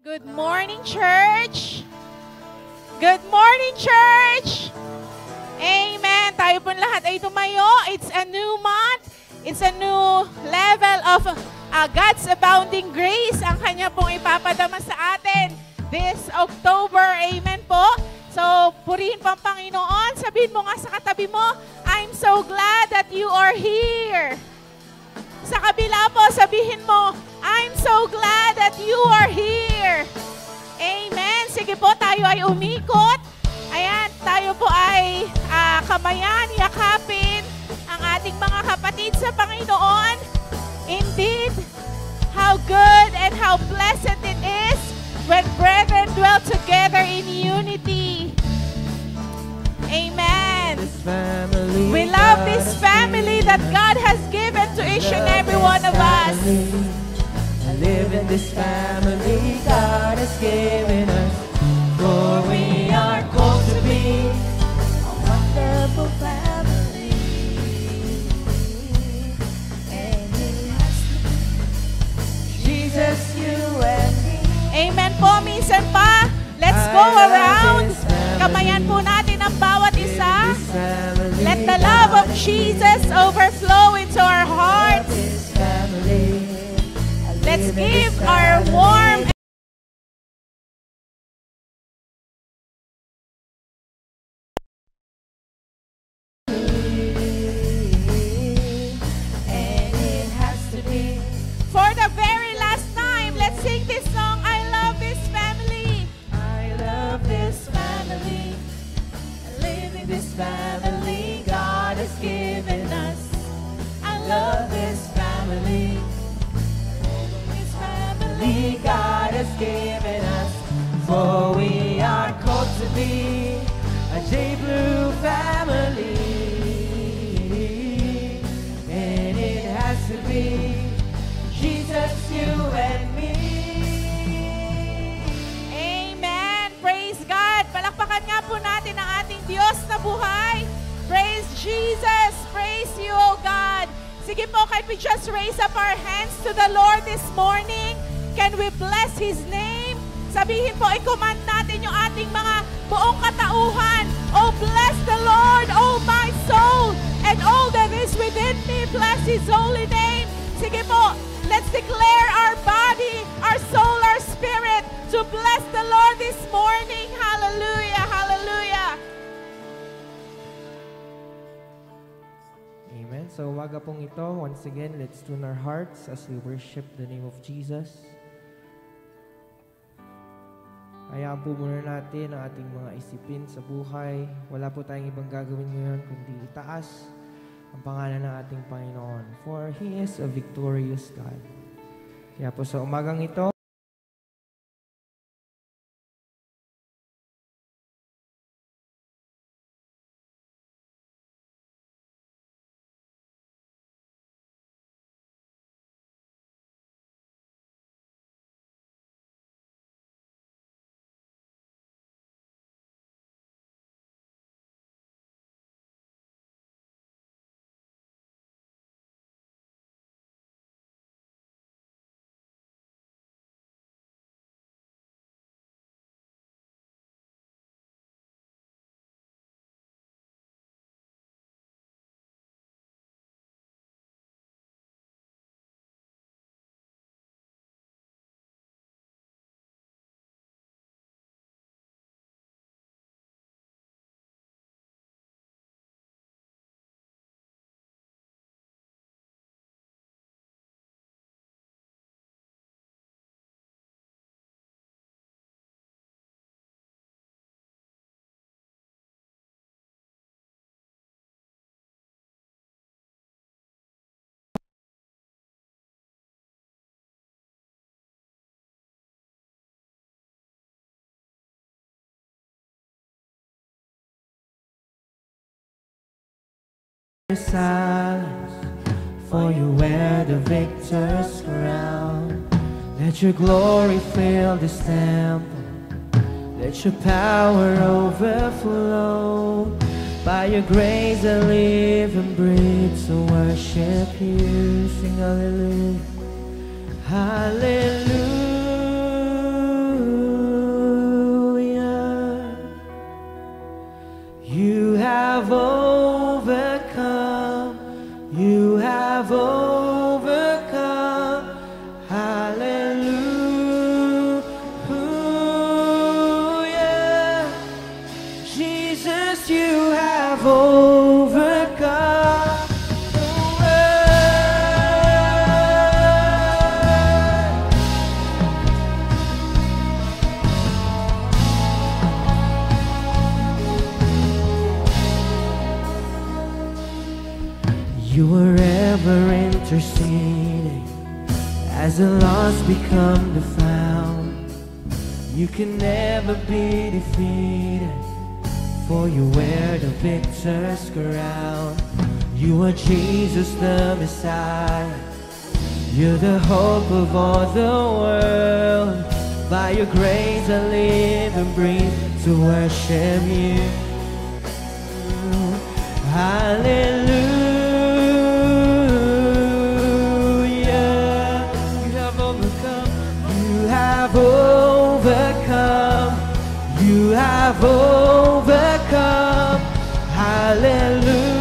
Good morning, church! Good morning, church! Amen! Tayo po lahat ay tumayo. It's a new month. It's a new level of God's abounding grace ang Kanya pong ipapadama sa atin this October. Amen po. So, purihin po ang Panginoon. Sabihin mo nga sa katabi mo, I'm so glad that you are here. Sa kabila po, sabihin mo, I'm so glad that you are here. Amen. Sige po, tayo ay umikot. Ayan, tayo po ay kamayan, yakapin ang ating mga kapatid sa Panginoon. Indeed, how good and how pleasant it is when brethren dwell together in unity. Amen. We love this family that God has given to each and every one of us. I live in this family God has given us, for we are called to be a wonderful family. And it has to be Jesus, you and me. Amen po. Minsan pa, let's go around. Kamayan po natin ang bawat isa. Let the love of Jesus overflow into our hearts. Let's give our warm And it has to be. For the very last time, let's sing this song, I love this family. I love this family. I live in this family God has given us. I love this family. This family God has given us. For we are called to be a J Blue family. And it has to be Jesus, you and me. Amen. Praise God. Palakpakan nga po natin ang ating Diyos na buhay. Praise Jesus. Praise you, O God. Sige po, can we just raise up our hands to the Lord this morning? Can we bless His name? Sabihin po, i-command natin yung ating mga buong katauhan. Oh, bless the Lord, oh my soul, and all that is within me. Bless His holy name. Sige po, let's declare our body, our soul, our spirit to bless the Lord this morning. Hallelujah, hallelujah. Amen. So umaga pong ito, once again, let's tune our hearts as we worship the name of Jesus. Hayaan po muna natin ang ating mga isipin sa buhay. Wala po tayong ibang gagawin ngayon kundi itaas ang pangalan ng ating Panginoon. For He is a victorious God. Kaya po sa umagang ito, silence, for you wear the victor's crown. Let your glory fill this temple. Let your power overflow. By your grace I live and breathe to worship you. Sing hallelujah. Hallelujah. You are ever interceding as the lost become the found. You can never be defeated, for you wear the victor's crown. You are Jesus the Messiah. You're the hope of all the world. By your grace I live and breathe to worship you. Hallelujah. You have overcome. You have overcome. You have overcome. Hallelujah.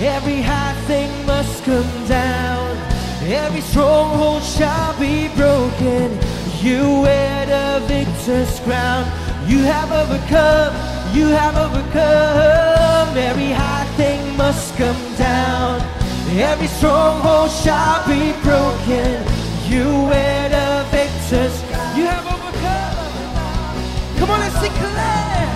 Every high thing must come down. Every stronghold shall be broken. You wear the victor's crown. You have overcome. You have overcome. Every high thing must come down. Every stronghold shall be broken. You wear the victor's crown. You have overcome. Come on, let's declare.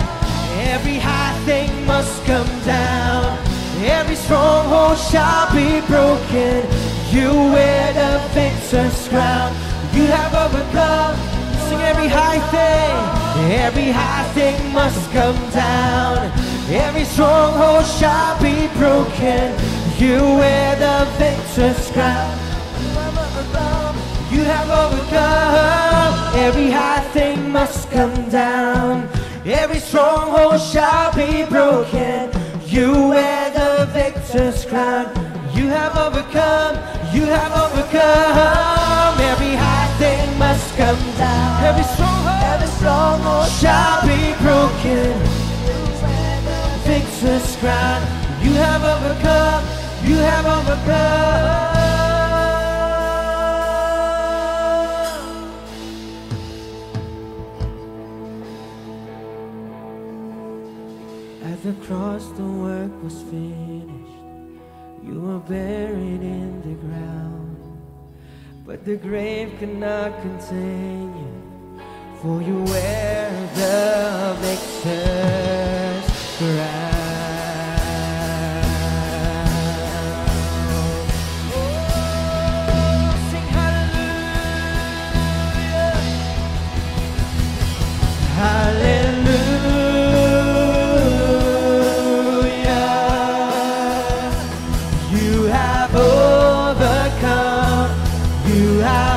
Every high thing must come down. Every stronghold shall be broken. You wear the victor's crown. You have overcome. Sing every high thing. Every high thing must come down. Every stronghold shall be broken. You wear the victor's crown. You have overcome. Every high thing must come down. Every stronghold shall be broken. You wear the victor's crown. You have overcome. You have overcome. Every high thing must come down. Every stronghold shall be broken. Victor's crown. You have overcome. You have overcome. At the cross the work was finished. You were buried in the ground, but the grave could not contain you, for you wear the victor's crown. Sing hallelujah. Hallelujah.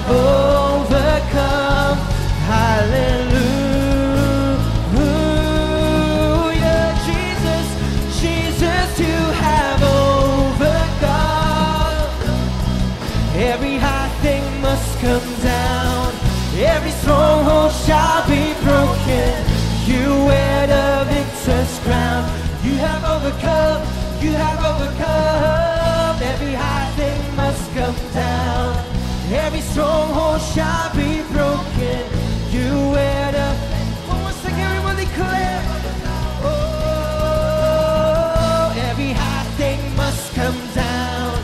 Overcome, hallelujah, Jesus, Jesus, you have overcome. Every high thing must come down. Every stronghold shall be broken. You wear the victor's crown. You have overcome. You have overcome. Every high thing must come down. Every stronghold shall be broken. You wear the... One more second, everyone declare. Oh, every high thing must come down.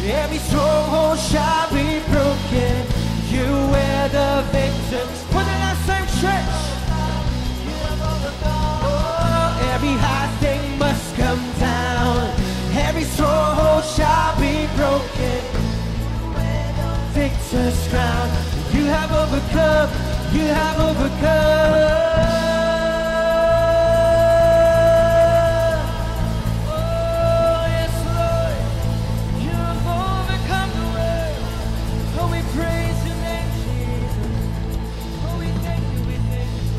Every stronghold shall be broken. You wear the victor. For the last time, church. Oh, every high thing must come down. Every stronghold shall be broken. Victor's crown. You have overcome. You have overcome. Oh yes, Lord, you have overcome the world. Oh, we praise your name, Jesus. Oh, we thank you, we thank you.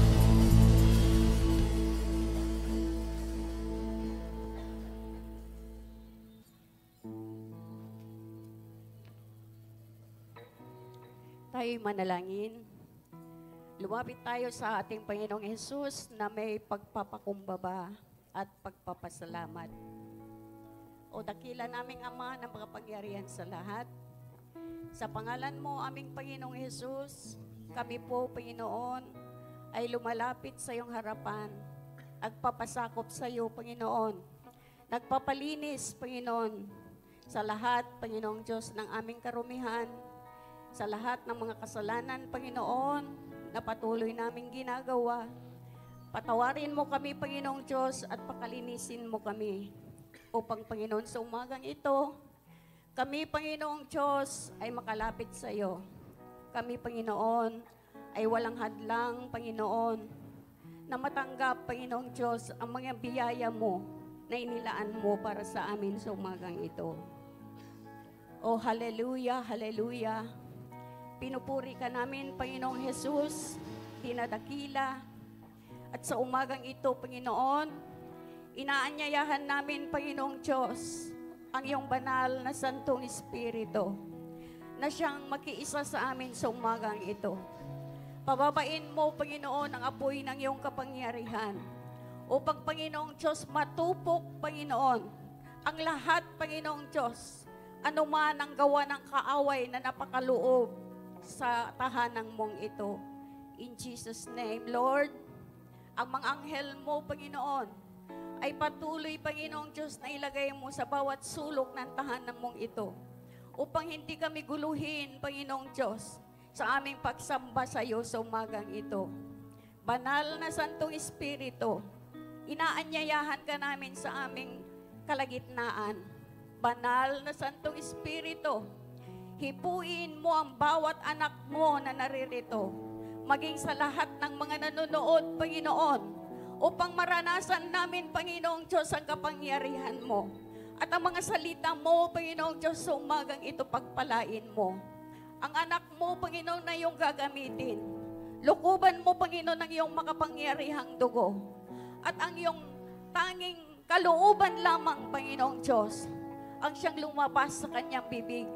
Tayo'y manalangin. Lumapit tayo sa ating Panginoong Hesus na may pagpapakumbaba at pagpapasalamat. O dakila naming Ama ng makapangyarihan sa lahat, sa pangalan mo, aming Panginoong Hesus, kami po, Panginoon, ay lumalapit sa iyong harapan. Nagpapasakop sa iyo, Panginoon. Nagpapalinis, Panginoon, sa lahat, Panginoong Diyos, ng aming karumihan, sa lahat ng mga kasalanan, Panginoon, na patuloy naming ginagawa. Patawarin mo kami, Panginoong Diyos, at pakalinisin mo kami. Upang, Panginoon, sa umagang ito, kami, Panginoong Diyos, ay makalapit sa iyo. Kami, Panginoon, ay walang hadlang, Panginoon, na matanggap, Panginoong Diyos, ang mga biyaya mo na inilaan mo para sa amin sa umagang ito. Oh, hallelujah, hallelujah. Pinupuri ka namin, Panginoong Jesus, dinadakila. At sa umagang ito, Panginoon, inaanyayahan namin, Panginoong Diyos, ang iyong banal na Santong Espiritu na siyang makiisa sa amin sa umagang ito. Pababain mo, Panginoon, ang apoy ng iyong kapangyarihan upang, Panginoong Diyos, matupok, Panginoon, ang lahat, Panginoong Diyos, anuman ang gawa ng kaaway na napakaloob sa tahanang mong ito. In Jesus' name, Lord, ang mga anghel mo, Panginoon, ay patuloy, Panginoong Diyos, na ilagay mo sa bawat sulok ng tahanan mong ito upang hindi kami guluhin, Panginoong Diyos, sa aming pagsamba sa iyo sa umagang ito. Banal na Santong Espiritu, inaanyayahan ka namin sa aming kalagitnaan. Banal na Santong Espiritu, hipuin mo ang bawat anak mo na naririto, maging sa lahat ng mga nanonood, Panginoon, upang maranasan namin, Panginoong Diyos, ang kapangyarihan mo. At ang mga salita mo, Panginoong Diyos, sa umagang ito, pagpalain mo. Ang anak mo, Panginoon, na iyong gagamitin. Lukuban mo, Panginoon, ang iyong makapangyarihang dugo. At ang iyong tanging kalooban lamang, Panginoong Diyos, ang siyang lumabas sa kanyang bibig.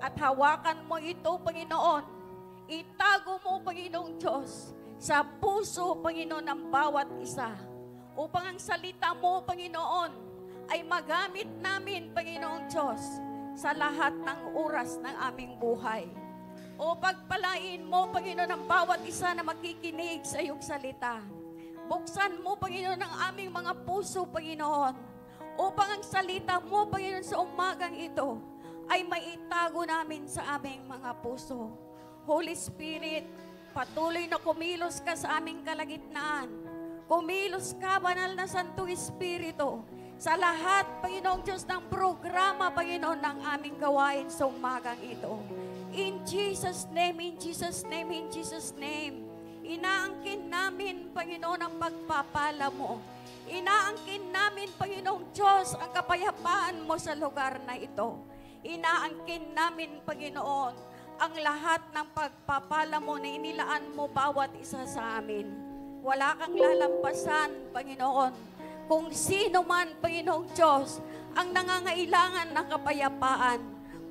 At hawakan mo ito, Panginoon. Itago mo, Panginoong Diyos, sa puso, Panginoon, ng bawat isa. Upang ang salita mo, Panginoon, ay magamit namin, Panginoong Diyos, sa lahat ng oras ng aming buhay. O pagpalain mo, Panginoon, ang bawat isa na makikinig sa iyong salita. Buksan mo, Panginoon, ang aming mga puso, Panginoon, upang ang salita mo, Panginoon, sa umagang ito, ay maitago namin sa aming mga puso. Holy Spirit, patuloy na kumilos ka sa aming kalagitnaan. Kumilos ka, Banal na Santong Espiritu, sa lahat, Panginoong Diyos, ng programa, Panginoon, ng aming gawain sa umagang ito. In Jesus' name, in Jesus' name, in Jesus' name, inaangkin namin, Panginoon, ang pagpapala mo. Inaangkin namin, Panginoong Diyos, ang kapayapaan mo sa lugar na ito. Inaangkin namin, Panginoon, ang lahat ng pagpapala mo na inilaan mo bawat isa sa amin. Wala kang lalampasan, Panginoon. Kung sino man, Panginoong Diyos, ang nangangailangan ng kapayapaan,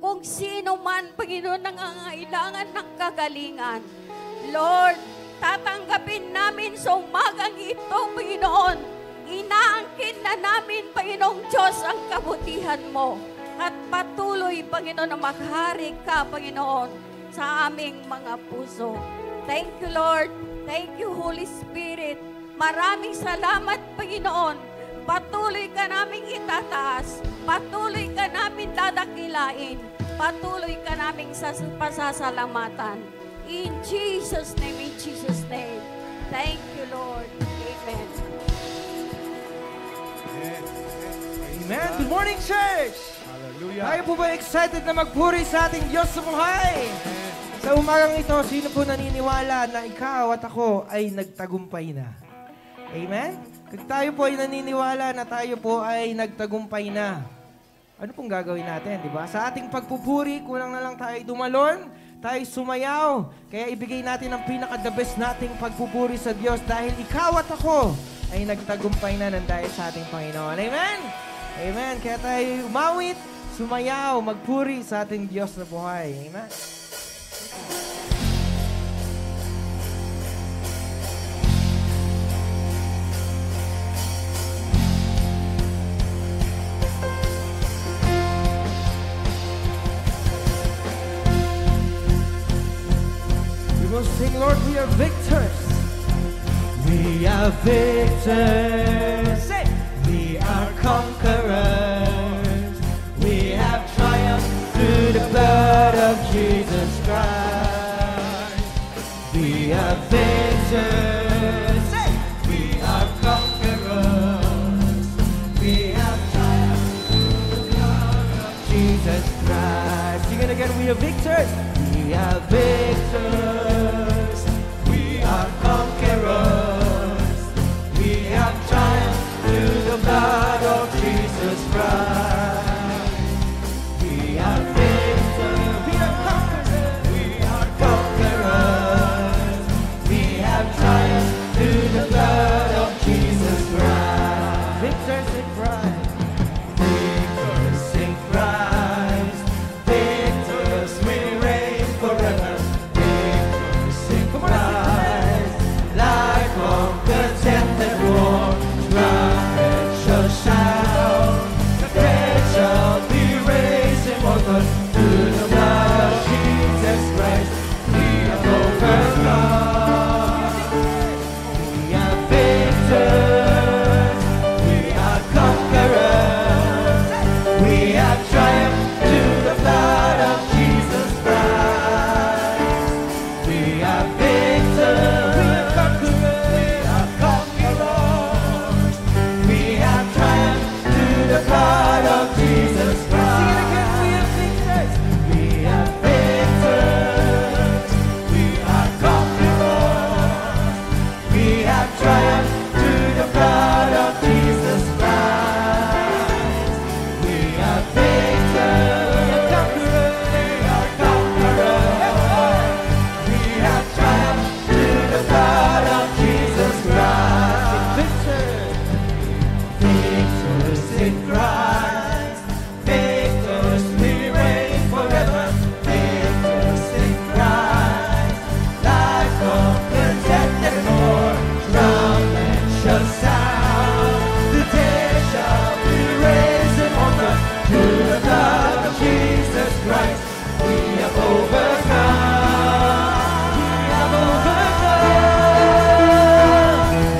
kung sino man, Panginoon, nangangailangan ng kagalingan, Lord, tatanggapin namin sa umagang ito, Panginoon. Inaangkin na namin, Panginoong Diyos, ang kabutihan mo. At patuloy, Panginoon, na maghari ka, Panginoon, sa aming mga puso. Thank you, Lord. Thank you, Holy Spirit. Maraming salamat, Panginoon. Patuloy ka naming itataas. Patuloy ka namin dadakilain. Patuloy ka naming pasasalamatan. In Jesus' name, in Jesus' name. Thank you, Lord. Amen. Amen. Good morning, church! Hallelujah. Tayo po ba excited na magpuri sa ating Diyos sa buhay? Sa umagang ito, sino po naniniwala na ikaw at ako ay nagtagumpay na? Amen? Kung tayo po ay naniniwala na tayo po ay nagtagumpay na, ano pong gagawin natin, di ba? Sa ating pagpupuri, kulang na lang tayo dumalon, tayo sumayaw. Kaya ibigay natin ang pinaka-the best nating pagpupuri sa Diyos dahil ikaw at ako ay nagtagumpay na ng dahil sa ating Panginoon. Amen? Amen. Kaya tayo umawit, sumayaw, magpuri sa ating Diyos na buhay. Amen? We will sing, Lord, we are victors. We are victors. We are conquerors. We have triumphed through the blood of Jesus Christ. We are victors. We are conquerors. We have triumphed through the blood of Jesus Christ. Sing it again. We are victors. We are victors. We are conquerors. We have triumphed through the blood of Jesus Christ. We are victors. We are conquerors. We are conquerors. We have triumphed through the blood of Jesus Christ. Victors in Christ. Victors in Christ. Victors, we reign forever. Victors in Christ. Like conquered death and war. Trumpet shall sound. The dead shall be raised immortal. Through the blood of Jesus Christ, we have overcome. We are victors. We are conquerors. We have triumphed through the blood of Jesus Christ. We are victors. We are conquerors. We are conquerors. We have triumphed through the blood of Jesus Christ. Sing it again. We are victors. We are victors. We are conquerors. We have triumphed through the blood of Jesus Christ. We are victors. We are conquerors. We have triumphed through the blood of Jesus Christ. Victors. Victors in Christ. Victors, we reign forever. Victors in Christ. Like conquered death and more. Trumpet shall sound. The dead shall be raised immortal. Through the blood of Jesus Christ, we have overcome. We have overcome.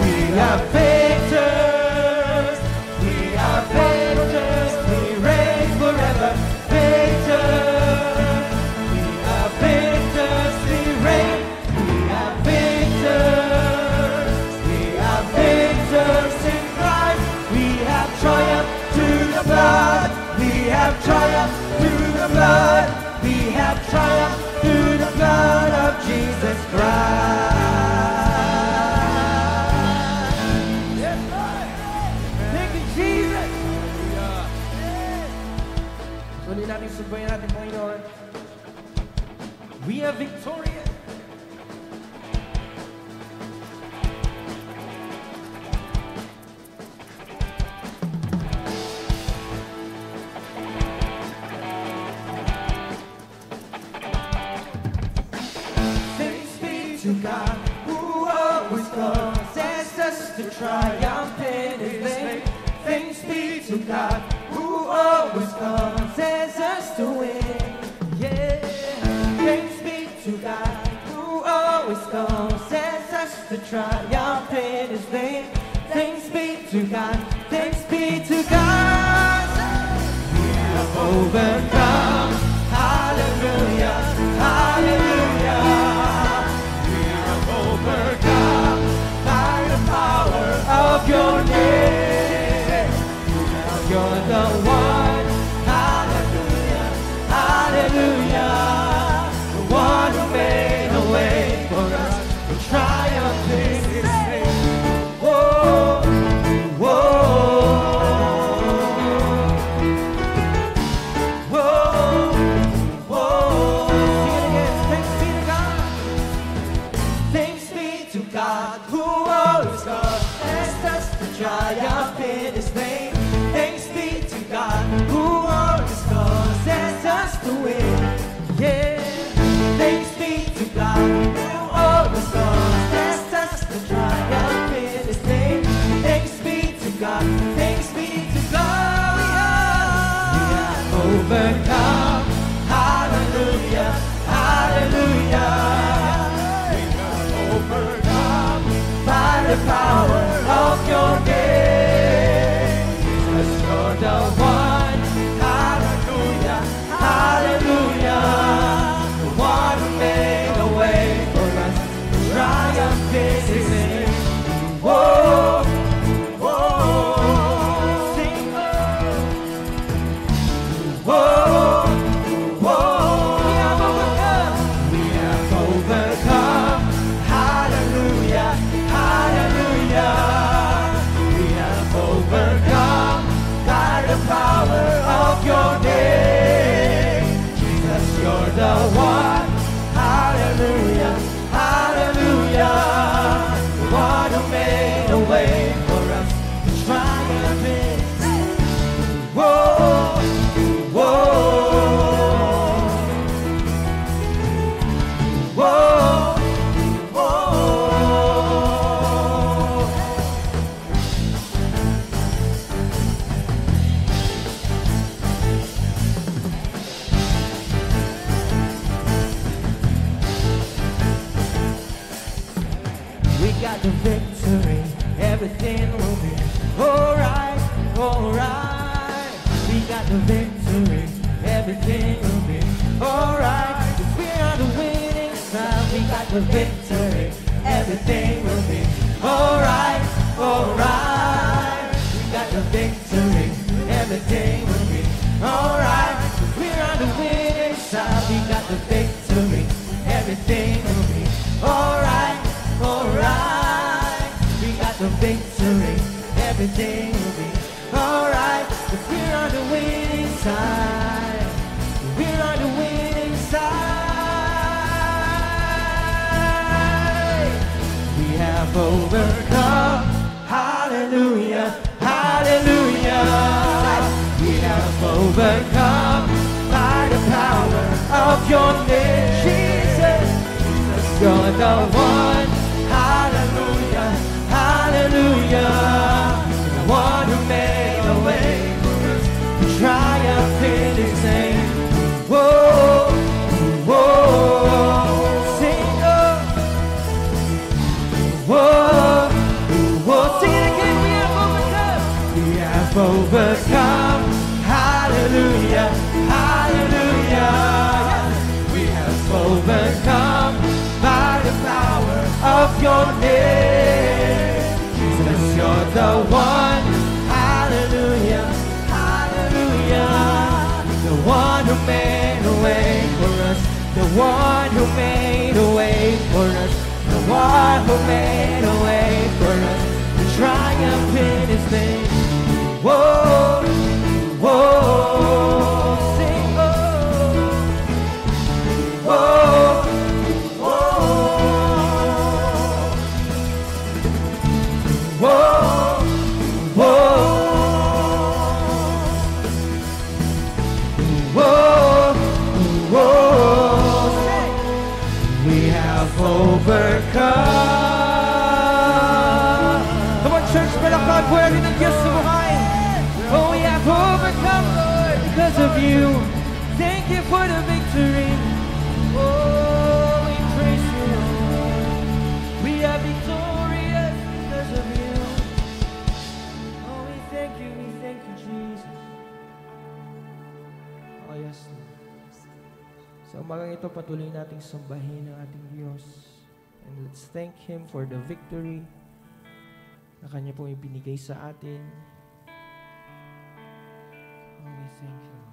We are victors. We are victors. We reign forever. Victors. We are victors. We reign. We are victors. We are victors in Christ. We have triumphed through the blood. We have triumphed through the blood. We have triumphed through the blood of Jesus Christ. Yes, Lord. Thank you, Jesus. Tuloy natin subayin natin, Panginoon. We are victorious. Thanks be to God who always causes us to triumph in His name. Thanks be to God who always causes us to win. Yeah. Thanks be to God who always causes us to triumph in His name. Thanks be to God. Thanks be to God. We have overcome. Hallelujah. Hallelujah. We have overcome by the power of your name. You're the one. Hallelujah. Hallelujah. The one who made a way for us to triumph in His name. Whoa. Whoa. Whoa. the victory. Everything will be alright, alright. We got the victory. Everything will be alright. We are the winning side. We got the victory. Everything will be alright, alright. We got the victory. Everything will be alright. We are the winning side. We got the victory. Everything will be alright, alright. We got the victory. Everything will be alright. We're on the winning side. We're on the winning side. We have overcome. Hallelujah, hallelujah. We have overcome by the power of your name, Jesus. You're the one. Hallelujah, hallelujah. The one who made a way for us to triumph in His name. Whoa, whoa, sing up. Whoa, whoa, sing it again. We have overcome. We have overcome. Hallelujah, hallelujah. We have overcome by the power of your name. Jesus, you're the one. Hallelujah, hallelujah. The one who made a way for us. The one who made a way for us. The one who made a way for us. To triumph in His name. Whoa, whoa, sing, oh, whoa. Whoa, whoa, whoa, whoa. We have overcome. Come on, church, spread out God, pwede ng Diyos sa buhay. Oh, we have overcome, Lord, because of you. Thank you for the victory. Oh, we praise you, Lord. We are victorious because of you. Oh, we thank you, Jesus. Oh, yes, Lord. Sa umagang ito, patuloy nating sambahin ang ating Diyos. And let's thank Him for the victory na Kanya pong ibinigay sa atin. Oh, we thank you, Lord.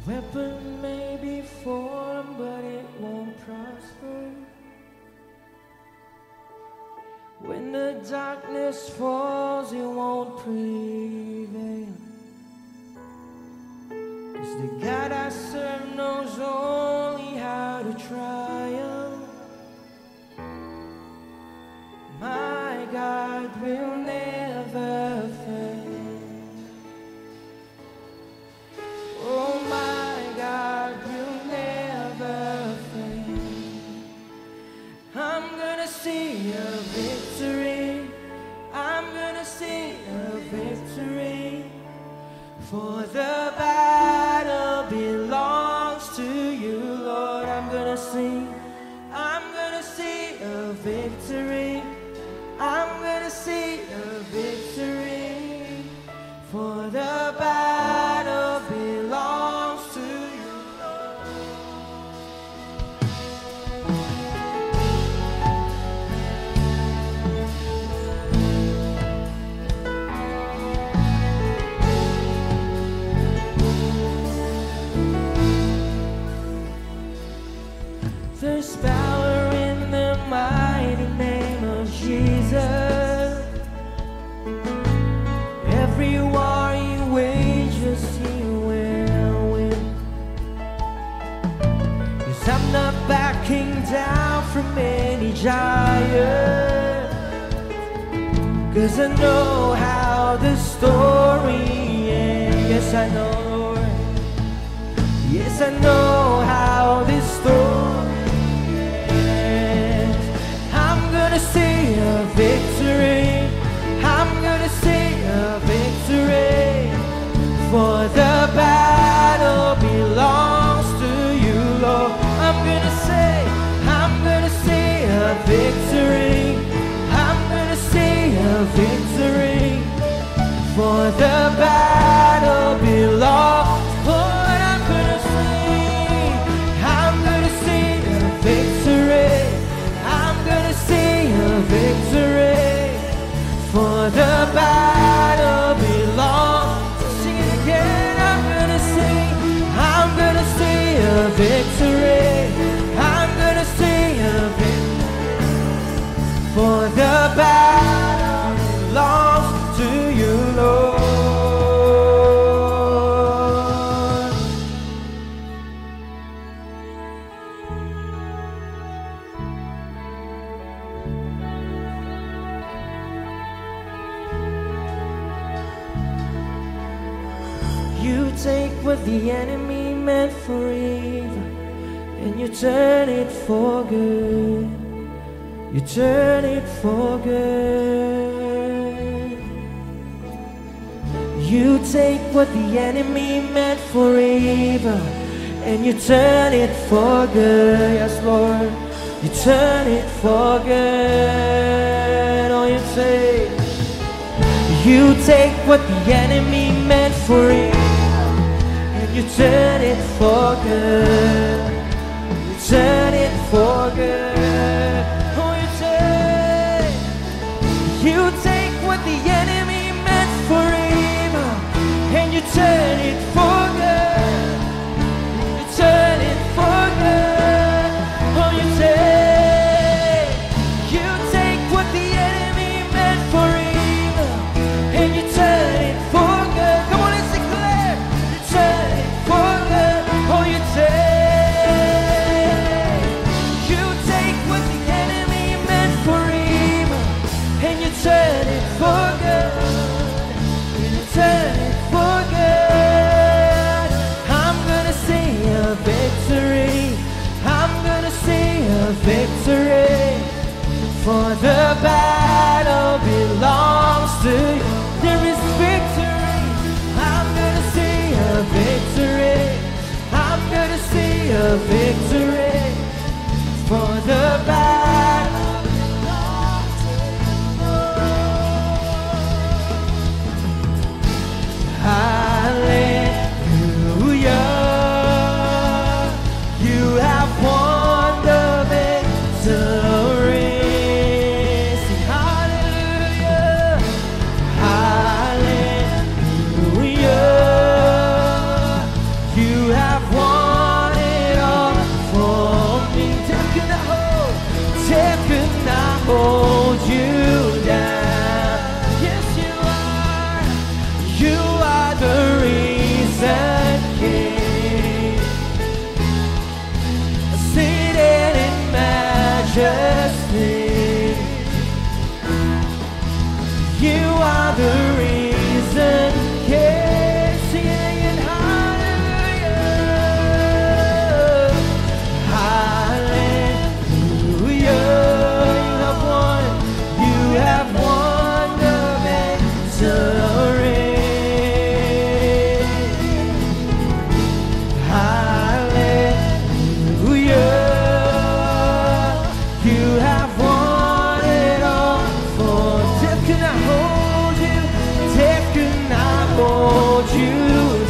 Weapon may be formed, but it won't prosper. When the darkness falls, it won't prevail. 'Cause the God I serve knows only how to triumph. My God will never fail. Oh, my God will never fail. I'm gonna see a victory. I'm gonna see a victory. For the battle belongs to you, Lord. I'm gonna see a victory. I'm gonna see a victory. 'Cause I know how the story ends. Yes, I know, Lord. Yes, I know how this story ends. I'm gonna see a victory. I'm gonna see a victory. For the battle belongs to you, Lord. I'm gonna see a victory. I'm gonna see a victory. For the battle belongs. Lord, I'm gonna see a victory. I'm gonna see a victory. For the battle belongs. Sing it again. I'm gonna see a victory. I'm gonna see a victory. For the battle belongs to you, Lord. You take what the enemy meant for evil, and you turn it for good. You turn it for good. You take what the enemy meant for evil, and you turn it for good. Yes, Lord. You turn it for good. Oh, you take. You take what the enemy meant for evil, and you turn it for good. You turn it for good. Oh, you take what the enemy meant for evil, and you turn it for good. You turn it for good. Oh, you take what the enemy meant for evil, and you turn it for good. Come on, let's declare. You turn it for good. Oh, you take what the enemy meant for evil, and you turn it for good. You turn it for good. I'm gonna see a victory. I'm gonna see a victory. For the battle belongs to you. There is victory. I'm gonna see a victory. I'm gonna see a victory. For the battle belongs to you. Hallelujah. You have won the victory. Sing hallelujah. Hallelujah. You have won it all for me. Death cannot hold you down. Yes, you are. You are the reason, King. Seated in majesty. You are the reason, King. Singing hallelujah. Hallelujah. You have won the victory. Hallelujah. You have won it all. For death cannot hold you. Death cannot hold you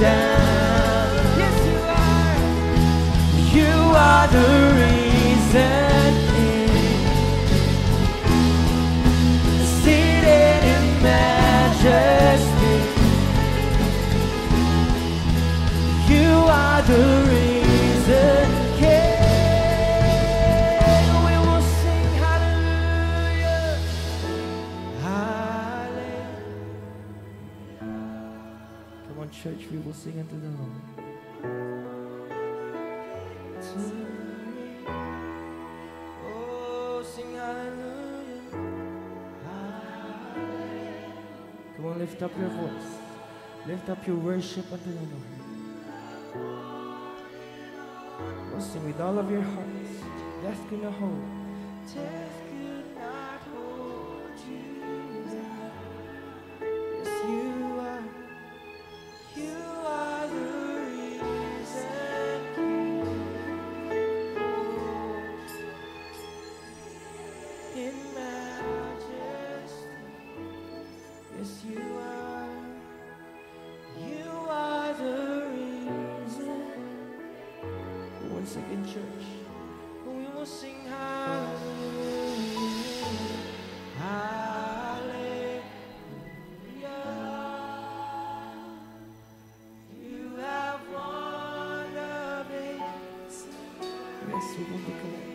down. Yes, you are. You are the reason, King. Seated in majesty. You are the reason, King. We will sing hallelujah. Hallelujah. Come on, church, we will sing unto the Lord. Oh, sing hallelujah. Hallelujah. Come on, lift up your voice. Lift up your worship unto the Lord. Come on, sing with all of your hearts. Death could not hold. Death could not hold you down. Yes, you are. You are the reason. In majesty. Yes, you are. You are the reason. Once again, church, we will sing hallelujah, hallelujah. You have won the victory. Yes, we will declare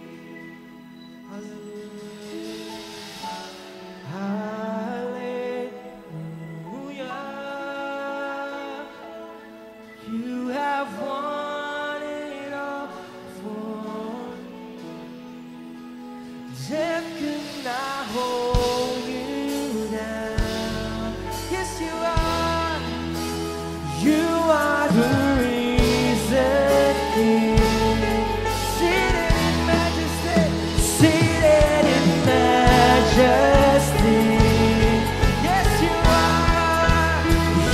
hallelujah, hallelujah. You have won it all for me. Death could not hold you down. Yes, you are. You are the reason. Seated in majesty. Seated in majesty. Yes, you are.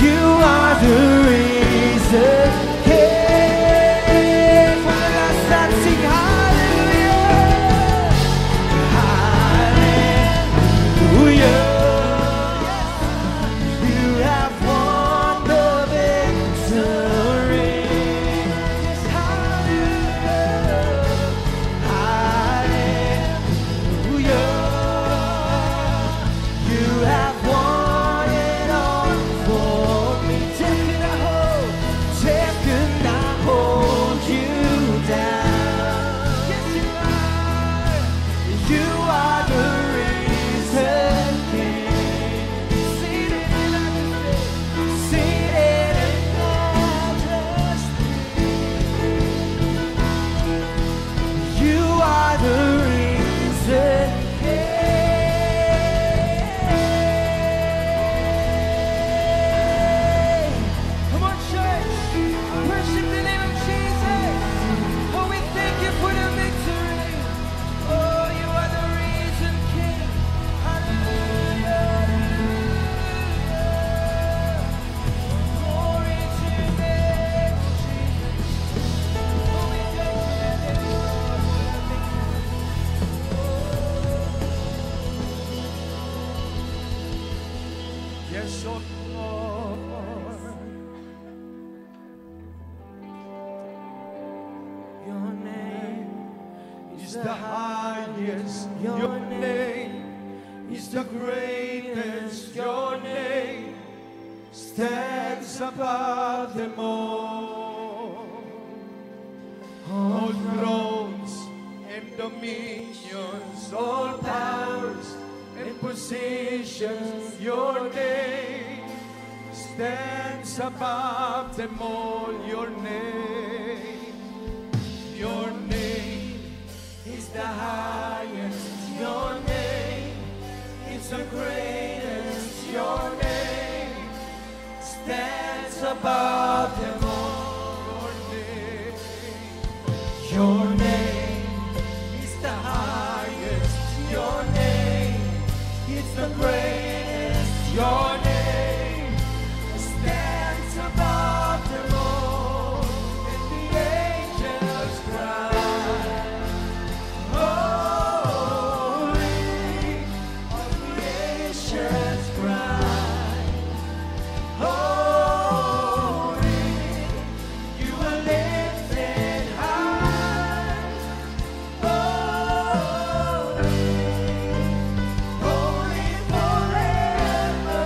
You are the reason. Hey, for the last time, sing hallelujah. Hallelujah. You have won the victory. Yes, hallelujah. Hallelujah. You have won it all for me. Death could not hold you down. Yes, you are. You are the reason, King. Seated in majesty. Seated in majesty. You are the reason, King. Come on, church. Worship the name of Jesus. Oh, we thank you for the victory. Oh, you are the reason, King. Hallelujah. Glory to your name, Jesus. Oh, we thank you, Lord. Yes, oh Lord. Your name is the highest. Your name is the greatest. Your name stands above them all. All thrones and dominions, all powers and positions, your name stands above them all. Your name is the highest. Your name is the greatest. Your name stands above them all. Your name is the highest. Your name is the greatest. Your name stands above them all. And the angels cry, holy. All creations cry, holy. You are lifted high, holy, holy forever.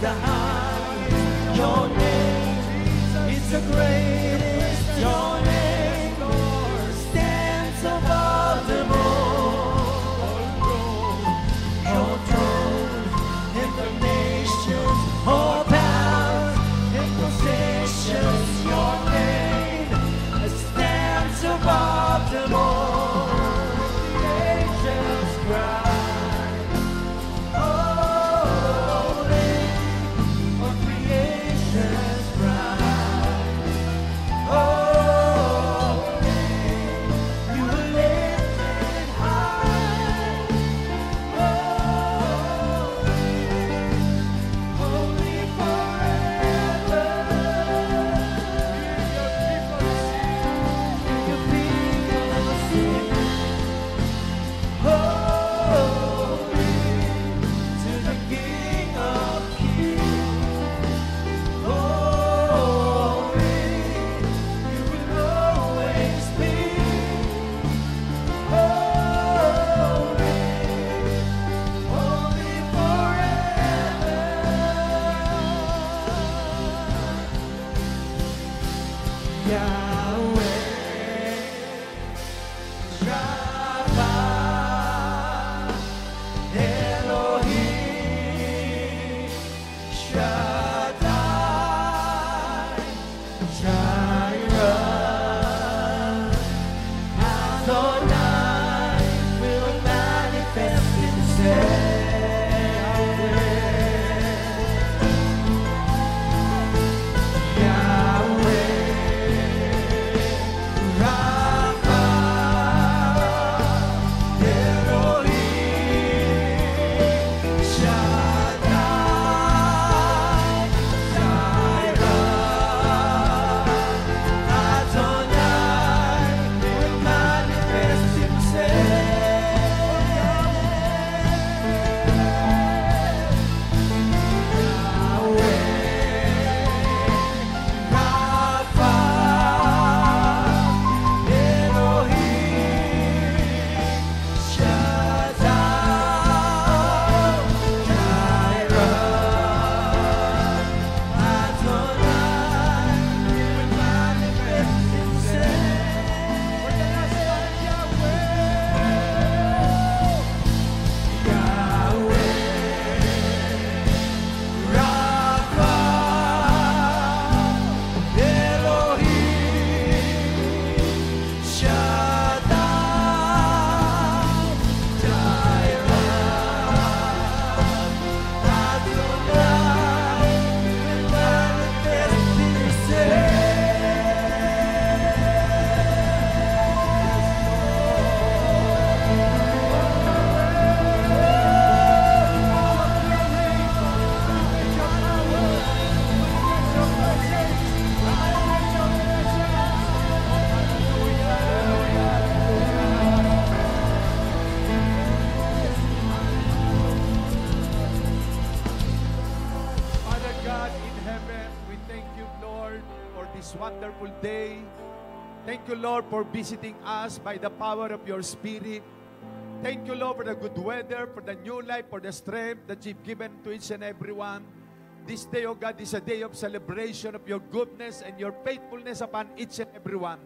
the highest. Your name is the greatest. Your name, Lord, stands above them all. Your throne in the nations, all powers and possessions. Your name stands above them all. The angels cry, holy, all creation's cry, holy, you are lifted high, holy forever. Your people sing, holy to the King of Kings. Holy, you will always be. Holy, holy forever. Yahweh, Shammah, Elohim, Shaddai, Jireh, Adonai will manifest himself. Yahweh, Rapha, Elohim, Shaddai, Jireh, Adonai will manifest himself. Yahweh, Rapha, Elohim, Shaddai, Jireh, Adonai will manifest himself. Yahweh, Rapha, Elohim, Shaddai, Jireh, Adonai will manifest Father God in heaven, we thank you, Lord, for this wonderful day. Thank you, Lord, for visiting us by the power of your Spirit. Thank you, Lord, for the good weather, for the new life, for the strength that you've given to each and every one. This day, O God, is a day of celebration of your goodness and your faithfulness upon each and every one.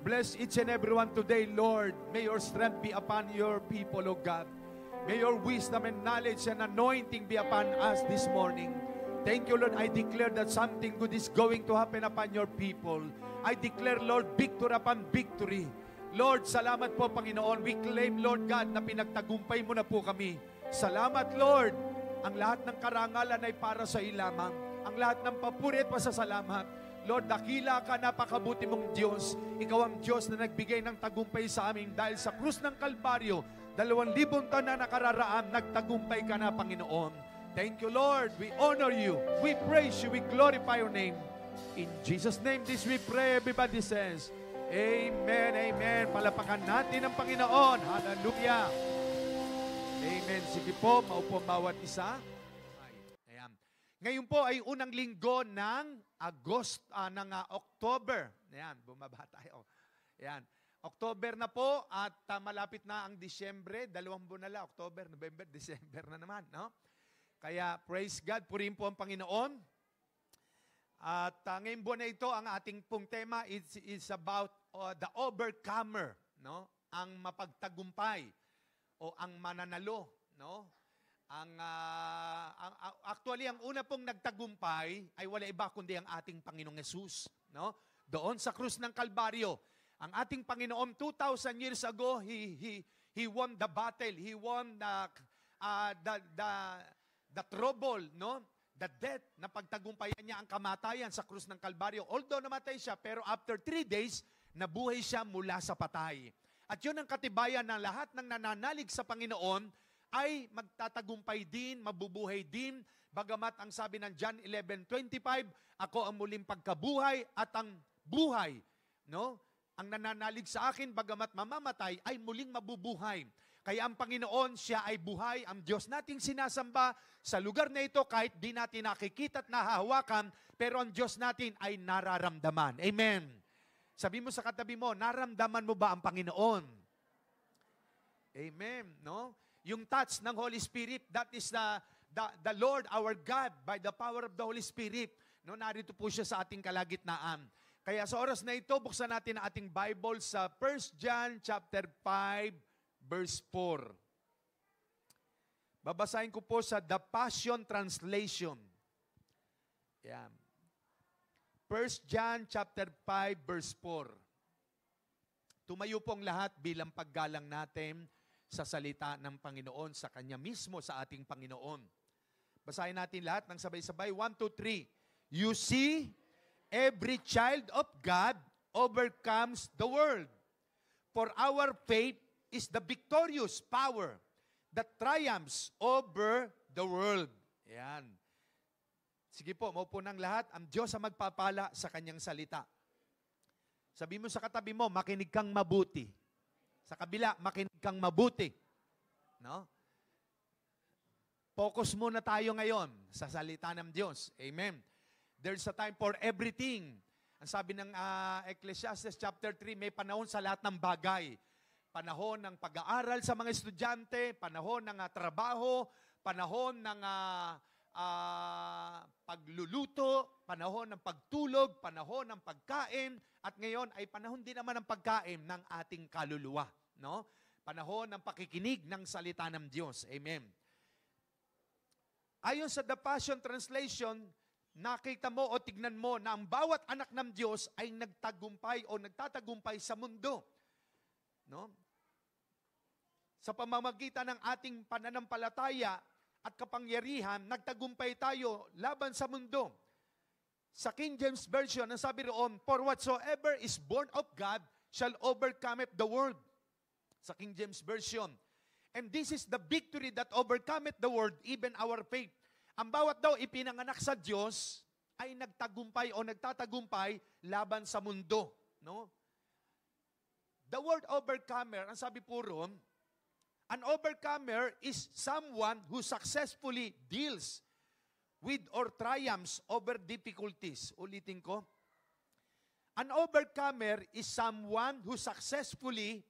Bless each and every one today, Lord. May your strength be upon your people, O God. May your wisdom and knowledge and anointing be upon us this morning. Thank you, Lord. I declare that something good is going to happen upon your people. I declare, Lord, victory upon victory. Lord, salamat po, Panginoon. We claim, Lord God, na pinagtagumpay mo na po kami. Salamat, Lord. Ang lahat ng karangalan ay para sa iyo lamang. Ang lahat ng papuri at pasasalamat. Lord, dakila ka, napakabuti mong Diyos. Ikaw ang Diyos na nagbigay ng tagumpay sa amin dahil sa krus ng Kalbaryo, 2,000 taon na nakararaan, nagtagumpay ka na, Panginoon. Thank you, Lord. We honor you. We praise you. We glorify your name. In Jesus' name, this we pray. Everybody says, Amen, amen. Palapakan natin ang Panginoon. Hallelujah. Amen. Sige po, maupo ang bawat isa. Ayan. Ngayon po ay unang linggo ng October. Ayan, bumaba tayo. Ayan. October na po at malapit na ang Disyembre. 2 buwan na lang. October, November, December na naman. No? Kaya praise God, purihin po ang Panginoon. At ngayong buwan na ito, ang ating pong tema is about the overcomer, no? Ang mapagtagumpay o ang mananalo, no? Actually, ang una pong nagtagumpay ay wala iba kundi ang ating Panginoong Hesus, no? Doon sa krus ng Kalbaryo, ang ating Panginoon 2,000 years ago, he won the battle, he won the trouble, no? The death, na pagtagumpayan niya ang kamatayan sa krus ng Kalbaryo. Although namatay siya, pero after 3 days, nabuhay siya mula sa patay. At yun ang katibayan na lahat ng nananalig sa Panginoon ay magtatagumpay din, mabubuhay din. Bagamat ang sabi ng John 11:25, ako ang muling pagkabuhay at ang buhay. No? Ang nananalig sa akin, bagamat mamamatay, ay muling mabubuhay. Kaya ang Panginoon, siya ay buhay, ang Diyos nating sinasamba sa lugar na ito kahit di natin nakikita at nahahawakan, pero ang Diyos natin ay nararamdaman. Amen. Sabi mo sa katabi mo, naramdaman mo ba ang Panginoon? Amen. No? Yung touch ng Holy Spirit, that is the Lord our God by the power of the Holy Spirit. No, narito po siya sa ating kalagitnaan. Kaya sa oras na ito, buksan natin ang ating Bible sa 1 John chapter 5, verse 4. Babasahin ko po sa The Passion Translation. Yan. 1 John chapter 5, verse 4. Tumayo pong lahat bilang paggalang natin sa salita ng Panginoon, sa Kanya mismo, sa ating Panginoon. Basahin natin lahat ng sabay-sabay. 1, 2, 3. You see, every child of God overcomes the world. For our faith is the victorious power that triumphs over the world. Ayan. Sige po, maupo ng lahat. Ang Diyos ang magpapala sa Kanyang salita. Sabi mo sa katabi mo, makinig kang mabuti. Sa kabila, makinig kang mabuti. No? Focus muna tayo ngayon sa salita ng Diyos. Amen. There's a time for everything. Ang sabi ng Ecclesiastes chapter 3, may panahon sa lahat ng bagay. Panahon ng pag-aaral sa mga estudyante, panahon ng trabaho, panahon ng pagluluto, panahon ng pagtulog, panahon ng pagkain, at ngayon ay panahon din naman ng pagkain ng ating kaluluwa. No? Panahon ng pakikinig ng salita ng Diyos. Amen. Ayon sa The Passion Translation, nakita mo o tignan mo na ang bawat anak ng Diyos ay nagtagumpay o nagtatagumpay sa mundo. No? Sa pamamagitan ng ating pananampalataya at kapangyarihan, nagtagumpay tayo laban sa mundo. Sa King James Version, ang sabi roon, for whatsoever is born of God shall overcome the world. Sa King James Version. And this is the victory that overcometh the world, even our faith. Ang bawat daw ipinanganak sa Diyos ay nagtagumpay o nagtatagumpay laban sa mundo. No? The word overcomer, ang sabi po roon, an overcomer is someone who successfully deals with or triumphs over difficulties. Ulitin ko. An overcomer is someone who successfully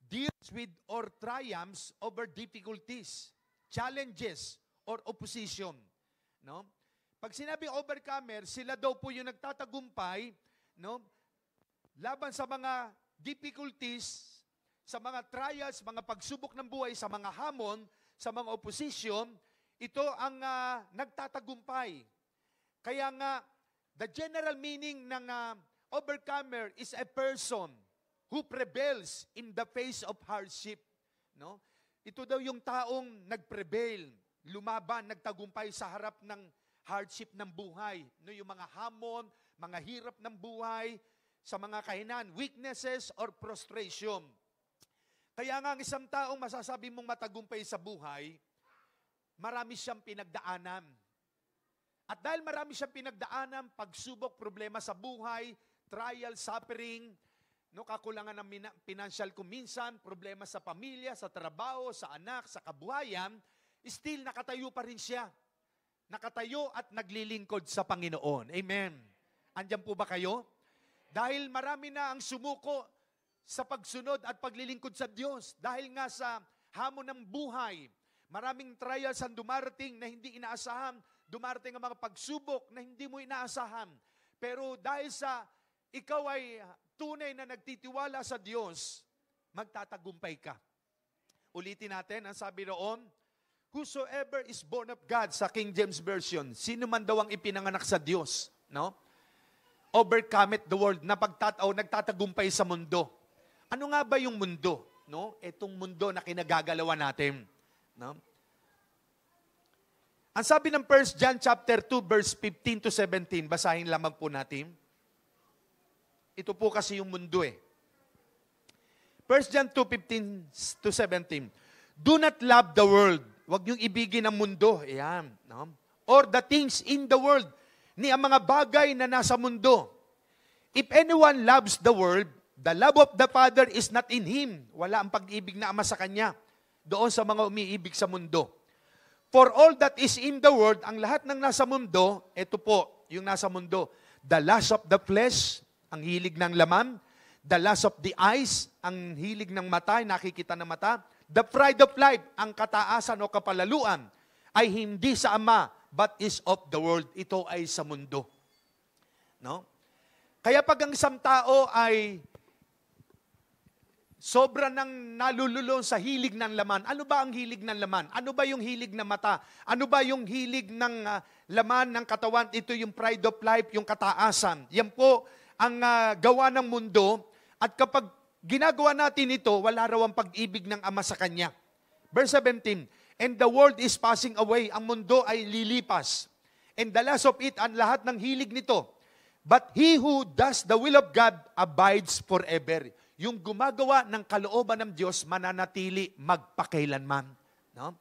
deals with or triumphs over difficulties, challenges, or opposition. No? Pag sinabi overcomer, sila daw po yung nagtatagumpay, no? Laban sa mga difficulties, sa mga trials, mga pagsubok ng buhay, sa mga hamon, sa mga opposition, ito ang nagtatagumpay. Kaya nga, the general meaning ng overcomer is a person who prevails in the face of hardship. No? Ito daw yung taong nag-prevail, lumaban, nagtagumpay sa harap ng hardship ng buhay. No, yung mga hamon, mga hirap ng buhay, sa mga kahinaan, weaknesses or frustration. Kaya nga ang isang taong masasabi mong matagumpay sa buhay, marami siyang pinagdaanan. At dahil marami siyang pinagdaanan, pagsubok, problema sa buhay, trial, suffering, no, kakulangan ng financial kuminsan, problema sa pamilya, sa trabaho, sa anak, sa kabuhayan, still nakatayo pa rin siya. Nakatayo at naglilingkod sa Panginoon. Amen. Andiyan po ba kayo? Dahil marami na ang sumuko sa pagsunod at paglilingkod sa Diyos. Dahil nga sa hamon ng buhay, Maraming trials ang dumarating na hindi inaasahan. Dumarating ang mga pagsubok na hindi mo inaasahan. Pero dahil sa ikaw ay tunay na nagtitiwala sa Diyos, magtatagumpay ka. Ulitin natin, ang sabi roon, whosoever is born of God sa King James Version, sino man daw ang ipinanganak sa Diyos, no? Overcometh the world, nagtatagumpay sa mundo. Ano nga ba yung mundo? No? Itong mundo na kinagagalawan natin. No? Ang sabi ng 1 John chapter 2 verse 15 to 17, basahin lamang po natin. Ito po kasi yung mundo 1 John 2:15 to 17. Do not love the world. Huwag niyong ibigin ang mundo. Ayan. No? Or the things in the world. Ni ang mga bagay na nasa mundo. If anyone loves the world, the love of the Father is not in him. Wala ang pag-ibig na Ama sa Kanya. Doon sa mga umiibig sa mundo. For all that is in the world, ang lahat ng nasa mundo, ito po, yung nasa mundo. The lust of the flesh, ang hilig ng laman. The lust of the eyes, ang hilig ng mata, nakikita ng mata. The pride of life, ang kataasan o kapalaluan, ay hindi sa Ama, but is of the world. Ito ay sa mundo. No? Kaya pag ang isang tao ay sobra nang nalululong sa hilig ng laman, ano ba ang hilig ng laman? Ano ba yung hilig ng mata? Ano ba yung hilig ng laman ng katawan? Ito yung pride of life, yung kataasan. Yan po ang gawa ng mundo. At kapag ginagawa natin ito, wala raw ang pag-ibig ng Ama sa Kanya. Verse 17, and the world is passing away. Ang mundo ay lilipas. And the lust of it, ang lahat ng hilig nito. But he who does the will of God abides forever. Yung gumagawa ng kalooban ng Diyos, mananatili magpakailanman. No?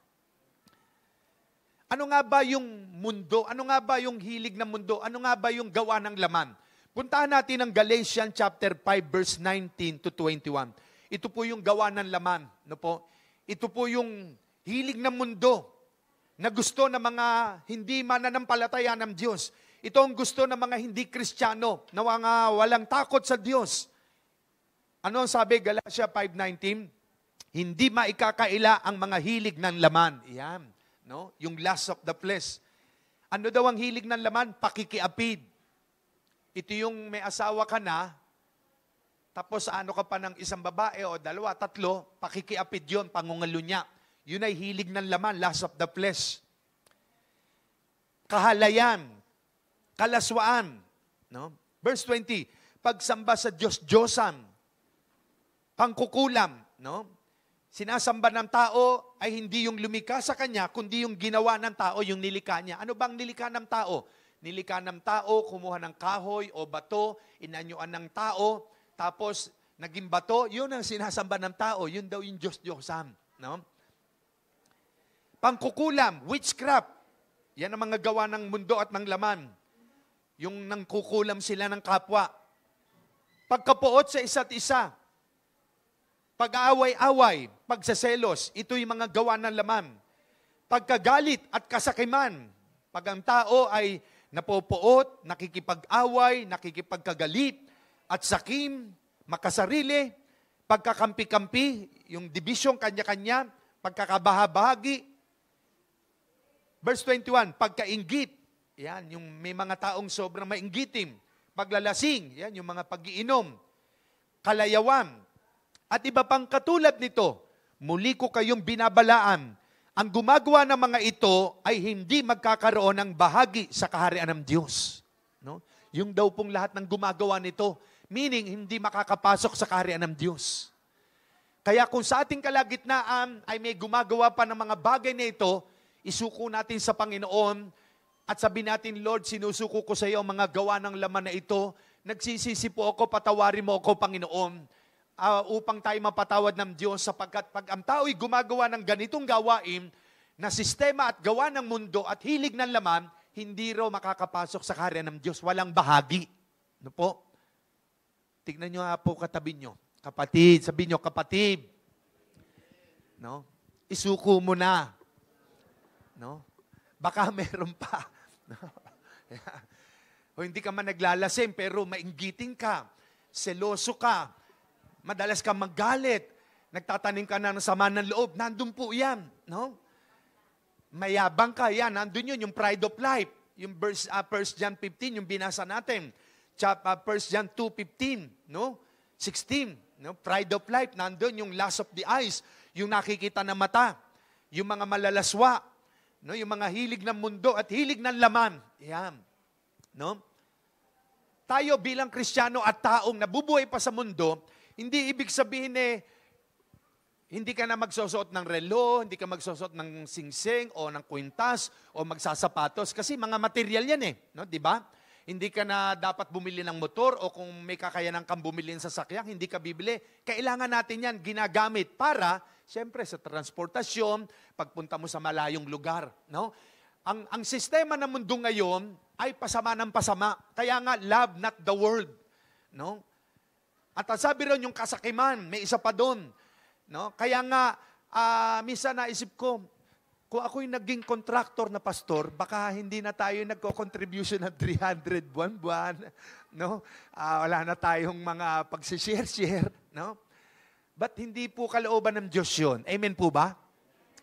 Ano nga ba yung mundo? Ano nga ba yung hilig ng mundo? Ano nga ba yung gawa ng laman? Puntahan natin ang Galatians chapter 5 verse 19 to 21. Ito po yung gawa ng laman, no po? Ito po yung hilig ng mundo na gusto ng mga hindi mananampalataya ng Diyos. Ito ang gusto ng mga hindi Kristiyano na walang takot sa Diyos. Ano ang sabi Galatia 5:19? Hindi maikakaila ang mga hilig ng laman. Iyan, no? Yung lust of the flesh. Ano daw ang hilig ng laman? Pakikiapid. Ito yung may asawa ka na, tapos ano ka pa ng isang babae o dalawa, tatlo, pakikiapid yun, pangungalunya. Yun ay hilig ng laman, lust of the flesh. Kahalayan, kalaswaan. No? Verse 20, pagsamba sa Diyos-Diyosan, pangkukulam. No? Sinasamba ng tao ay hindi yung lumikha sa kanya, kundi yung ginawa ng tao, yung nilikha niya. Ano bang nilikha ng tao? Nilikha ng tao, kumuha ng kahoy o bato, inanyuan ng tao, tapos naging bato, yun ang sinasamba ng tao, yun daw yung Diyos-Diyosan. No? Pangkukulam, witchcraft, yan ang mga gawa ng mundo at ng laman. Yung nangkukulam sila ng kapwa. Pagkapuot sa isa't isa, pag-aaway-away, pagsaselos, ito yung mga gawa ng laman. Pagkagalit at kasakiman, pag ang tao ay napopuot, nakikipag-away, nakikipagkagalit, at sakim, makasarili, pagkakampi-kampi, yung division kanya-kanya, pagkakabahabahagi. Verse 21, pagkainggit, yan, yung may mga taong sobrang mainggitim, paglalasing, yan, yung mga pag-iinom, kalayawan, at iba pang katulad nito, muli ko kayong binabalaan, ang gumagawa ng mga ito ay hindi magkakaroon ng bahagi sa kaharian ng Diyos. No? Yung daw pong lahat ng gumagawa nito, meaning hindi makakapasok sa kaharian ng Diyos. Kaya kung sa ating kalagitnaan ay may gumagawa pa ng mga bagay na ito, isuko natin sa Panginoon at sabihin natin, Lord, sinusuko ko sa iyo ang mga gawa ng laman na ito. Nagsisisi po ako, patawarin mo ako, Panginoon. Upang tayo mapatawad ng Diyos sapagkat pag ang tao'y gumagawa ng ganitong gawain na sistema at gawa ng mundo at hilig ng laman, hindi raw makakapasok sa kaharian ng Diyos. Walang bahagi. Ano po? Tignan nyo nga po katabi nyo. Kapatid, sabihin nyo, kapatid. No? Isuko mo na. No? Baka meron pa. No? O hindi ka man naglalasing pero mainggiting ka. Seloso ka. Madalas ka magalit, nagtatanim ka na ng sama ng loob, nandun po yan. No? mayabang ka, yan, nandun yun, yung pride of life. Yung verse, 1 John 15, yung binasa natin. 1 John 2:15, no? 16, no? Pride of life, nandun yung lust of the eyes, yung nakikita ng mata, yung mga malalaswa, no? Yung mga hilig ng mundo at hilig ng laman. Yan. No? Tayo bilang Kristiyano at taong nabubuhay pa sa mundo, hindi ibig sabihin hindi ka na magsusuot ng relo, hindi ka magsusuot ng singsing o ng kwintas o magsasapatos kasi mga material yan no, 'di ba? Hindi ka na dapat bumili ng motor o kung may kakayanan kang bumili ng sasakyan, hindi ka bibili. Kailangan natin yan ginagamit para siyempre sa transportasyon, pagpunta mo sa malayong lugar, no? Ang sistema ng mundo ngayon ay pasama ng pasama. Kaya nga, love not the world. No? At sabi rin yung kasakiman, may isa pa doon. No? Kaya nga, minsan naisip ko, kung ako'y naging contractor na pastor, baka hindi na tayo nagko-contribution ng 300 buwan-buwan. No? Wala na tayong mga pagsishare-share. No? But hindi po kalooban ng Diyos yun. Amen po ba?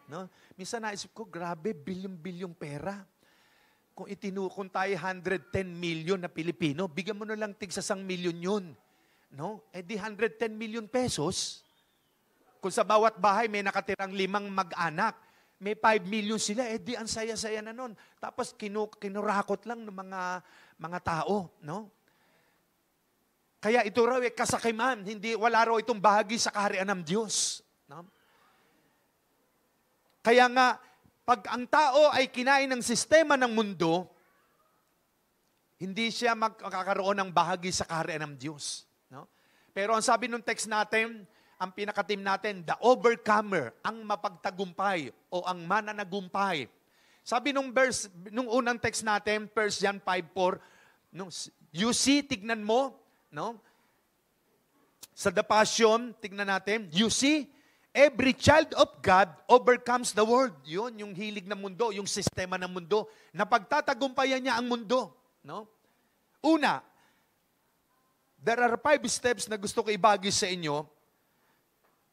No? Minsan naisip ko, grabe, bilyong-bilyong pera. Kung tayo 110 million na Pilipino, bigyan mo na lang tig sa 1 million yun. No? Di 110 million pesos. Kung sa bawat bahay may nakatirang 5 mag-anak, may 5 million sila, di ang saya-saya na nun. Tapos kinurakot lang ng mga tao. No? Kaya ito raw kasakiman, wala raw itong bahagi sa kaharian ng Diyos. No? Kaya nga, pag ang tao ay kinain ng sistema ng mundo, hindi siya magkakaroon ng bahagi sa kaharian ng Diyos. No? Pero ang sabi ng text natin, ang pinakatim natin, the overcomer, ang mapagtagumpay o ang mananagumpay. Sabi nung unang text natin, 1 John 5:4, no, you see, tignan mo, no? Sa The Passion, tignan natin, you see, every child of God overcomes the world. Yun, yung hilig ng mundo, yung sistema ng mundo. Napagtatagumpayan niya ang mundo. No? Una, there are 5 steps na gusto ko ibagi sa inyo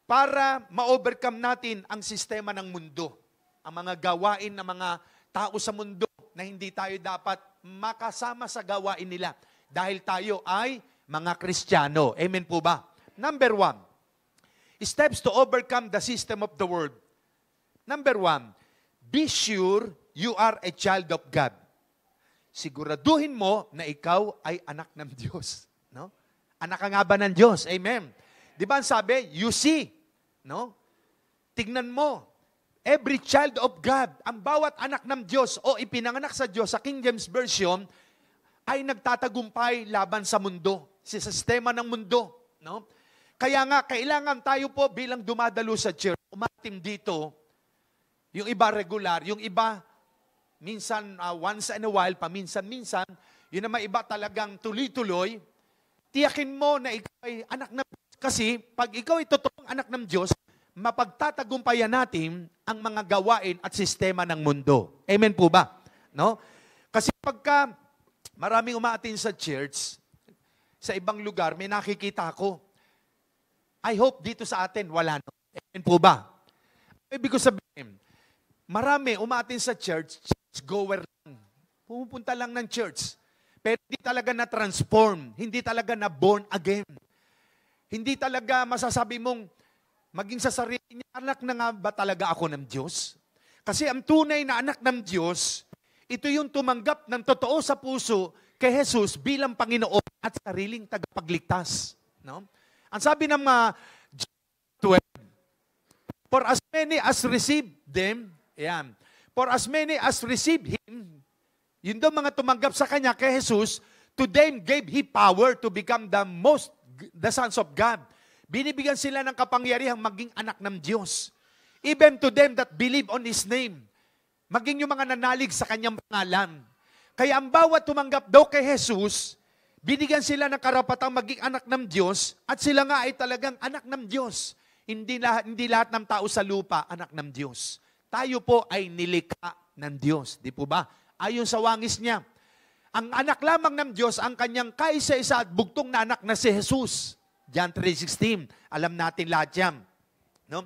para ma-overcome natin ang sistema ng mundo. Ang mga gawain ng mga tao sa mundo na hindi tayo dapat makasama sa gawain nila. Dahil tayo ay mga Kristiyano. Amen po ba? Number 1. Steps to overcome the system of the world. Number 1, be sure you are a child of God. Siguraduhin mo na ikaw ay anak ng Diyos. No? Anak ka nga ba ng Diyos? Amen. Di ba ang sabi? You see. No? Tignan mo. Every child of God, ang bawat anak ng Diyos o ipinanganak sa Diyos sa King James Version, ay nagtatagumpay laban sa mundo, sa sistema ng mundo. No? Kaya nga, kailangan tayo po bilang dumadalo sa church, umatim dito, yung iba regular, yung iba, minsan, once in a while, paminsan-minsan, yun naman iba talagang tuloy-tuloy, tiyakin mo na ikaw ay anak ng Diyos. Kasi, pag ikaw ay totoong anak ng Diyos, mapagtatagumpayan natin ang mga gawain at sistema ng mundo. Amen po ba? No? Kasi pagka maraming umaatin sa church, sa ibang lugar, may nakikita ako, I hope dito sa atin, wala no. Amen po ba? Ibig ko sabihin, marami umaatin sa church goer lang. Pumupunta lang ng church. Pero hindi talaga na-transform. Hindi talaga na-born again. Hindi talaga masasabi mong, maging sa sarili niya, anak na nga ba talaga ako ng Diyos? Kasi ang tunay na anak ng Diyos, ito yung tumanggap ng totoo sa puso kay Jesus bilang Panginoon at sariling tagapagligtas. No? Ang sabi ng John 12, for as many as received them, yan, for as many as received Him, yun daw mga tumanggap sa Kanya kay Jesus, to them gave He power to become the sons of God. Binibigyan sila ng kapangyarihang maging anak ng Diyos. Even to them that believe on His name, maging yung mga nanalig sa Kanyang pangalan. Kaya ang bawat tumanggap daw kay Jesus, binigyan sila ng karapatang maging anak ng Diyos at sila nga ay talagang anak ng Diyos. Hindi lahat ng tao sa lupa anak ng Diyos. Tayo po ay nilikha ng Diyos. Di po ba? Ayon sa wangis niya. Ang anak lamang ng Diyos, ang kanyang kaisa-isa at bugtong na anak na si Jesus. John 3:16. Alam natin lahat yan. No?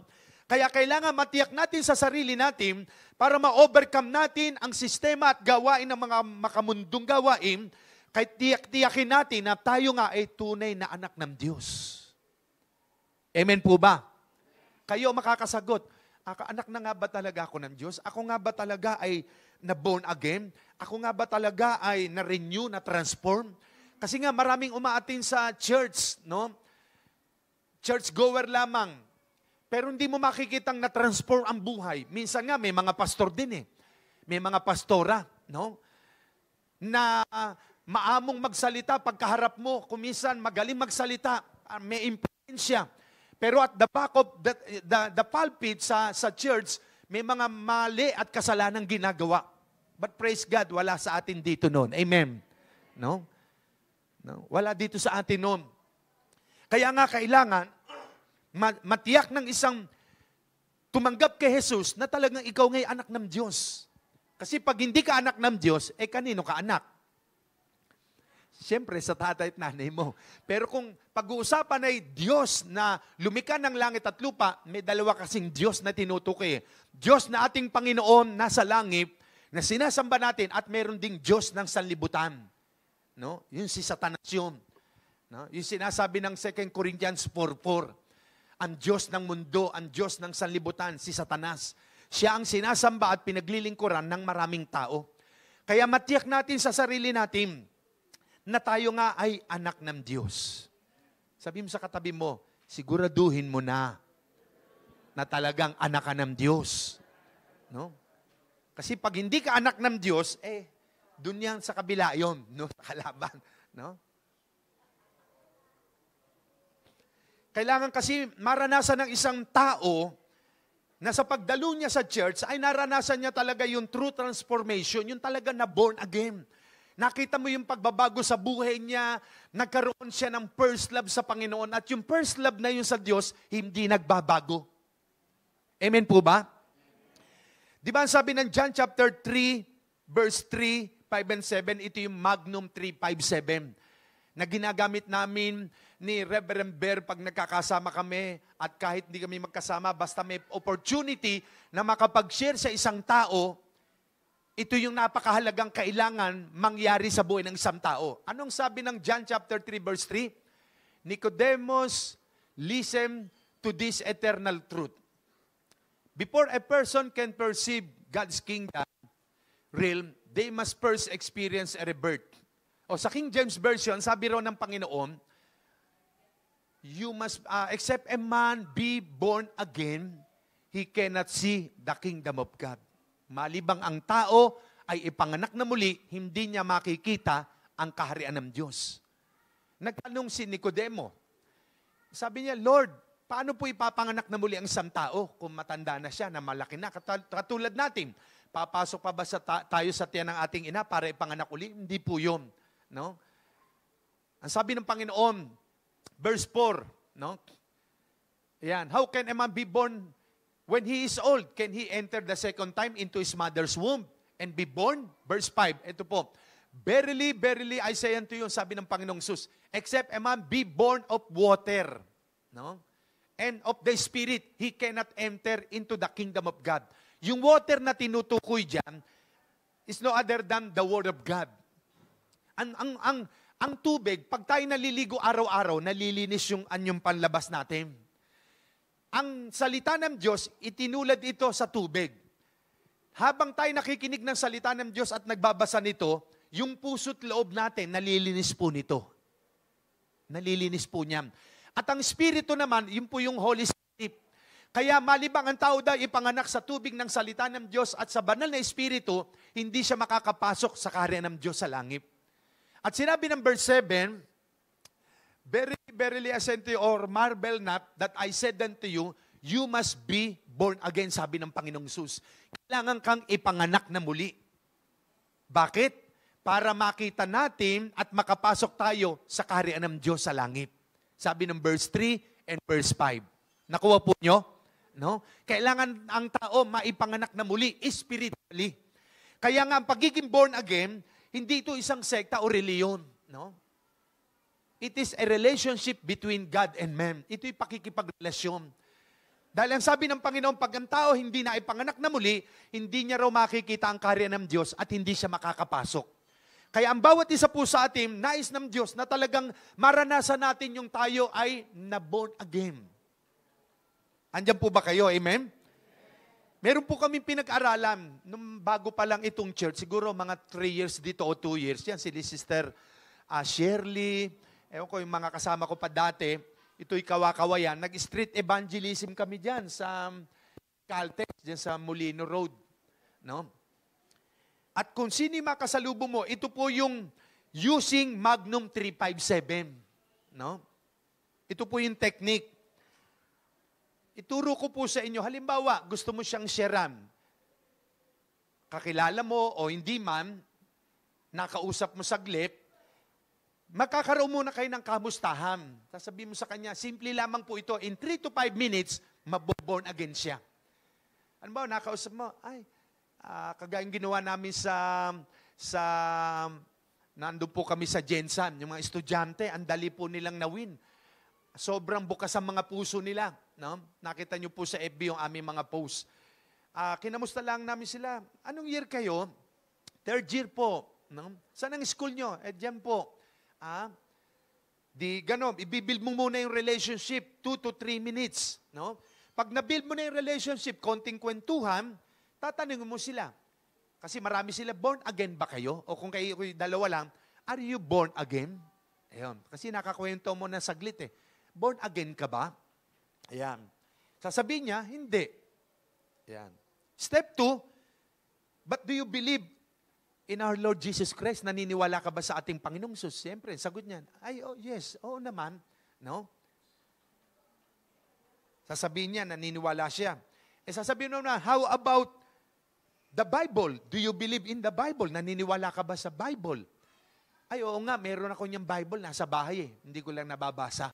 Kaya kailangan matiyak natin sa sarili natin para ma-overcome natin ang sistema at gawain ng mga makamundong gawain, kaya tiyak-tiyakin natin na tayo nga ay tunay na anak ng Diyos. Amen po ba? Kayo makakasagot, anak na nga ba talaga ako ng Diyos? Ako nga ba talaga ay na-born again? Ako nga ba talaga ay na-renew, na-transform? Kasi nga maraming umaatin sa church, no? Church goer lamang. Pero hindi mo makikitang na-transform ang buhay. Minsan nga may mga pastor din eh. May mga pastora, no? Na maamong magsalita pagkaharap mo. Kuminsan magaling magsalita, may impluensya. Pero at the back of the pulpit sa church, may mga mali at kasalanang ginagawa. But praise God, wala sa atin dito noon. Amen. No? No? Wala dito sa atin noon. Kaya nga kailangan matiyak ng isang tumanggap kay Jesus na talagang ikaw nga'y anak ng Diyos. Kasi pag hindi ka anak ng Diyos, kanino ka anak? Siyempre, sa tatay at nanay mo. Pero kung pag-uusapan ay Diyos na lumikha ng langit at lupa, may dalawa kasing Diyos na tinutukoy. Diyos na ating Panginoon nasa langit, na sinasamba natin, at meron ding Diyos ng sanlibutan. No? Yun si Satanas yun. No? Yung sinasabi ng 2 Corinthians 4:4. Ang Diyos ng mundo, ang Diyos ng sanlibutan, si Satanas. Siya ang sinasamba at pinaglilingkuran ng maraming tao. Kaya matiyak natin sa sarili natin na tayo nga ay anak ng Diyos. Sabi mo sa katabi mo, siguraduhin mo na talagang anak ka ng Diyos. No? Kasi pag hindi ka anak ng Diyos, dun yan sa kabila yun, no? Sa kalaban. No? Kailangan kasi maranasan ng isang tao na sa pagdalo niya sa church ay naranasan niya talaga yung true transformation, yung talaga na born again. Nakita mo yung pagbabago sa buhay niya, nagkaroon siya ng first love sa Panginoon at yung first love na yun sa Diyos, hindi nagbabago. Amen po ba? Di ba ang sabi ng John chapter 3, verse 3, 5 and 7, ito yung Magnum 357 na ginagamit namin ni Reverend Bear pag nagkakasama kami at kahit hindi kami magkasama, basta may opportunity na makapag-share sa isang tao, ito yung napakahalagang kailangan mangyari sa buhay ng isang tao. Anong sabi ng John chapter 3 verse 3? Nicodemus, listen to this eternal truth. Before a person can perceive God's kingdom realm, they must first experience a rebirth. O sa King James Version, sabi raw ng Panginoon, you must, except a man be born again, he cannot see the kingdom of God. Malibang ang tao ay ipanganak na muli, hindi niya makikita ang kaharian ng Diyos. Nagtanong si Nicodemo. Sabi niya, Lord, paano po ipapanganak na muli ang isang tao kung matanda na siya, na malaki na? Katulad natin, papasok pa ba tayo sa tiyan ng ating ina para ipanganak uli? Hindi po yun. No? Ang sabi ng Panginoon, verse 4, no? Ayan, how can a man be born when he is old? Can he enter the second time into his mother's womb and be born? Verse 5, ito po. Verily, verily, I say unto you, sabi ng Panginoong Sus, except a man be born of water, no? And of the Spirit, he cannot enter into the kingdom of God. Yung water na tinutukoy dyan is no other than the Word of God. Ang tubig, pag tayo naliligo araw-araw, nalilinis yung anyong panlabas natin. Ang salita ng Diyos, itinulad ito sa tubig. Habang tayo nakikinig ng salita ng Diyos at nagbabasa nito, yung puso't loob natin, nalilinis po nito. Nalilinis po niya. At ang Espiritu naman, yun po yung Holy Spirit. Kaya malibang ang tao daw ipanganak sa tubig ng salita ng Diyos at sa banal na Espiritu, hindi siya makakapasok sa kaharian ng Diyos sa langit. At sinabi ng verse 7, Verily, verily, I say unto you, or marvel not, that I said unto you, you must be born again, sabi ng Panginoong Sus. Kailangan kang ipanganak na muli. Bakit? Para makita natin at makapasok tayo sa kaharian ng Diyos sa langit. Sabi ng verse 3 and verse 5. Nakuha po nyo? No? Kailangan ang tao maipanganak na muli, spiritually. Kaya nga ang pagiging born again, hindi ito isang sekta o reliyon. No? It is a relationship between God and man. Ito'y pakikipagrelasyon. Dahil ang sabi ng Panginoon, pag ang tao hindi na ipanganak na muli, hindi niya raw makikita ang kaharian ng Diyos at hindi siya makakapasok. Kaya ang bawat isa po sa atin, nais ng Diyos na talagang maranasan natin yung tayo ay na-born again. Andyan po ba kayo? Amen? Meron po kaming pinag-aralan nung bago pa lang itong church, siguro mga 3 years dito o 2 years. Yan, si Sister Shirley, ewan ko yung mga kasama ko pa dati, ito'y kawa-kawayan. Nag-street evangelism kami dyan sa Caltex, dyan sa Molino Road. No? At kung sino yung makasalubong mo, ito po yung using Magnum 357. No? Ito po yung technique. Ituro ko po sa inyo, halimbawa, gusto mo siyang sharean. Kakilala mo o hindi man, nakausap mo saglit, magkakaroon muna kayo ng kamustahan. Sasabihin mo sa kanya, simple lamang po ito, in 3 to 5 minutes, maboborn again siya. Ano ba, nakausap mo, kagaya ginawa namin nandun po kami sa Jensan, yung mga estudyante, ang dali po nilang nawin. Sobrang bukas ang mga puso nila. No? Nakita nyo po sa FB yung aming mga posts. Kinamusta lang namin sila, anong year kayo? 3rd year po. No? Saan ang school nyo? Diyan po. Ibibuild mo muna yung relationship, 2 to 3 minutes. No? Pag nabuild mo na yung relationship, konting kwentuhan, tatanungin mo sila. Kasi marami sila, born again ba kayo? O kung kayo dalawa lang, are you born again? Ayun. Kasi nakakwento mo na saglit eh. Born again ka ba? Ayan. Sasabihin niya, hindi. Ayan. Step 2, but do you believe in our Lord Jesus Christ? Naniniwala ka ba sa ating Panginoong Jesus? Siyempre, sagot niyan, yes, oo naman. No? Sasabihin niya, naniniwala siya. Sasabihin mo na, how about the Bible? Do you believe in the Bible? Naniniwala ka ba sa Bible? Oo nga, meron ako niyang Bible, nasa bahay eh. Hindi ko lang nababasa.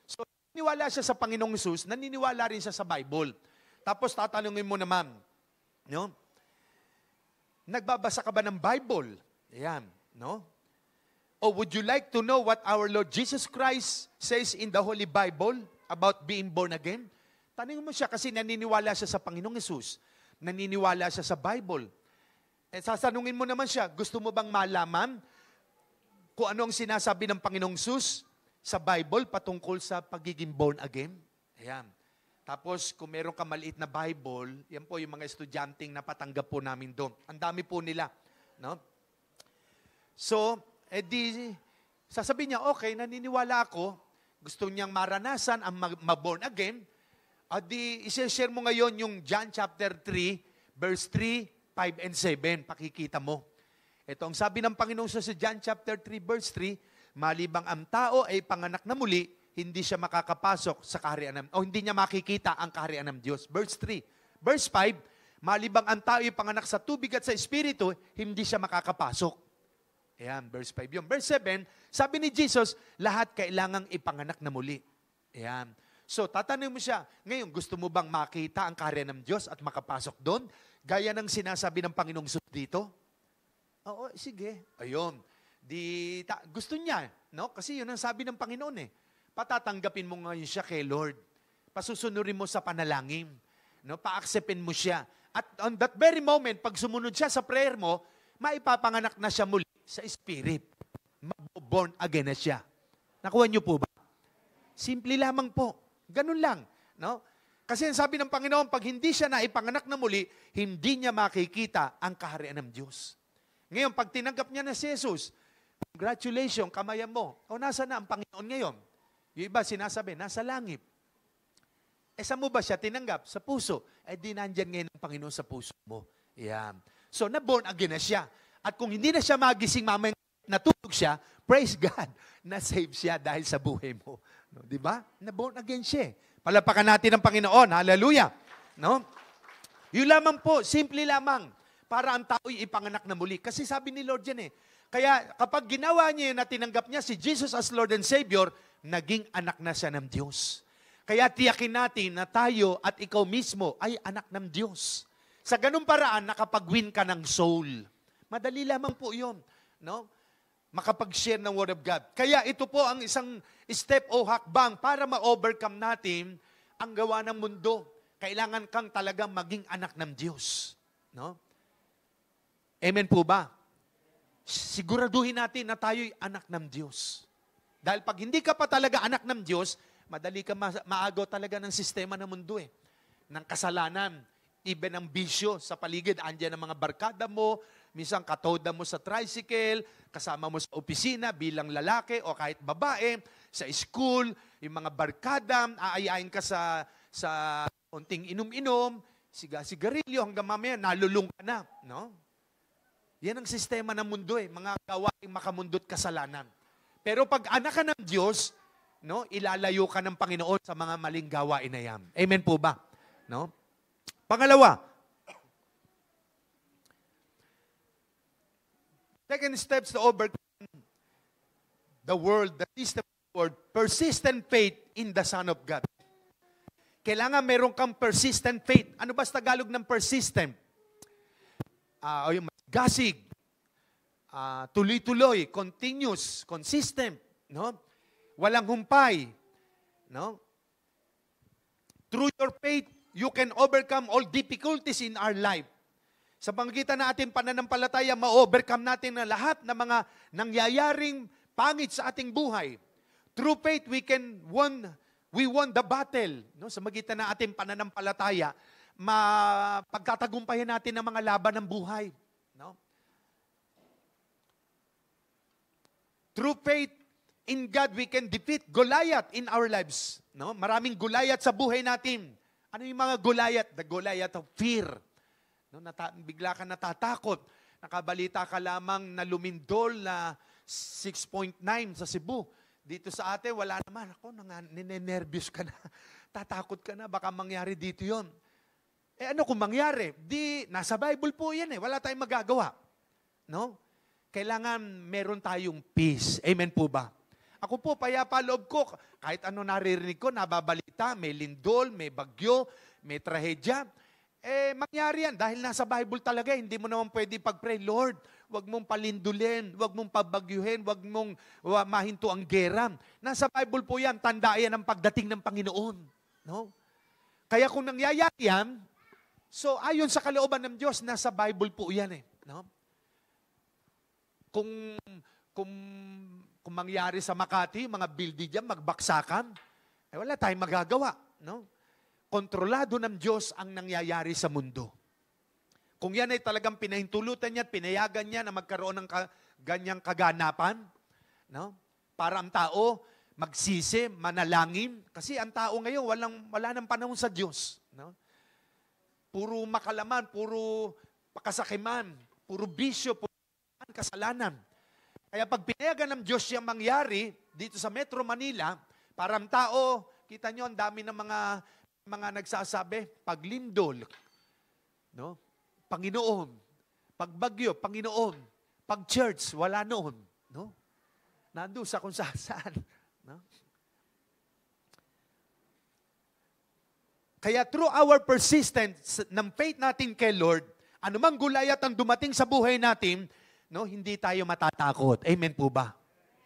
So, naniniwala siya sa Panginoong Jesus, naniniwala rin siya sa Bible. Tapos tatanungin mo naman, no? Nagbabasa ka ba ng Bible? Ayan, no? Or would you like to know what our Lord Jesus Christ says in the Holy Bible about being born again? Tanungin mo siya kasi naniniwala siya sa Panginoong Jesus. Naniniwala siya sa Bible. Sasanungin mo naman siya, gusto mo bang malaman kung ano ang sinasabi ng Panginoong Jesus sa Bible patungkol sa pagiging born again? Ayan. Tapos, kung meron ka maliit na Bible, yan po yung mga estudyanteng napatanggap po namin doon. Ang dami po nila. No? So, sasabihin niya, okay, naniniwala ako, gusto niyang maranasan ang ma-born again, isi-share mo ngayon yung John chapter 3, verse 3, 5, and 7. Pakikita mo. Ito ang sabi ng Panginoon sa John chapter 3, verse 3, malibang ang tao ay panganak na muli, hindi siya makakapasok sa kaharian o hindi niya makikita ang kaharian ng Diyos. Verse 3. Verse 5, malibang ang tao ay panganak sa tubig at sa espiritu, hindi siya makakapasok. Ayan, verse 5 yun. Verse 7, sabi ni Jesus, lahat kailangang ipanganak na muli. Ayan. So, tatanungin mo siya, ngayon, gusto mo bang makita ang kaharian ng Diyos at makapasok doon? Gaya ng sinasabi ng Panginoong Jesus dito? Oo, sige. Ayun. Gusto niya, no? Kasi yun ang sabi ng Panginoon eh. Patatanggapin mo ngayon siya kay Lord. Pasusunurin mo sa panalangin. No? Pa-acceptin mo siya. At on that very moment, pag sumunod siya sa prayer mo, maipapanganak na siya muli sa Spirit. Born again na siya. Nakuha niyo po ba? Simple lamang po. Ganun lang. No? Kasi ang sabi ng Panginoon, pag hindi siya naipanganak na muli, hindi niya makikita ang kaharian ng Diyos. Ngayon, pag tinanggap niya na si Jesus, congratulations, kamayan mo. O nasa na ang Panginoon ngayon? Yung iba sinasabi, nasa langit. Saan mo ba siya tinanggap? Sa puso. Di nandyan ngayon ang Panginoon sa puso mo. Yan. So, na-born again na siya. At kung hindi na siya magising mamayang natulog siya, praise God, na-save siya dahil sa buhay mo. No, di ba? Na-born again siya. Palapakan natin ang Panginoon. Hallelujah. No? Yun lamang po, simple lamang, para ang tao'y ipanganak na muli. Kasi sabi ni Lord yan eh. Kaya kapag ginawa niya na tinanggap niya si Jesus as Lord and Savior, naging anak na siya ng Diyos. Kaya tiyakin natin na tayo at ikaw mismo ay anak ng Diyos. Sa ganung paraan, nakapag-win ka ng soul. Madali lamang po yun. No? Makapag-share ng Word of God. Kaya ito po ang isang step o hakbang para ma-overcome natin ang gawa ng mundo. Kailangan kang talagang maging anak ng Diyos. No? Amen po ba? Siguraduhin natin na tayo'y anak ng Diyos. Dahil pag hindi ka pa talaga anak ng Diyos, madali ka maagaw talaga ng sistema ng mundo ng kasalanan, even ang bisyo sa paligid. Andiyan ang mga barkada mo, minsan katoda mo sa tricycle, kasama mo sa opisina bilang lalaki o kahit babae, sa school, yung mga barkada, aayain ka sa konting inom-inom, sigarilyo, hanggang mamaya nalulung ka na. No? Yan ang sistema ng mundo mga gawaing makamundot kasalanan. Pero pag anak ka ng Diyos, no, ilalayo ka ng Panginoon sa mga maling gawain na yan. Amen po ba? No? Pangalawa, second steps to overcome the world, the system of the world, persistent faith in the Son of God. Kailangan meron kang persistent faith. Ano ba sa Tagalog ng persistent? Yung gasig, tuloy-tuloy, continuous, consistent, no? Walang humpay, no? Through your faith, you can overcome all difficulties in our life. Sa panggitan na ating pananampalataya, ma-overcome natin na lahat ng mga nangyayaring pangit sa ating buhay. Through faith, we won the battle. No? Sa magitan na ating pananampalataya, pagtatagumpayan natin ang mga laban ng buhay. No? Through faith in God, we can defeat Goliath in our lives. No? Maraming Goliath sa buhay natin. Ano yung mga Goliath? The Goliath of fear. No? Bigla ka natatakot. Nakabalita ka lamang na lumindol na 6.9 sa Cebu. Dito sa atin, wala naman. Ako, ninenervyos ka na. Tatakot ka na. Baka mangyari dito yon. Ano kung mangyari? Nasa Bible po yan Wala tayong magagawa. No? Kailangan meron tayong peace. Amen po ba? Ako po, payapa loob ko. Kahit ano naririnig ko, nababalita, may lindol, may bagyo, may trahedya. Mangyari yan. Dahil nasa Bible talaga, hindi mo naman pwede pag-pray, Lord, wag mong palindulin, wag mong pabagyuhin, wag mong mahinto ang gera. Nasa Bible po yan, tanda yan ang pagdating ng Panginoon. No? Kaya kung nangyayari yan, so ayon sa kalooban ng Diyos, nasa Bible po yan No? Kung mangyari sa Makati, mga building dyan, magbaksakan, wala tayong magagawa. No? Kontrolado ng Diyos ang nangyayari sa mundo. Kung yan ay talagang pinahintulutan niya at pinayagan niya na magkaroon ng ganyang kaganapan, no? Para ang tao magsisi, manalangin. Kasi ang tao ngayon, wala nang panahon sa Diyos. No? Puro makalaman, puro pakasakiman, puro bisyo, puro kasalanan. Kaya pag pinayagan ng Diyos siyang mangyari dito sa Metro Manila, para ang tao, kita nyo, ang dami ng mga nagsasabi, paglindol, no? Panginoon, pagbagyo, Panginoon, pag-church, wala noon. No? Nandun sa kung saan. No? Kaya through our persistence ng faith natin kay Lord, anumang Goliath ang dumating sa buhay natin, no, hindi tayo matatakot. Amen po ba?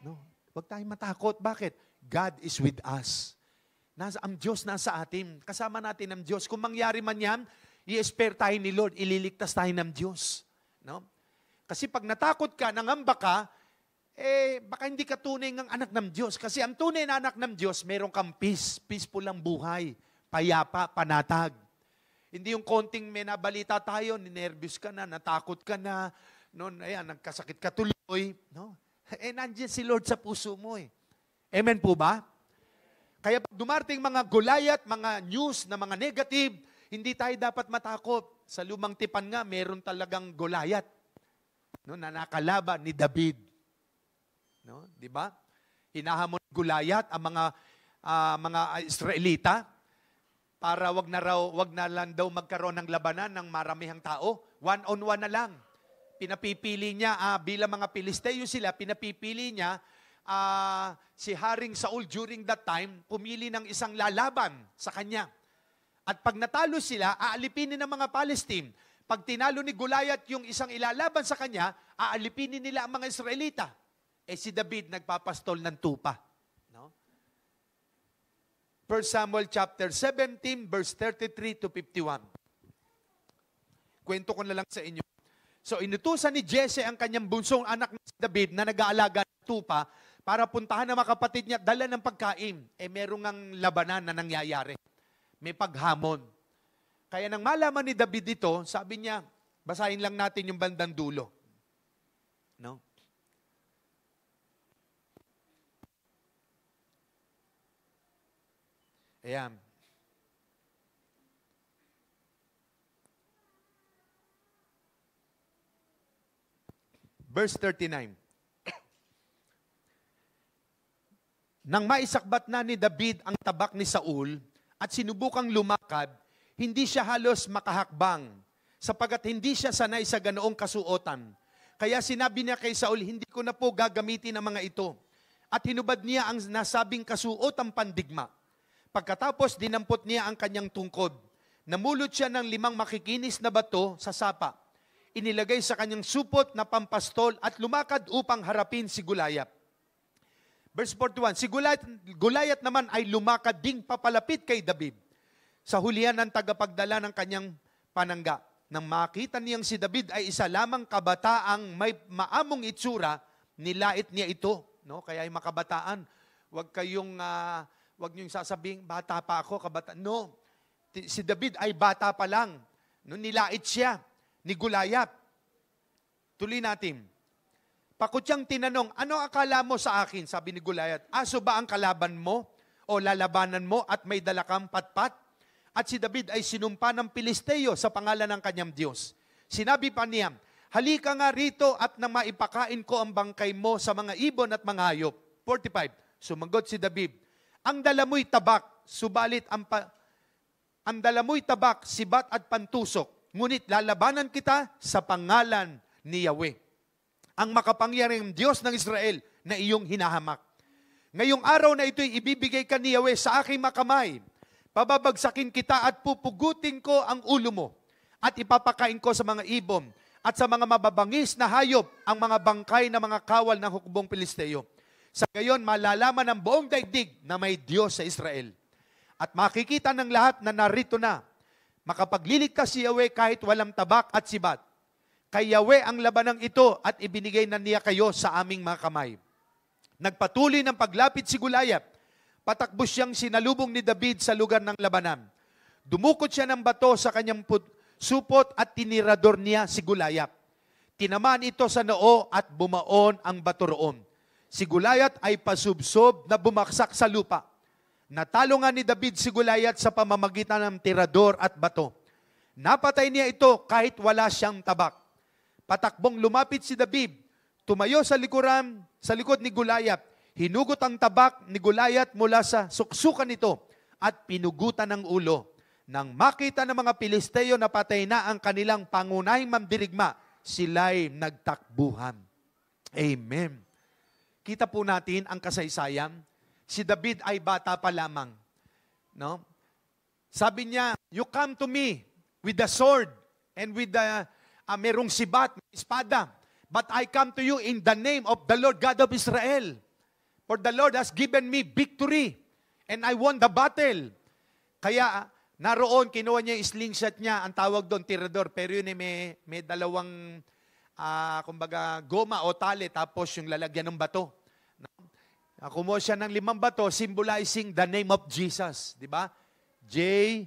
No, huwag tayong matakot. Bakit? God is with us. Ang Diyos nasa atin. Kasama natin ang Diyos. Kung mangyari man yan, i-espere tayo ni Lord, ililigtas tayo ng Diyos. No? Kasi pag natakot ka, nangamba ka, baka hindi ka tunay ng anak ng Diyos. Kasi ang tunay na anak ng Diyos, meron kang peace. Peaceful ang buhay. Payapa, panatag. Hindi yung konting may nabalita tayo, ninervyos ka na, natakot ka na, no, nagkasakit ka tuloy. No? Nandiyan si Lord sa puso mo Amen po ba? Kaya pag dumarting mga Goliath, mga news na mga negative, hindi tayo dapat matakot. Sa lumang tipan nga, meron talagang Goliath. No, na nakalaban ni David. No, di ba? Hinahamon ni Goliath ang mga Israelita para wag na lang daw magkaroon ng labanan ng maramihang tao. One-on-one na lang. Pinapipili niya, bilang mga Pilisteo sila, pinapipili niya si Haring Saul during that time, pumili ng isang lalaban sa kanya. At pag natalo sila, aalipinin ng mga Palestine. Pag tinalo ni Goliath yung isang ilalaban sa kanya, aalipinin nila ang mga Israelita. Si David nagpapastol ng tupa. No? 1 Samuel chapter 17, verse 33 to 51. Kwento ko na lang sa inyo. So, inutusan ni Jesse ang kanyang bunsong anak na si David na nag-aalaga ng tupa para puntahan ng mga kapatid niya, dala ng pagkain. Merong ang labanan na nangyayari. May paghamon. Kaya nang malaman ni David ito, sabi niya, basahin lang natin yung bandang dulo. No? Ayan. Verse 39. Nang maisakbat na ni David ang tabak ni Saul at sinubukang lumakad, hindi siya halos makahakbang sapagkat hindi siya sanay sa ganoong kasuotan. Kaya sinabi niya kay Saul, hindi ko na po gagamitin ang mga ito. At hinubad niya ang nasabing kasuotang pandigma. Pagkatapos, dinampot niya ang kanyang tungkod. Namulot siya ng 5 makikinis na bato sa sapa. Inilagay sa kanyang supot na pampastol at lumakad upang harapin si Goliath. Verse 41, si Goliath naman ay lumakad ding papalapit kay David. Sa hulihan ng tagapagdala ng kanyang panangga. Nang makita niyang si David ay isa lamang kabataang may maamong itsura, nilait niya ito. No? Kaya ay makabataan, wag niyong sasabing, bata pa ako, kabataan. No, si David ay bata pa lang. No, nilait siya ni Goliath. Tuloy natin. Pakutyang tinanong, ano akala mo sa akin? Sabi ni Goliath, aso ba ang kalaban mo o lalabanan mo at may dala kang patpat? At si David ay sinumpa ng Pilisteo sa pangalan ng kanyang Diyos. Sinabi pa niya, halika nga rito at nang maipakain ko ang bangkay mo sa mga ibon at mga hayop. 45, sumagot si David, ang dala mo'y tabak, subalit ang dala mo'y tabak, sibat at pantusok, ngunit lalabanan kita sa pangalan ni Yahweh, ang makapangyarihang Diyos ng Israel na iyong hinahamak. Ngayong araw na ito'y ibibigay ka ni Yahweh sa aking makamay. Pababagsakin kita at pupugutin ko ang ulo mo at ipapakain ko sa mga ibon at sa mga mababangis na hayop ang mga bangkay na mga kawal ng hukbong Pilisteo. Sa gayon, malalaman ng buong daigdig na may Diyos sa Israel. At makikita ng lahat na narito na, makapagliligtas si Yahweh kahit walang tabak at sibat. Kay Yahweh ang labanang ito at ibinigay na niya kayo sa aming mga kamay. Nagpatuloy ng paglapit si Goliath. Patakbo siyang sinalubong ni David sa lugar ng labanan. Dumukot siya ng bato sa kanyang supot at tinirador niya si Goliath. Tinamaan ito sa noo at bumaon ang bato roon. Si Goliath ay pasubsob na bumaksak sa lupa. Natalo nga ni David si Goliath sa pamamagitan ng tirador at bato. Napatay niya ito kahit wala siyang tabak. Patakbong lumapit si David, tumayo sa likod ni Goliath. Hinugot ang tabak ni Goliath mula sa suksukan nito at pinugutan ng ulo. Nang makita ng mga Pilisteo na patay na ang kanilang pangunahing mandirigma, sila'y nagtakbuhan. Amen. Kita po natin ang kasaysayan. Si David ay bata pa lamang. No? Sabi niya, you come to me with the sword and with the merong sibat, espada. But I come to you in the name of the Lord God of Israel. For the Lord has given me victory and I won the battle. Kaya naroon, kinuha niya yung slingshot niya, ang tawag doon, tirador. Pero yun may dalawang, kumbaga, goma o tali, tapos yung lalagyan ng bato. Kumuha siya ng 5 bato, symbolizing the name of Jesus. Di ba? J-E-S-U-S.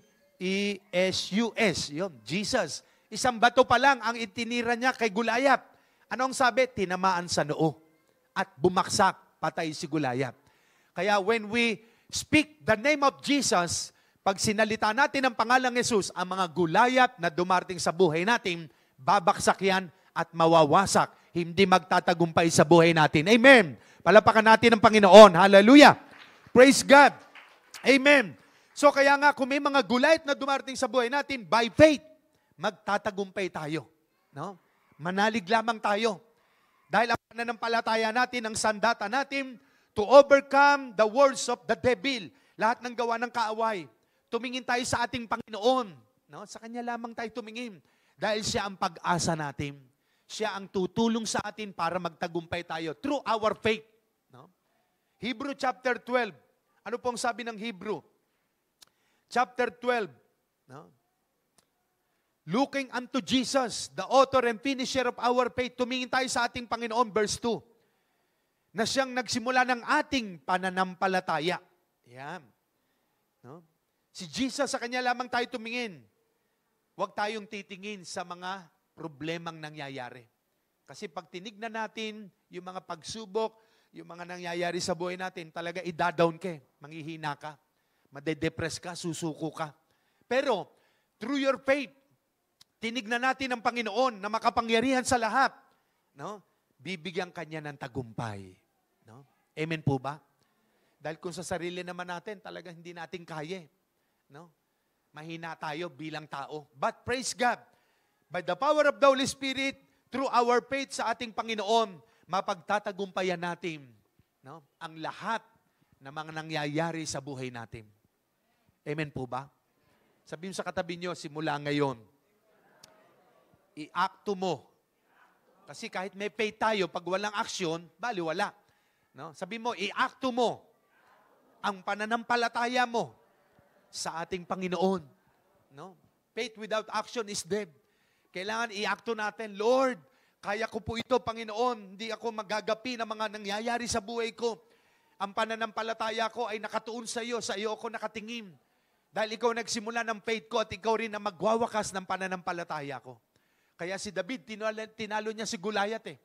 Yun, Jesus. Isang bato pa lang ang itinira niya kay Goliath. Ano ang sabi? Tinamaan sa noo. At bumaksak. Patay si Goliath. Kaya when we speak the name of Jesus, pag sinalita natin ang pangalang Jesus, ang mga Goliath na dumarting sa buhay natin, babaksak yan at mawawasak. Hindi magtatagumpay sa buhay natin. Amen. Palapakan natin ang Panginoon. Hallelujah. Praise God. Amen. So kaya nga, kung may mga Goliath na dumarting sa buhay natin, by faith, magtatagumpay tayo. No? Manalig lamang tayo. Dahil ang pananampalataya natin, ang sandata natin, to overcome the words of the devil, lahat ng gawa ng kaaway. Tumingin tayo sa ating Panginoon. No? Sa Kanya lamang tayo tumingin. Dahil siya ang pag-asa natin. Siya ang tutulong sa atin para magtagumpay tayo through our faith. No? Hebrew chapter 12. Ano pong sabi ng Hebrew? chapter 12. No? Looking unto Jesus, the author and finisher of our faith. Tumingin tayo sa ating Panginoon, verse 2. Na siyang nagsimula ng ating pananampalataya. Yan. No? Si Jesus, sa Kanya lamang tayo tumingin. Huwag tayong titingin sa mga problemang nangyayari. Kasi pag tinignan natin yung mga pagsubok, yung mga nangyayari sa buhay natin, talaga i-down ka, manghihina ka, madedepress ka, susuko ka. Pero, through your faith, tinignan natin ang Panginoon na makapangyarihan sa lahat. No? Bibigyan Kanya ng tagumpay. No? Amen po ba? Dahil kung sa sarili naman natin, talaga hindi natin kaya. No? Mahina tayo bilang tao. But praise God, by the power of the Holy Spirit, through our faith sa ating Panginoon, mapagtatagumpayan natin, no, ang lahat ng mga nangyayari sa buhay natin. Amen po ba? Sabihin sa katabi nyo, simula ngayon, i-acto mo. Kasi kahit may faith tayo, pag walang aksyon, baliwala. No? Sabihin mo, i-acto mo ang pananampalataya mo sa ating Panginoon. No? Faith without action is dead. Kailangan i-acto natin, Lord, kaya ko po ito, Panginoon. Hindi ako magagapi ng mga nangyayari sa buhay ko. Ang pananampalataya ko ay nakatuon sa iyo ako nakatingin. Dahil ikaw nagsimula ng faith ko at ikaw rin ang magwawakas ng pananampalataya ko. Kaya si David, tinalo niya si Goliath eh.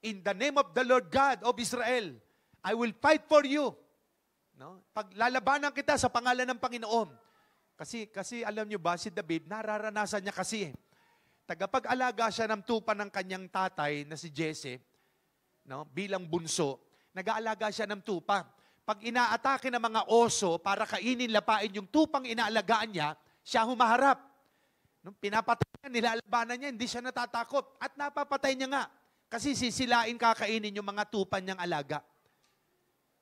In the name of the Lord God of Israel, I will fight for you. No? Paglalabanan kita sa pangalan ng Panginoon. Kasi alam niyo ba, si David, nararanasan niya kasi eh. Tagapag-alaga siya ng tupa ng kanyang tatay na si Jesse, no, bilang bunso, nag-aalaga siya ng tupa. Pag inaatake ng mga oso para kainin, lapain yung tupang inaalagaan niya, siya humaharap. No, pinapatay niya, nilalabanan niya, hindi siya natatakot. At napapatay niya nga, kasi sisilain kakainin yung mga tupa niyang alaga.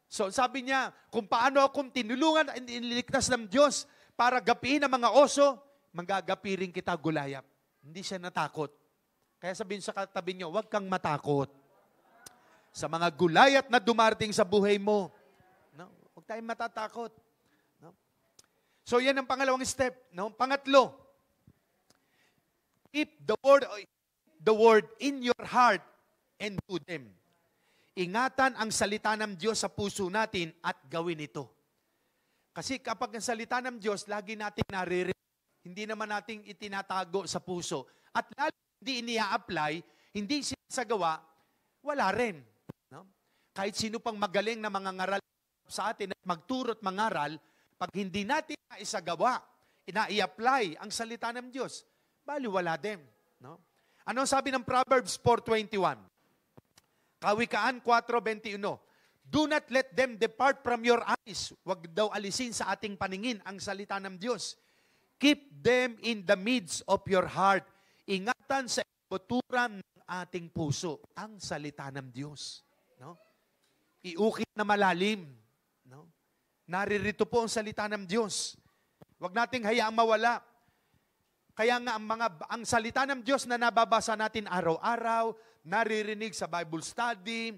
So sabi niya, kung paano akong tinulungan at iniligtas ng Diyos para gapiin ang mga oso, manggagapi rin kita, Goliath. Hindi siya natakot. Kaya sabihin sa katabi niyo, huwag kang matakot sa mga Goliath na dumarating sa buhay mo. No? Huwag tayong matatakot. No? So yan ang pangalawang step. No? Pangatlo, keep the word in your heart and do them. Ingatan ang salita ng Diyos sa puso natin at gawin ito. Kasi kapag ang salita ng Diyos, lagi natin naririnig. Hindi naman nating itinatago sa puso. At lalo hindi inia-apply, hindi sinasagawa, wala rin. No? Kahit sino pang magaling na mga ngaral sa atin at magturo't mangaral, pag hindi natin naisagawa, ina-i-apply ang salita ng Diyos, baliwala din. No? Ano sabi ng Proverbs 4:21? Kawikaan 4:21. Do not let them depart from your eyes. Huwag daw alisin sa ating paningin ang salita ng Diyos. Keep them in the midst of your heart. Ingatan sa ibuturan ng ating puso ang salita ng Diyos. No? Iukit na malalim. No? Naririto po ang salita ng Diyos. Huwag nating hayaang mawala. Kaya nga ang salita ng Diyos na nababasa natin araw-araw, naririnig sa Bible study,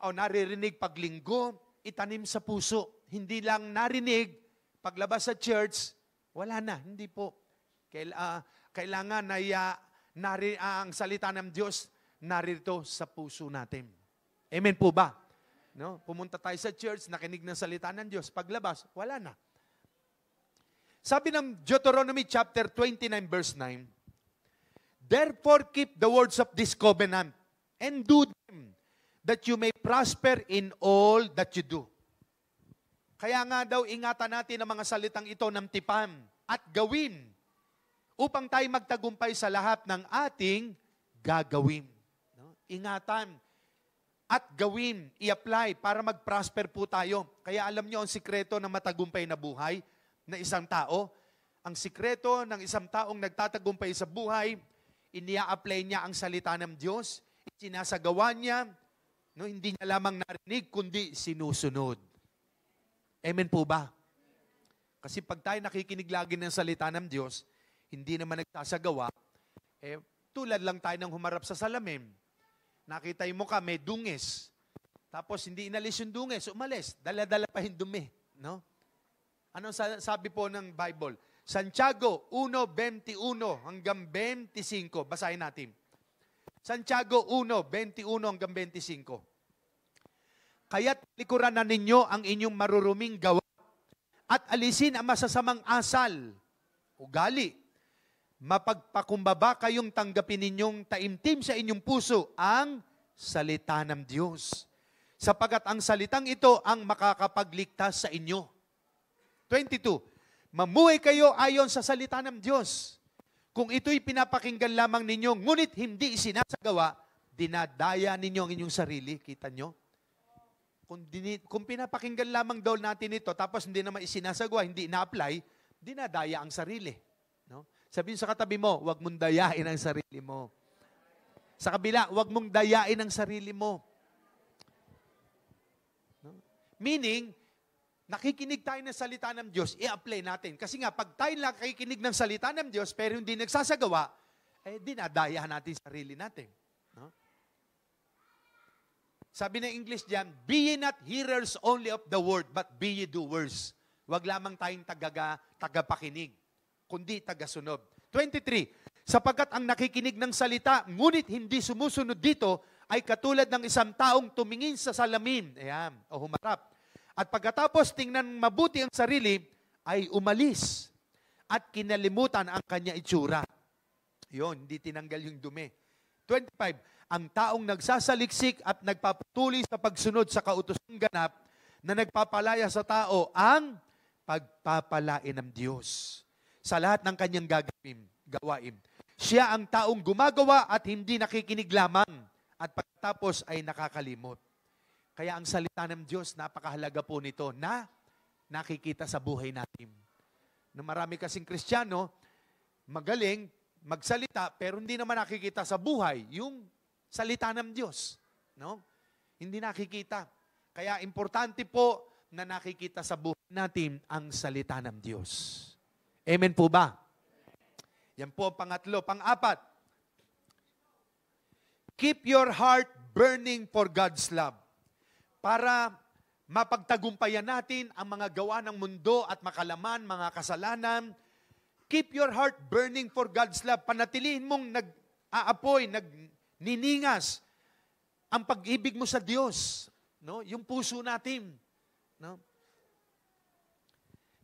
o naririnig paglinggo, itanim sa puso. Hindi lang narinig, paglabas sa church, wala na, hindi po. Kailangan na ang salita ng Diyos narito sa puso natin. Amen po ba? No? Pumunta tayo sa church, nakinig ng salita ng Diyos. Paglabas, wala na. Sabi ng Deuteronomy chapter 29 verse 9, therefore keep the words of this covenant and do them, that you may prosper in all that you do. Kaya nga daw, ingatan natin ang mga salitang ito ng tipan at gawin upang tayo magtagumpay sa lahat ng ating gagawin. No? Ingatan at gawin, i-apply para mag-prosper po tayo. Kaya alam nyo ang sikreto ng matagumpay na buhay na isang tao. Ang sikreto ng isang taong nagtatagumpay sa buhay, inia-apply niya ang salita ng Diyos, sinasagawa niya, no, hindi niya lamang narinig, kundi sinusunod. Amen po ba? Kasi pag tayo nakikinig lagi ng salita ng Diyos, hindi naman nagsasagawa, tulad lang tayo ng humarap sa salamin. Nakita mo ka, may dungis. Tapos hindi inalis yung dungis, umalis. Dala-dala pa yung dumi. No? Anong sabi po ng Bible? Santiago 1:21 hanggang 25. Basahin natin. Santiago 1:21 hanggang 25. Kaya't likuran na ninyo ang inyong maruruming gawa at alisin ang masasamang asal, ugali. Mapagpakumbaba kayong tanggapin ninyong taimtim sa inyong puso ang salita ng Diyos. Sapagat ang salitang ito ang makakapagligtas sa inyo. 22. Mamuhay kayo ayon sa salita ng Diyos. Kung ito'y pinapakinggan lamang ninyo, ngunit hindi isinasagawa, dinadaya ninyo ang inyong sarili. Kita nyo? Kung pinapakinggan lamang daw natin ito, tapos hindi naman isinasagawa, hindi ina-apply, dinadaya ang sarili. No? Sabihin sa katabi mo, huwag mong dayain ang sarili mo. Sa kabila, huwag mong dayain ang sarili mo. No? Meaning, nakikinig tayo ng salita ng Diyos, i-apply natin. Kasi nga, pag tayo nakikinig ng salita ng Diyos, pero hindi nagsasagawa, dinadaya natin sarili natin. No? Sabi ng English diyan, be ye not hearers only of the word, but be ye doers. Huwag lamang tayong tagapakinig, kundi tagasunod. 23, sapagkat ang nakikinig ng salita, ngunit hindi sumusunod dito, ay katulad ng isang taong tumingin sa salamin, ayan, o humarap. At pagkatapos tingnan mabuti ang sarili, ay umalis at kinalimutan ang kanya itsura. Yun, hindi tinanggal yung dumi. 25, ang taong nagsasaliksik at nagpapatuloy sa pagsunod sa kautosang ganap na nagpapalaya sa tao ang pagpapalain ng Diyos sa lahat ng kanyang gawain. Siya ang taong gumagawa at hindi nakikinig lamang at pagkatapos ay nakakalimot. Kaya ang salita ng Diyos, napakahalaga po nito na nakikita sa buhay natin. Na marami kasing Kristiyano, magaling magsalita, pero hindi naman nakikita sa buhay yung salita ng Diyos. No? Hindi nakikita. Kaya importante po na nakikita sa buhay natin ang salita ng Diyos. Amen po ba? Yan po ang pangatlo. Pang-apat, keep your heart burning for God's love. Para mapagtagumpayan natin ang mga gawa ng mundo at makalaman, mga kasalanan, keep your heart burning for God's love. Panatilihin mong nag-aapoy, nagniningas ang pag-ibig mo sa Diyos. No? Yung puso natin. No?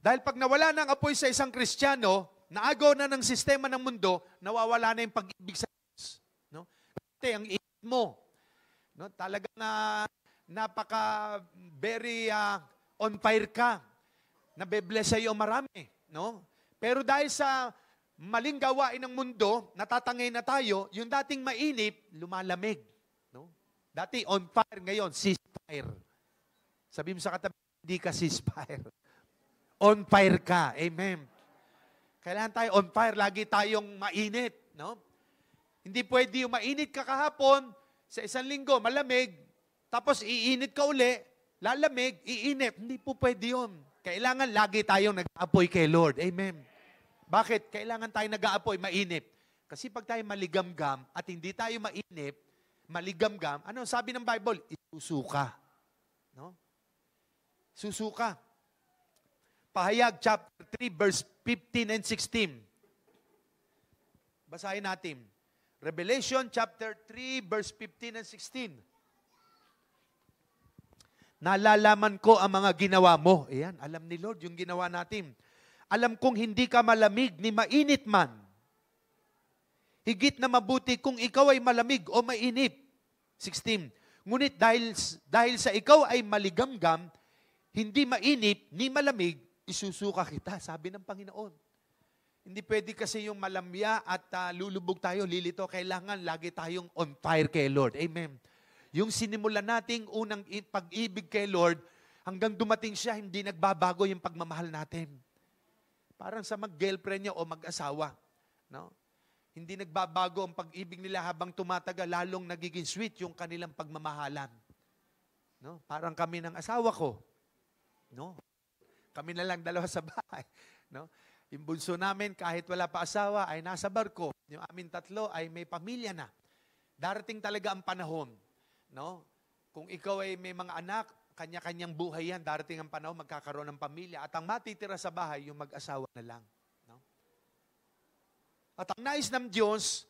Dahil pag nawala ng apoy sa isang Kristiyano, naagaw na ng sistema ng mundo, nawawala na yung pag-ibig sa Diyos. No? Kasi ang ibig mo, no? Talagang very on fire ka. Nabe-bless sa iyo marami. No? Pero dahil sa maling gawain ng mundo, natatangay na tayo, yung dating mainip, lumalamig. No? Dati on fire, ngayon, ceasefire. Sabi mo sa katabi, hindi ka ceasefire. On fire ka. Amen. Kailangan tayo on fire, lagi tayong mainit. No? Hindi pwede yung mainit ka kahapon, sa isang linggo, malamig, tapos iinit ka uli, lalamig, iinit. Hindi po pwede yun. Kailangan lagi tayong nag-aapoy kay Lord. Amen. Bakit? Kailangan tayo nag-aapoy, mainip. Kasi pag tayo maligamgam at hindi tayo mainip, maligamgam, ano sabi ng Bible? Isusuka. No? Susuka. Pahayag chapter 3 verse 15 and 16. Basahin natin. Revelation chapter 3 verse 15 and 16. Nalalaman ko ang mga ginawa mo. Ayan, alam ni Lord yung ginawa natin. Alam kong hindi ka malamig ni mainit man. Higit na mabuti kung ikaw ay malamig o mainit. 16. Ngunit dahil sa ikaw ay maligamgam, hindi mainit ni malamig, isusuka kita, sabi ng Panginoon. Hindi pwede kasi yung malamya at lulubog tayo, lilito. Kailangan lagi tayong on fire kay Lord. Amen. Yung sinimulan nating unang pag-ibig kay Lord, hanggang dumating siya, hindi nagbabago yung pagmamahal natin. Parang sa mag-girlfriend niya o mag-asawa. No? Hindi nagbabago ang pag-ibig nila habang tumatagal, lalong nagiging sweet yung kanilang pagmamahalan. No? Parang kami ng asawa ko. No? Kami na lang dalawa sa bahay. No? Yung bunso namin, kahit wala pa asawa, ay nasa barko. Yung amin tatlo ay may pamilya na. Darating talaga ang panahon. No? Kung ikaw ay may mga anak, kanya-kanyang buhay yan. Darating ang panahon, magkakaroon ng pamilya. At ang matitira sa bahay, yung mag-asawa na lang. No? At ang nais ng Diyos,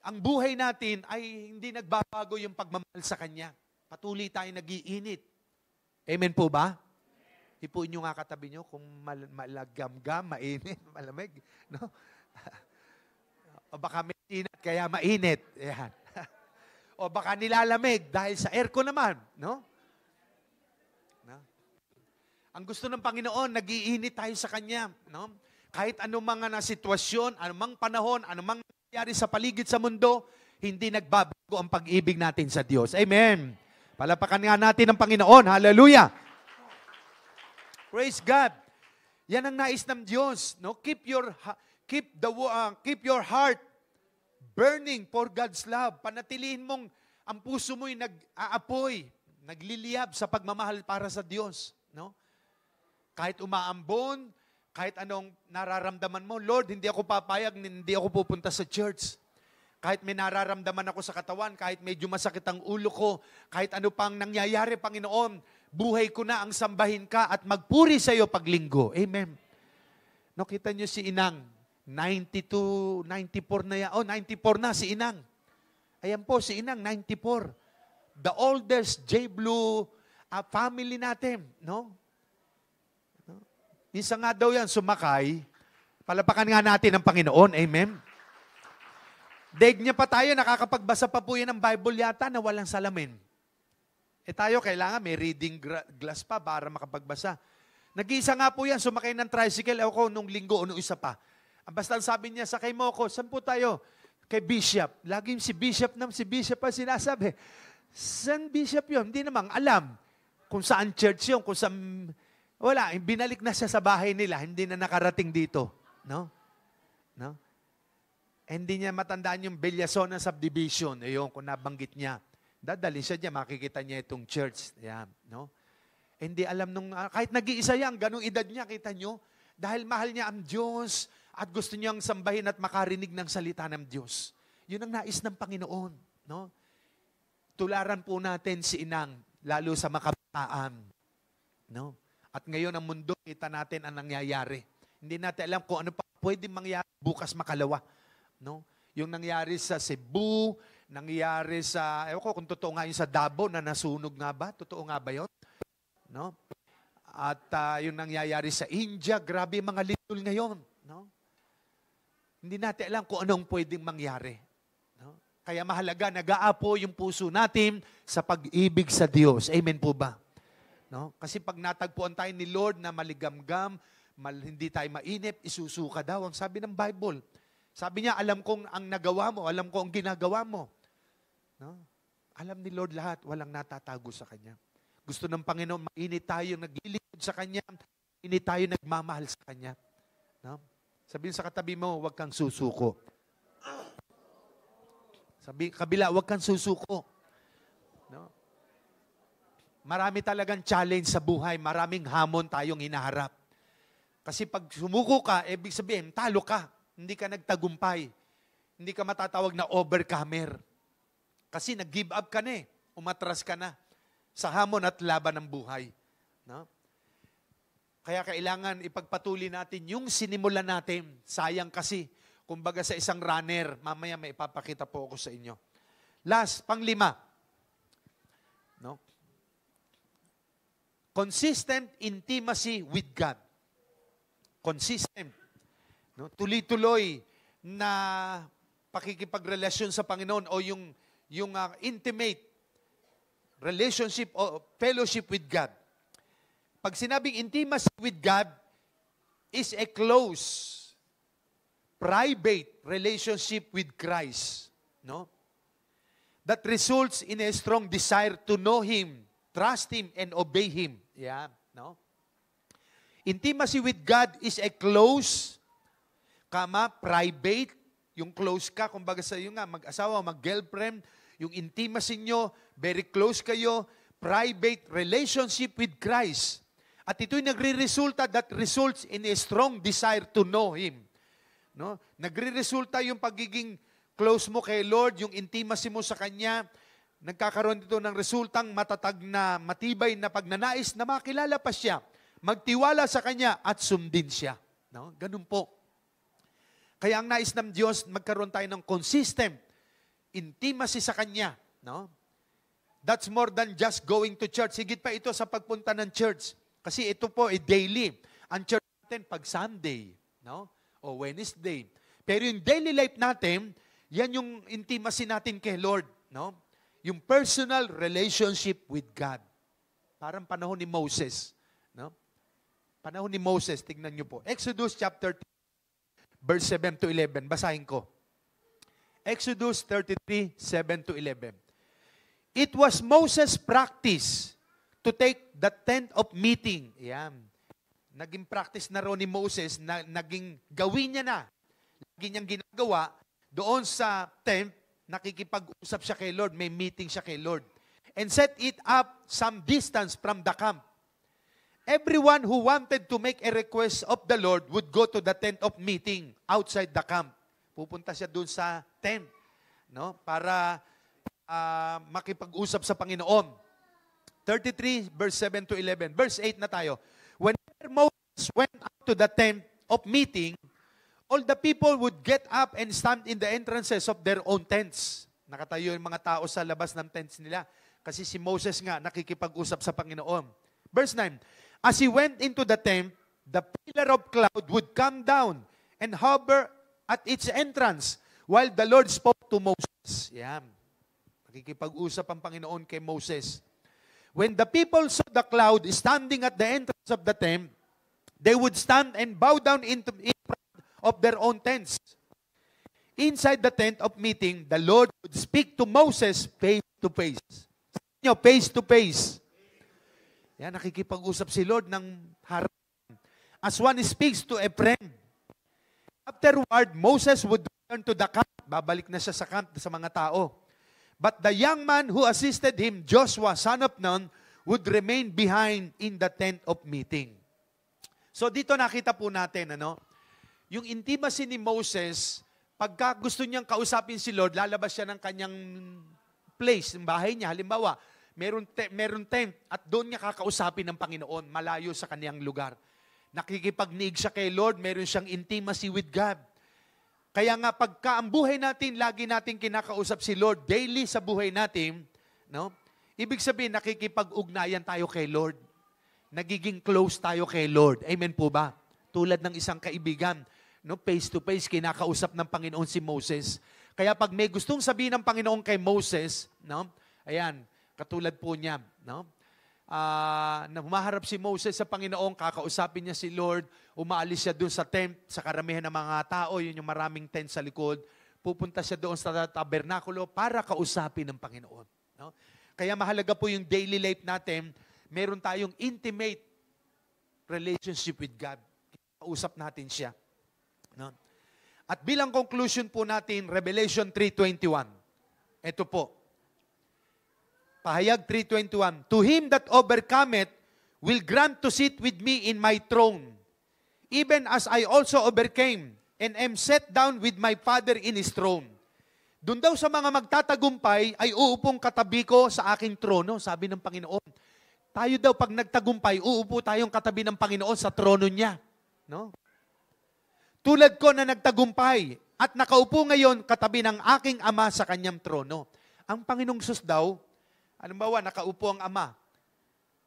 ang buhay natin ay hindi nagbabago yung pagmamahal sa Kanya. Patuloy tayo nag-iinit. Amen po ba? Hipuin nyo nga katabi nyo kung malagamgam, mainit, malamig. No? O baka may inat, kaya mainit. Ayan. O baka nilalamig dahil sa aircon naman. No? No? Ang gusto ng Panginoon, nag-iinit tayo sa Kanya. No? Kahit anumang na sitwasyon, anumang panahon, anumang nangyari sa paligid sa mundo, hindi nagbabago ang pag-ibig natin sa Diyos. Amen. Palapakan nga natin ang Panginoon. Hallelujah. Praise God. Yan ang nais ng Diyos. No? Keep your heart burning for God's love. Panatilihin mong ang puso mo'y nag-aapoy, nagliliyab sa pagmamahal para sa Diyos. No? Kahit umaambon, kahit anong nararamdaman mo, Lord, hindi ako papayag, hindi ako pupunta sa church. Kahit may nararamdaman ako sa katawan, kahit medyo masakit ang ulo ko, kahit ano pang nangyayari, Panginoon, buhay ko na ang sambahin ka at magpuri sa iyo paglinggo. Amen. No, kita niyo si Inang, 92, 94 na yan. Oh, 94 na si Inang. Ayan po, si Inang, 94. The oldest J. Blue family natin, no? Minsan nga daw yan, sumakay. Palapakan nga natin ang Panginoon. Amen. Daig niya pa tayo, nakakapagbasa pa po yan ng Bible yata na walang salamin. Tayo, kailangan may reading glass pa para makapagbasa. Nag-iisa nga po yan, sumakay ng tricycle. Ako nung linggo o nung isa pa. Basta sabi niya, sakay mo ako. Saan po tayo? Kay Bishop. Laging si Bishop pa sinasabi. Saan Bishop yun? Hindi namang alam kung saan church yun, kung saan... Wala, binalik na siya sa bahay nila, hindi na nakarating dito. No? No? Hindi niya matandaan yung Bellason subdivision. Ayun, kung nabanggit niya. Dadali siya dyan, makikita niya itong church. Yan, no? Hindi alam nung, kahit nag-iisa yan, ganung edad niya, kita nyo? Dahil mahal niya ang Diyos at gusto niyang sambahin at makarinig ng salita ng Diyos. Yun ang nais ng Panginoon. No? Tularan po natin si Inang, lalo sa makabataan. No? At ngayon ang mundo, kita natin ang nangyayari. Hindi natin alam kung ano pa pwedeng mangyari bukas makalawa. No? Yung nangyari sa Cebu, nangyari sa, ewan ko kung totoo nga yung sa Davao na nasunog nga ba? Totoo nga ba yun? No? At yung nangyayari sa India, grabe mga litol ngayon. No? Hindi natin alam kung anong pwedeng mangyari. No? Kaya mahalaga, nag-aapo yung puso natin sa pag-ibig sa Diyos. Amen po ba? No? Kasi pag natagpuan tayo ni Lord na maligamgam, hindi tayo mainip, isusuka daw. Ang sabi ng Bible. Sabi niya, alam kong ang nagawa mo, alam ko ang ginagawa mo. No? Alam ni Lord lahat, walang natatago sa Kanya. Gusto ng Panginoon, mainit tayo naglilingkod sa Kanya, mainit tayo nagmamahal sa Kanya. No? Sabihin sa katabi mo, huwag kang susuko. Sabi kabila, huwag kang susuko. No? Marami talagang challenge sa buhay. Maraming hamon tayong hinaharap. Kasi pag sumuko ka, ibig sabihin, talo ka. Hindi ka nagtagumpay. Hindi ka matatawag na overcomer. Kasi nag-give up ka na eh. Umatras ka na sa hamon at laban ng buhay. No? Kaya kailangan ipagpatuloy natin yung sinimulan natin. Sayang kasi. Kumbaga sa isang runner, mamaya may ipapakita po ako sa inyo. Last, pang-5. No? Consistent intimacy with God. Consistent. No? Tuloy-tuloy na pakikipagrelasyon sa Panginoon o yung intimate relationship o fellowship with God. Pag sinabing intimacy with God is a close, private relationship with Christ. No? That results in a strong desire to know Him, trust Him, and obey Him. Yeah, no? Intimacy with God is a close, private, yung close ka, kumbaga sa iyo nga, mag-asawa, mag-girlfriend, yung intimacy nyo, very close kayo, private relationship with Christ. At ito'y nagre-resulta, that results in a strong desire to know Him. No? Nagre-resulta yung pagiging close mo kay Lord, yung intimacy mo sa Kanya, nagkakaroon dito ng resultang matatag na, matibay na pagnanais na makilala pa siya, magtiwala sa Kanya at sundin siya. No? Ganun po. Kaya ang nais ng Diyos, magkaroon tayo ng consistent intimacy sa Kanya. No? That's more than just going to church. Higit pa ito sa pagpunta ng church. Kasi ito po ay daily. Ang church natin pag Sunday, no? O Wednesday. Pero yung daily life natin, yan yung intimacy natin kay Lord. No? Yung personal relationship with God. Parang panahon ni Moses. No? Panahon ni Moses, tignan nyo po. Exodus chapter 3, verse 7 to 11. Basahin ko. Exodus 33, 7 to 11. It was Moses' practice to take the tent of meeting. Yan. Naging practice na rin ni Moses, na naging gawin niya na. Lagi niyang ginagawa doon sa tent, nakikipag-usap siya kay Lord, may meeting siya kay Lord. And set it up some distance from the camp. Everyone who wanted to make a request of the Lord would go to the tent of meeting outside the camp. Pupunta siya doon sa tent, no? Para makipag-usap sa Panginoon. 33, verse 7 to 11. Verse 8 na tayo. Whenever Moses went up to the tent of meeting, all the people would get up and stand in the entrances of their own tents. Nakatayo yung mga tao sa labas ng tents nila. Kasi si Moses nga nakikipag-usap sa Panginoon. Verse 9, as he went into the tent, the pillar of cloud would come down and hover at its entrance while the Lord spoke to Moses. Yan. Nakikipag-usap ang Panginoon kay Moses. When the people saw the cloud standing at the entrance of the tent, they would stand and bow down in front of their own tents. Inside the tent of meeting, the Lord would speak to Moses face to face. Face to face. Yan, nakikipag-usap si Lord ng harap. As one speaks to a friend. Afterward, Moses would return to the camp. Babalik na siya sa camp sa mga tao. But the young man who assisted him, Joshua, son of Nun, would remain behind in the tent of meeting. So dito nakita po natin, yung intimacy ni Moses, pagka gusto niyang kausapin si Lord, lalabas siya ng kanyang place, ng bahay niya. Halimbawa, meron tent at doon niya kakausapin ng Panginoon, malayo sa kanyang lugar. Nakikipagniig siya kay Lord, meron siyang intimacy with God. Kaya nga pagka ang buhay natin, lagi natin kinakausap si Lord daily sa buhay natin, no? Ibig sabihin, nakikipag-ugnayan tayo kay Lord. Nagiging close tayo kay Lord. Amen po ba? Tulad ng isang kaibigan, no? Face to face, kinakausap ng Panginoon si Moses. Kaya pag may gustong sabihin ng Panginoon kay Moses, no? Ayan, katulad po niya, no? Na humaharap si Moses sa Panginoon, kakausapin niya si Lord, umaalis siya doon sa tent, sa karamihan ng mga tao, yun yung maraming tent sa likod, pupunta siya doon sa tabernakulo para kausapin ng Panginoon. No? Kaya mahalaga po yung daily life natin, meron tayong intimate relationship with God. Kausap natin siya. No? At bilang conclusion po natin, Revelation 3:21. Ito po. Pahayag 3:21. To him that overcometh will grant to sit with me in my throne, even as I also overcame and am set down with my Father in His throne. Doon daw sa mga magtatagumpay ay uupong katabi ko sa aking trono, sabi ng Panginoon. Tayo daw pag nagtagumpay, uupo tayong katabi ng Panginoon sa trono niya. No? Tulad ko na nagtagumpay at nakaupo ngayon katabi ng aking Ama sa kanyang trono. Ang Panginoong Sus daw, halimbawa, nakaupo ang Ama.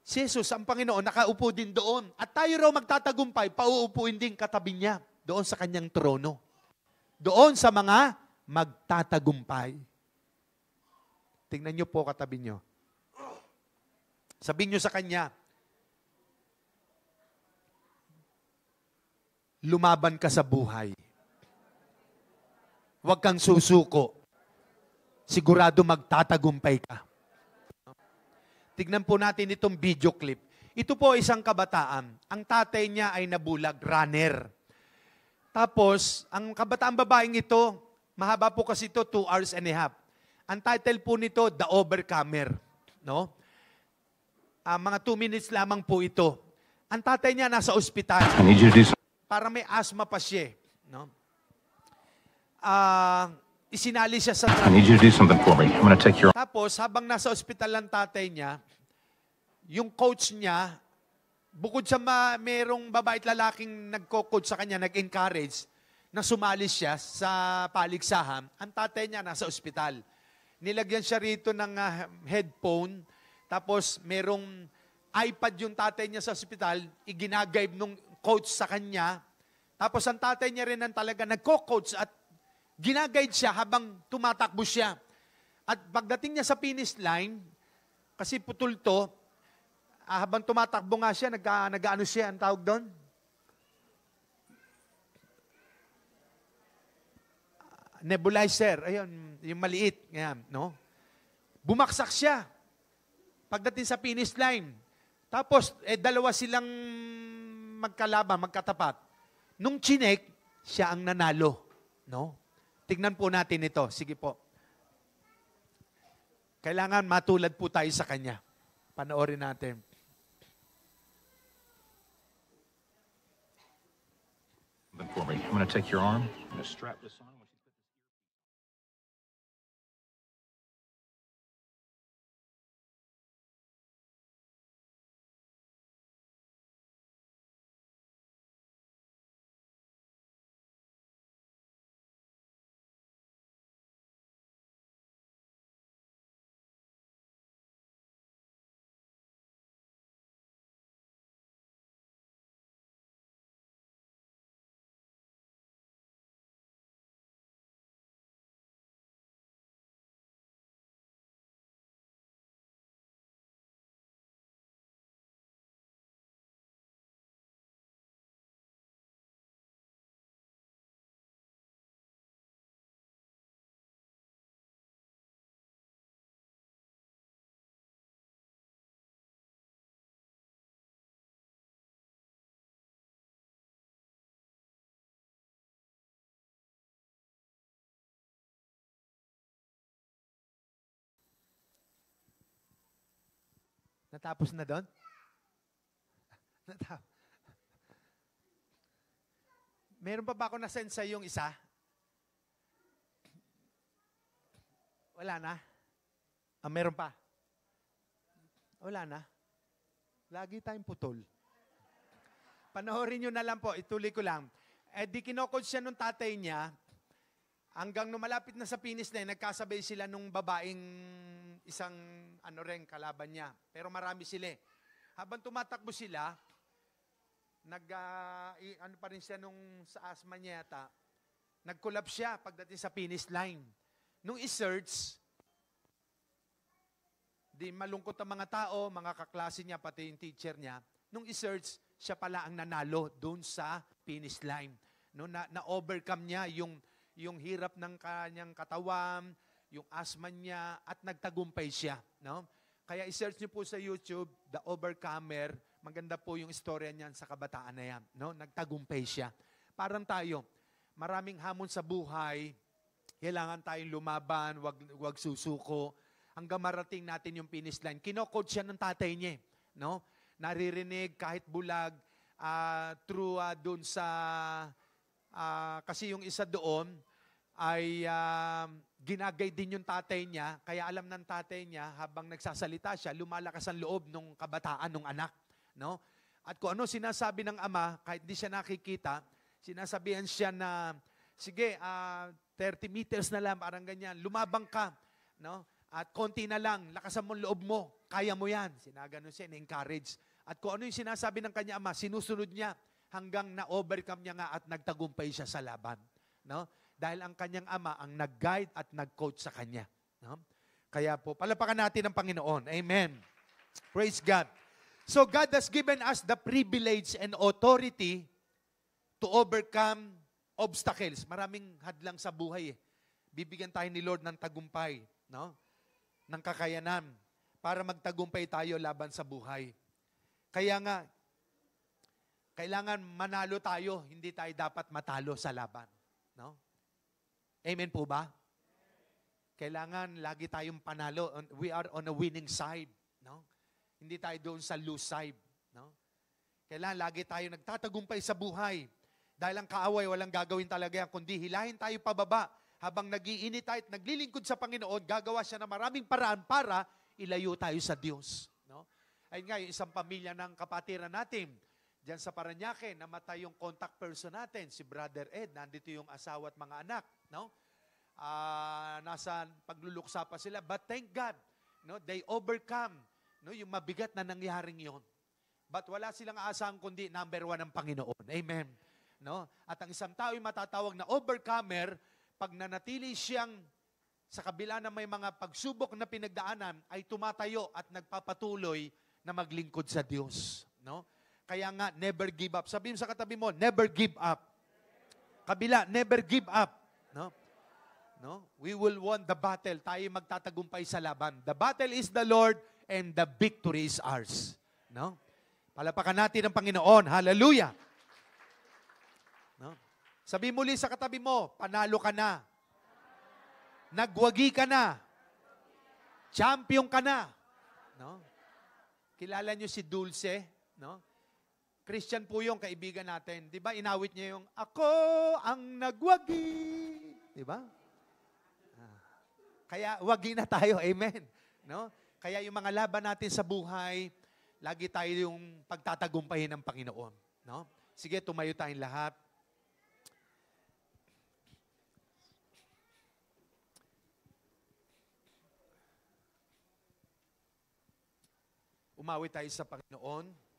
Si Jesus, ang Panginoon, nakaupo din doon. At tayo raw magtatagumpay, pauupuin din katabi niya doon sa kanyang trono. Doon sa mga magtatagumpay. Tingnan niyo po katabi niyo. Sabihin niyo sa kanya, lumaban ka sa buhay. Huwag kang susuko. Sigurado magtatagumpay ka. Tignan po natin itong video clip. Ito po isang kabataan. Ang tatay niya ay nabulag, runner. Tapos, ang kabataan babaeng ito, mahaba po kasi ito, 2 hours and a half. Ang title po nito, The Overcomer. No? Mga 2 minutes lamang po ito. Ang tatay niya nasa ospital. Para may asthma pa siya. No? isinali siya sa I need you to do something for me. I'm going to take your Tapos, habang nasa ospital ang tatay niya, yung coach niya, bukod sa merong babae at lalaking nagko-coach sa kanya, nag-encourage na sumali siya sa paligsahan, ang tatay niya nasa ospital. Nilagyan siya rito ng headphone, tapos merong iPad yung tatay niya sa ospital, iginagayb nung coach sa kanya, tapos ang tatay niya rin ang talaga nagko-coach at ginaguide siya habang tumatakbo siya. At pagdating niya sa finish line, kasi putol to, habang tumatakbo nga siya, nag-ano siya, ang tawag doon? Nebulizer, ayun, yung maliit, yan, no? Bumaksak siya pagdating sa finish line. Tapos, dalawa silang magkalaban, magkatapat. Nung chinek, siya ang nanalo, no? Tignan po natin ito. Sige po. Kailangan matulad po tayo sa kanya. Panoorin natin. for me. I'm going to take your arm. I'm going to strap this on. Natapos na doon? Meron pa ba ako na-send sa yung isa? Wala na? Meron pa? Wala na? Lagi tayong putol. Panoorin nyo na lang po, ituloy ko lang. Di kinocoach siya nung tatay niya, hanggang nung malapit na sa finish line, nagkasabay sila nung babaeng isang kalaban niya. Pero marami sila. Habang tumatakbo sila, pa rin siya nung sa asthma niya yata, nag-collapse siya pagdating sa finish line. Nung i-search, di malungkot ang mga tao, mga kaklase niya, pati yung teacher niya, nung i-search, siya pala ang nanalo doon sa finish line. No, na-overcome niya yung hirap ng kanyang katawan, yung asthma niya, at nagtagumpay siya. No? Kaya i-search niyo po sa YouTube, The Overcomer. Maganda po yung istorya niyan sa kabataan na yan. No? Nagtagumpay siya. Parang tayo, maraming hamon sa buhay, kailangan tayong lumaban, wag susuko, hanggang marating natin yung finish line. Kino-coach siya ng tatay niya. No? Naririnig kahit bulag, through doon sa, kasi yung isa doon, ay ginagay din yung tatay niya, kaya alam ng tatay niya, habang nagsasalita siya, lumalakas ang loob ng kabataan, ng anak. No? At kung ano sinasabi ng ama, kahit di siya nakikita, sinasabihan siya na, sige, 30 meters na lang, parang ganyan, lumabang ka. No? At konti na lang, lakasan mo loob mo, kaya mo yan. Sinaganon siya, na-encourage. At kung ano yung sinasabi ng kanya ama, sinusunod niya hanggang na-overcome niya nga at nagtagumpay siya sa laban. No? Dahil ang kanyang ama ang nag-guide at nag-coach sa kanya. No? Kaya po, palapakan natin ang Panginoon. Amen. Praise God. So God has given us the privilege and authority to overcome obstacles. Maraming hadlang sa buhay. Bibigyan tayo ni Lord ng tagumpay, no? Ng kakayanan para magtagumpay tayo laban sa buhay. Kaya nga, kailangan manalo tayo, hindi tayo dapat matalo sa laban. No? Amen po ba? Kailangan lagi tayong panalo. We are on a winning side. No? Hindi tayo doon sa lose side. No? Kailangan lagi tayo nagtatagumpay sa buhay. Dahil ang kaaway, walang gagawin talaga yan, kundi hilahin tayo pababa habang nagiinit tayo at naglilingkod sa Panginoon, gagawa siya ng maraming paraan para ilayo tayo sa Diyos. No? Ayun nga, yung isang pamilya ng kapatiran natin, diyan sa Parañaque, namatay yung contact person natin, si Brother Ed. Nandito yung asawa at mga anak. No? Nasa pagluluksa pa sila. But thank God, no, they overcome, no, yung mabigat na nangyaring yon. But wala silang aasahan kundi number 1 ng Panginoon. Amen. No? At ang isang tao ay matatawag na overcomer pag nanatili siyang sa kabila na may mga pagsubok na pinagdaanan ay tumatayo at nagpapatuloy na maglingkod sa Diyos. No? Kaya nga, never give up. Sabihin sa katabi mo, never give up. Kabila, never give up. No? No? We will win the battle. Tayo magtatagumpay sa laban. The battle is the Lord and the victory is ours. No? Palapakan natin ang Panginoon. Hallelujah! No? Sabi muli sa katabi mo, panalo ka na. Nagwagi ka na. Champion ka na. No? Kilala niyo si Dulce? No? Christian po yung kaibigan natin. Di ba? Inawit niya yung, ako ang nagwagi. Di ba? Kaya wagi na tayo. Amen. No? Kaya yung mga laban natin sa buhay, lagi tayo yung pagtatagumpayin ng Panginoon. No? Sige, tumayo tayong lahat. Umawi tayo sa Panginoon.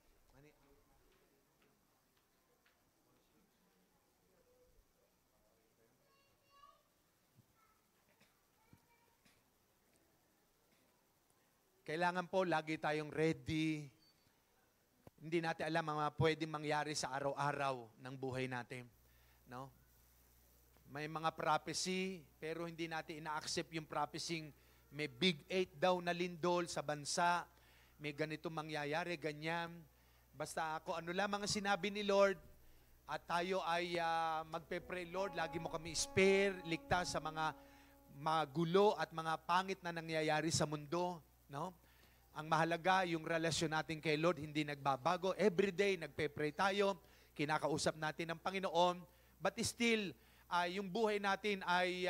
Kailangan po lagi tayong ready. Hindi natin alam ang mga pwedeng mangyari sa araw-araw ng buhay natin. No? May mga prophecy, pero hindi natin ina-accept yung prophecy. May big 8 daw na lindol sa bansa. May ganito mangyayari, ganyan. Basta ako, ano lang mga sinabi ni Lord, at tayo ay magpe-pray, Lord, lagi mo kami spare, ligtas sa mga magulo at mga pangit na nangyayari sa mundo. No? Ang mahalaga, yung relasyon natin kay Lord, hindi nagbabago. Every day, nagpe-pray tayo, kinakausap natin ang Panginoon, but still, yung buhay natin ay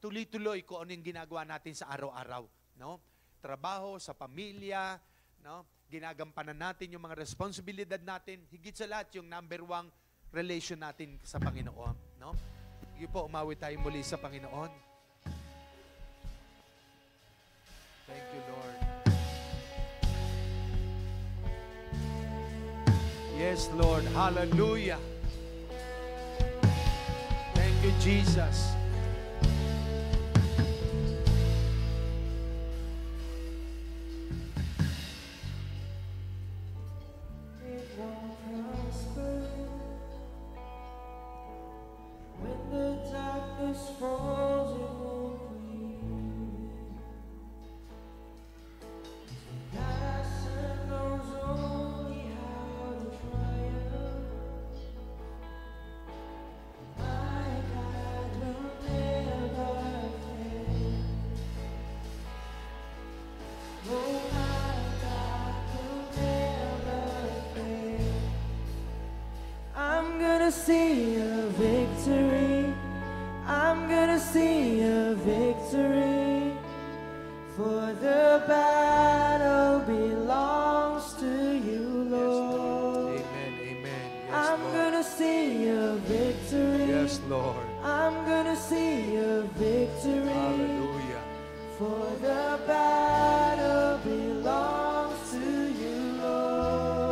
tuloy-tuloy kung ano yung ginagawa natin sa araw-araw. No? Trabaho, sa pamilya, no? Ginagampanan natin yung mga responsibilidad natin, higit sa lahat yung number 1 relation natin sa Panginoon. No? Sige po, umawi tayo muli sa Panginoon. Thank you, Lord. Yes, Lord. Hallelujah. Thank you, Jesus. It won't prosper when the darkness falls. It won't prevail. The passion knows only how to triumph. My God will never fail. Oh, my God will never fail. I'm gonna see a victory. I'm gonna see a victory. For the battle belongs to you, Lord. Amen. Amen. Yes, I'm Lord. gonna see a victory. Yes, Lord. I'm gonna see a victory. Hallelujah. For the battle belongs to you, Lord.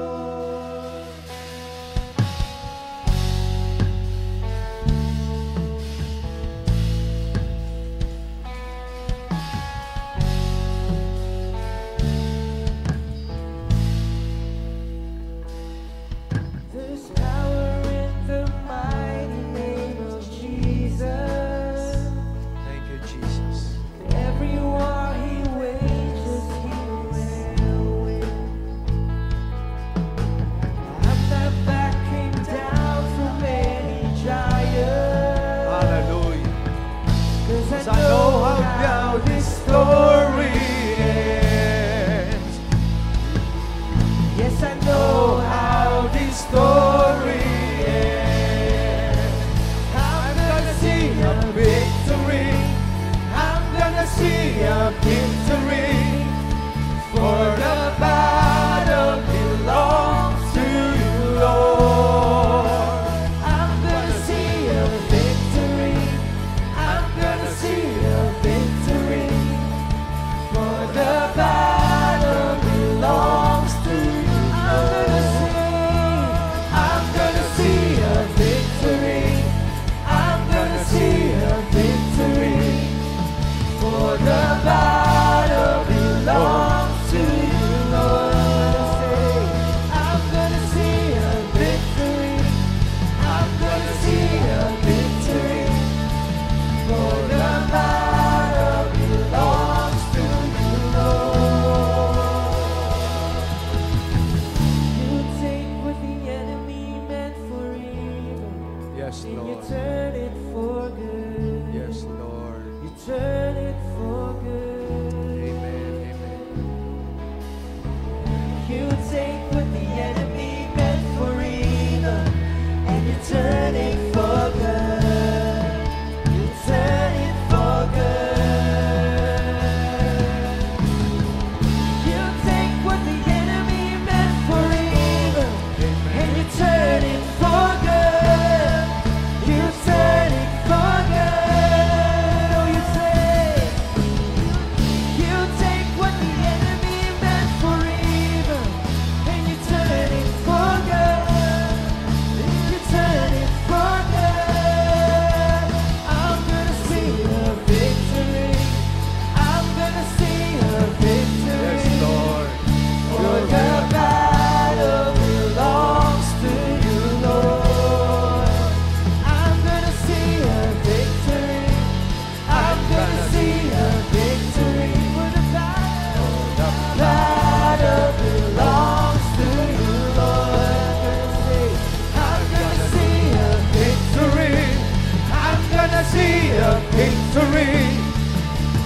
victory.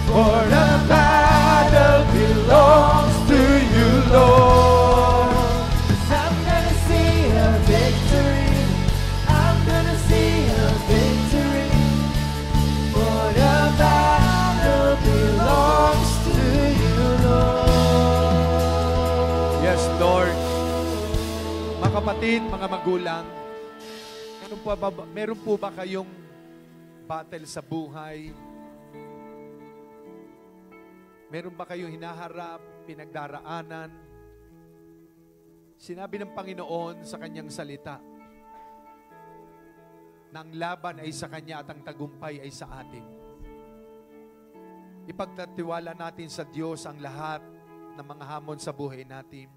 For the battle belongs to you, Lord. 'Cause I'm gonna see a victory. I'm gonna see a victory. For the battle belongs to you, Lord. Yes, Lord. Mga kapatid, mga magulang, meron po ba kayong battle sa buhay? Meron ba kayong hinaharap, pinagdaraanan? Sinabi ng Panginoon sa kanyang salita na ang laban ay sa Kanya at ang tagumpay ay sa atin. Ipagtatiwala natin sa Diyos ang lahat ng mga hamon sa buhay natin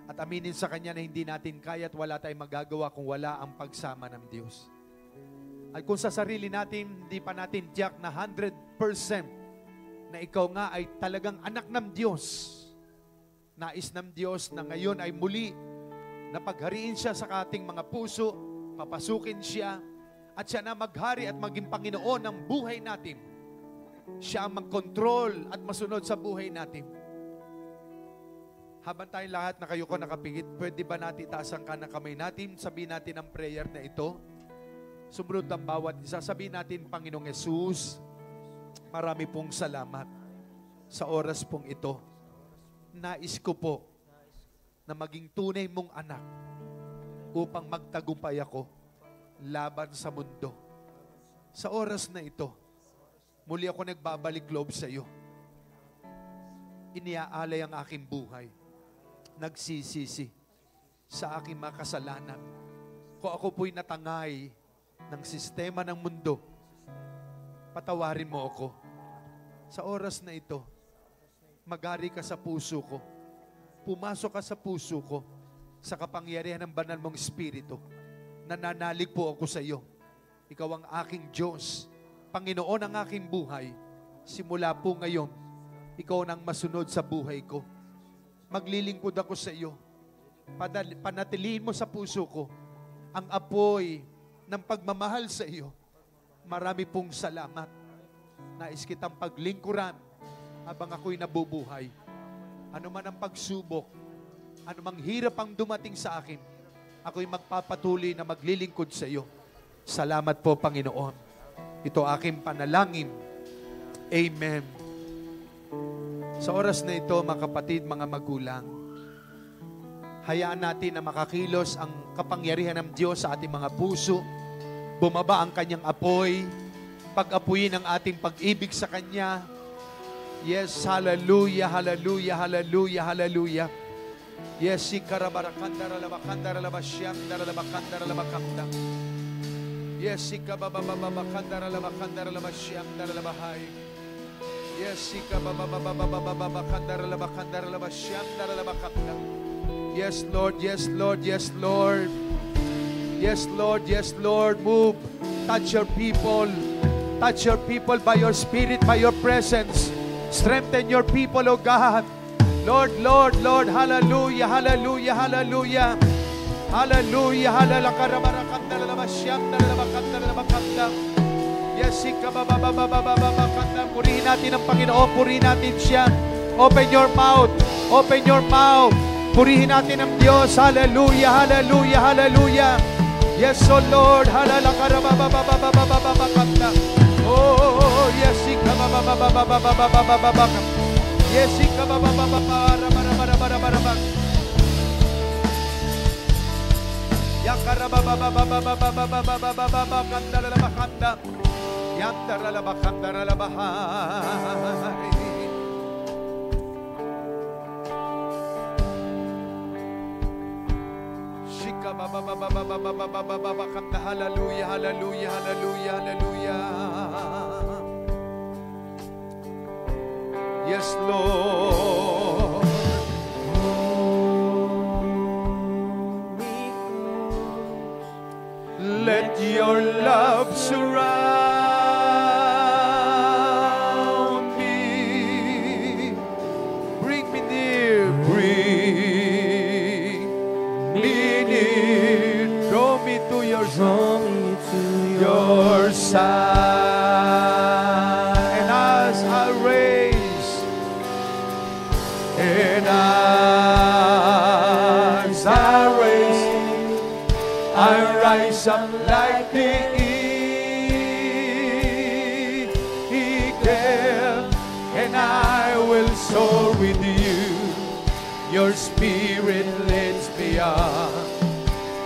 at aminin sa Kanya na hindi natin kaya at wala tayong magagawa kung wala ang pagsama ng Diyos. At kung sa sarili natin, hindi pa natin tiyak na 100% na ikaw nga ay talagang anak ng Diyos. Nais ng Diyos na ngayon ay muli na paghariin siya sa ating mga puso, papasukin siya, at siya na maghari at maging Panginoon ng buhay natin. Siya ang mag-control at masunod sa buhay natin. Habang tayong lahat na kayo ko nakapingit, pwede ba natin taas ang kanang kamay natin, sabihin natin ang prayer na ito. Sumunod ang bawat isa, sabihin natin, Panginoong Yesus, marami pong salamat sa oras pong ito. Nais ko po na maging tunay mong anak upang magtagumpay ako laban sa mundo. Sa oras na ito, muli ako nagbabalik loob sa iyo. Iniaalay ang aking buhay. Nagsisisi sa aking mga kasalanan. Kung ako po'y natangay ng sistema ng mundo, patawarin mo ako. Sa oras na ito, maghari ka sa puso ko. Pumasok ka sa puso ko sa kapangyarihan ng banal mong Espiritu. Nananalig po ako sa iyo. Ikaw ang aking Diyos, Panginoon ang aking buhay. Simula po ngayon, ikaw nang masunod sa buhay ko. Maglilingkod ako sa iyo. Panatiliin mo sa puso ko ang apoy ng pagmamahal sa iyo. Marami pong salamat. Nais kitang paglingkuran habang ako'y nabubuhay. Ano man ang pagsubok, ano mang hirap ang dumating sa akin, ako'y magpapatuloy na maglilingkod sa iyo. Salamat po, Panginoon. Ito aking panalangin. Amen. Sa oras na ito, mga kapatid, mga magulang, hayaan natin na makakilos ang kapangyarihan ng Diyos sa ating mga puso. Bumaba ang kanyang apoy, pag-apuyin ang ating pag-ibig sa Kanya. Yes, hallelujah, hallelujah, hallelujah, hallelujah. Yes, sikarabarakandara-labakandara-labasyam-dara-labakandara-labakanda. Yes, sikababababakandara-labakandara-labasyam-dara-labahay. Yes, sikababababakandara-labakandara-labasyam-dara-labakanda. Yes, Lord, yes, Lord, yes, Lord. Yes, Lord, yes, Lord, move. Touch your people. Touch your people by your Spirit, by your presence. Strengthen your people, O God. Lord, Lord, Lord, hallelujah, hallelujah, hallelujah. Hallelujah, hallelujah. Yes, purihin natin ang Panginoon, purihin natin siya. Open your mouth, open your mouth. Purihin natin ang Diyos. Hallelujah, hallelujah, hallelujah. Yes, O Lord. Oh, yes. Yes, hallelujah, hallelujah, hallelujah, hallelujah. Yes, Lord. Let your love surround me. Bring me near, bring me near. Draw me to your side. rise up like the eagle, and I will soar with you. Your spirit leads me on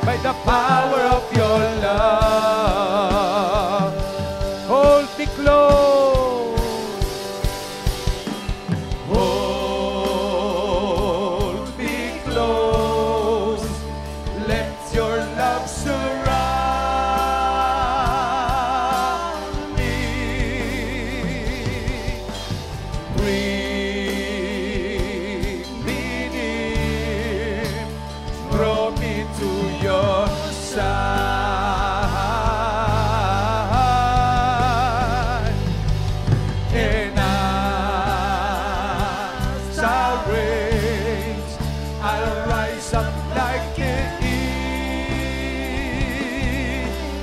by the power of your love. Hold me close. Hold me close. Let your love surround me. Bring me near. Draw me to your side. And as I raise, I'll rise up like an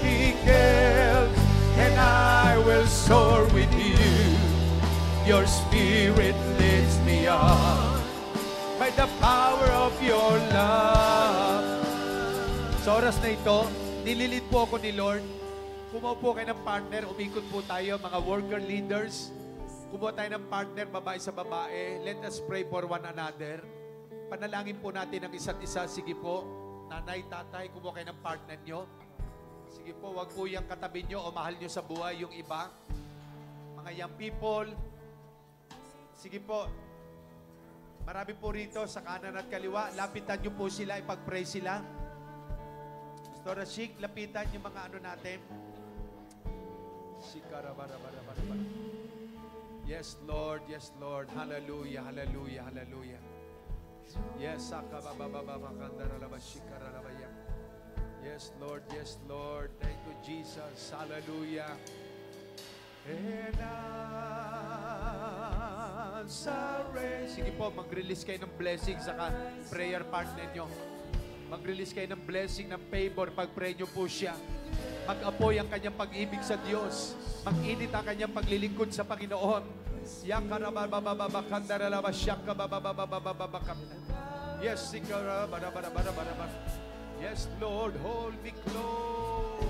eagle, and I will soar with you. Your spirit leads me on by the power of your love. Sa oras na ito, nililid po ako ni Lord. Kumuha po kayo ng partner, umikot po tayo, mga worker leaders. Kumuha tayo ng partner, babae sa babae. Let us pray for one another. Panalangin po natin ang isa't isa. Sige po, nanay, tatay, kumuha kayo ng partner nyo. Sige po, wag po yung katabi nyo o mahal nyo sa buhay yung iba. Mga young people. Sige po, marami po rito sa kanan at kaliwa. Lapitan nyo po sila, ipag-pray sila. Pastor Ashik, lapitan yung mga ano natin. Yes, Lord. Yes, Lord. Hallelujah, hallelujah, hallelujah. Yes, yes, Lord. Yes, Lord. Thank you, Jesus. Hallelujah. And sige po, mag-release kayo ng blessing sa prayer partner nyo. Mag-release kayo ng blessing, ng favor, pag-pray nyo po siya. Mag-apoy ang kanyang pag-ibig sa Diyos. Mag-init ang kanyang paglilingkod sa Panginoon. Yes, yes, Lord, hold me close.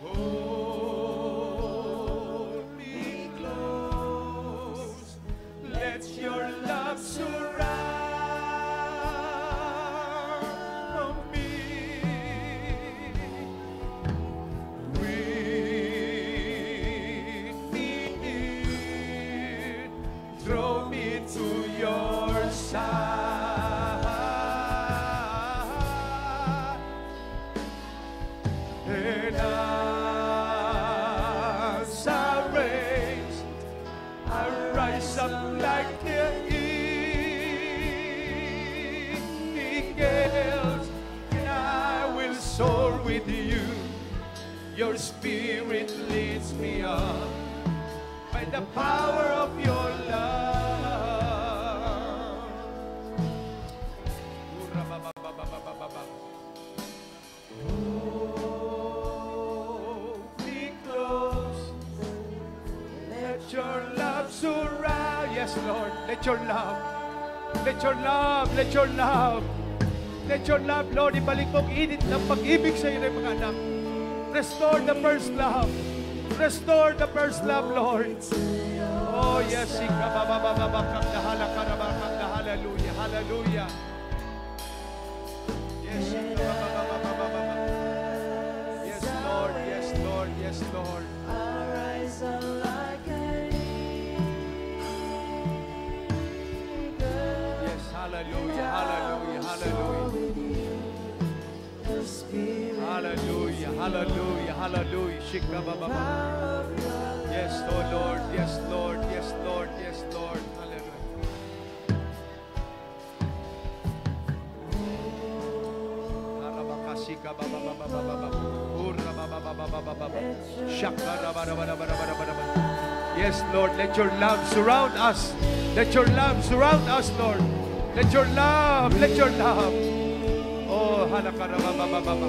Hold me close. Let your love surround me. Bring me in. Draw me to your side. And as I raise, I rise up like the eagles, and I will soar with you. Your spirit leads me on by the power of your love. Your love surround. Yes, Lord. Let your love. Let your love. Let your love. Let your love, Lord. Ibalik mong init ng pag-ibig sa iyo ng mga anak. Restore the first love. Restore the first love, Lord. Oh, yes. Hallelujah. Hallelujah. Yes. Yes, Lord. Yes, Lord. Yes, Lord. Hallelujah, hallelujah, hallelujah. Hallelujah, hallelujah, hallelujah. Shika baba. Yes, oh Lord, yes, Lord, yes, Lord, yes, Lord. Hallelujah. Shika baba baba baba. Ura baba baba baba. Shaka baba baba baba. Yes, Lord, let your love surround us. Let your love surround us, Lord. Let your love, let your love. Oh, halakarababababa.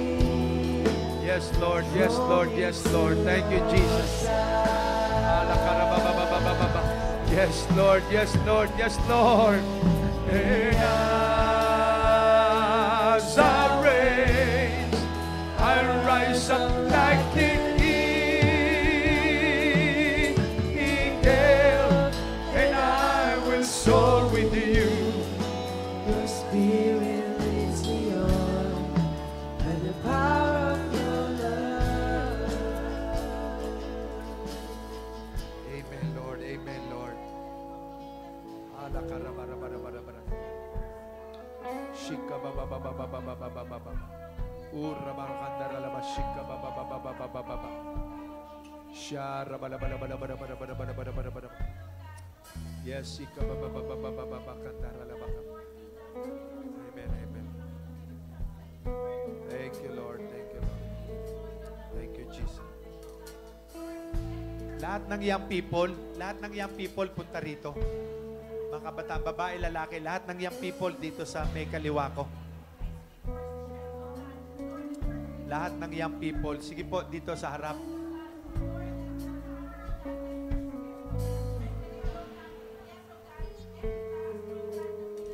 Yes, Lord, yes, Lord, yes, Lord. Thank you, Jesus. Halakarabababababa. Yes, Lord, yes, Lord, yes, Lord. And as I Lakarabarabarabara. Shika baba baba baba baba baba baba. Ura barakandara laba shika baba baba baba baba baba. Shara bala bala bala bala bala bala bala bala bala bala. Yes, shika baba baba baba baba kandara laba. Amen, amen. Thank you, Lord. Thank you, Lord. Thank you, Jesus. Lahat ng young people punta rito. Mga kabataan, babae, lalaki, lahat ng young people dito sa may kaliwa ko. Lahat ng young people, sige po, dito sa harap.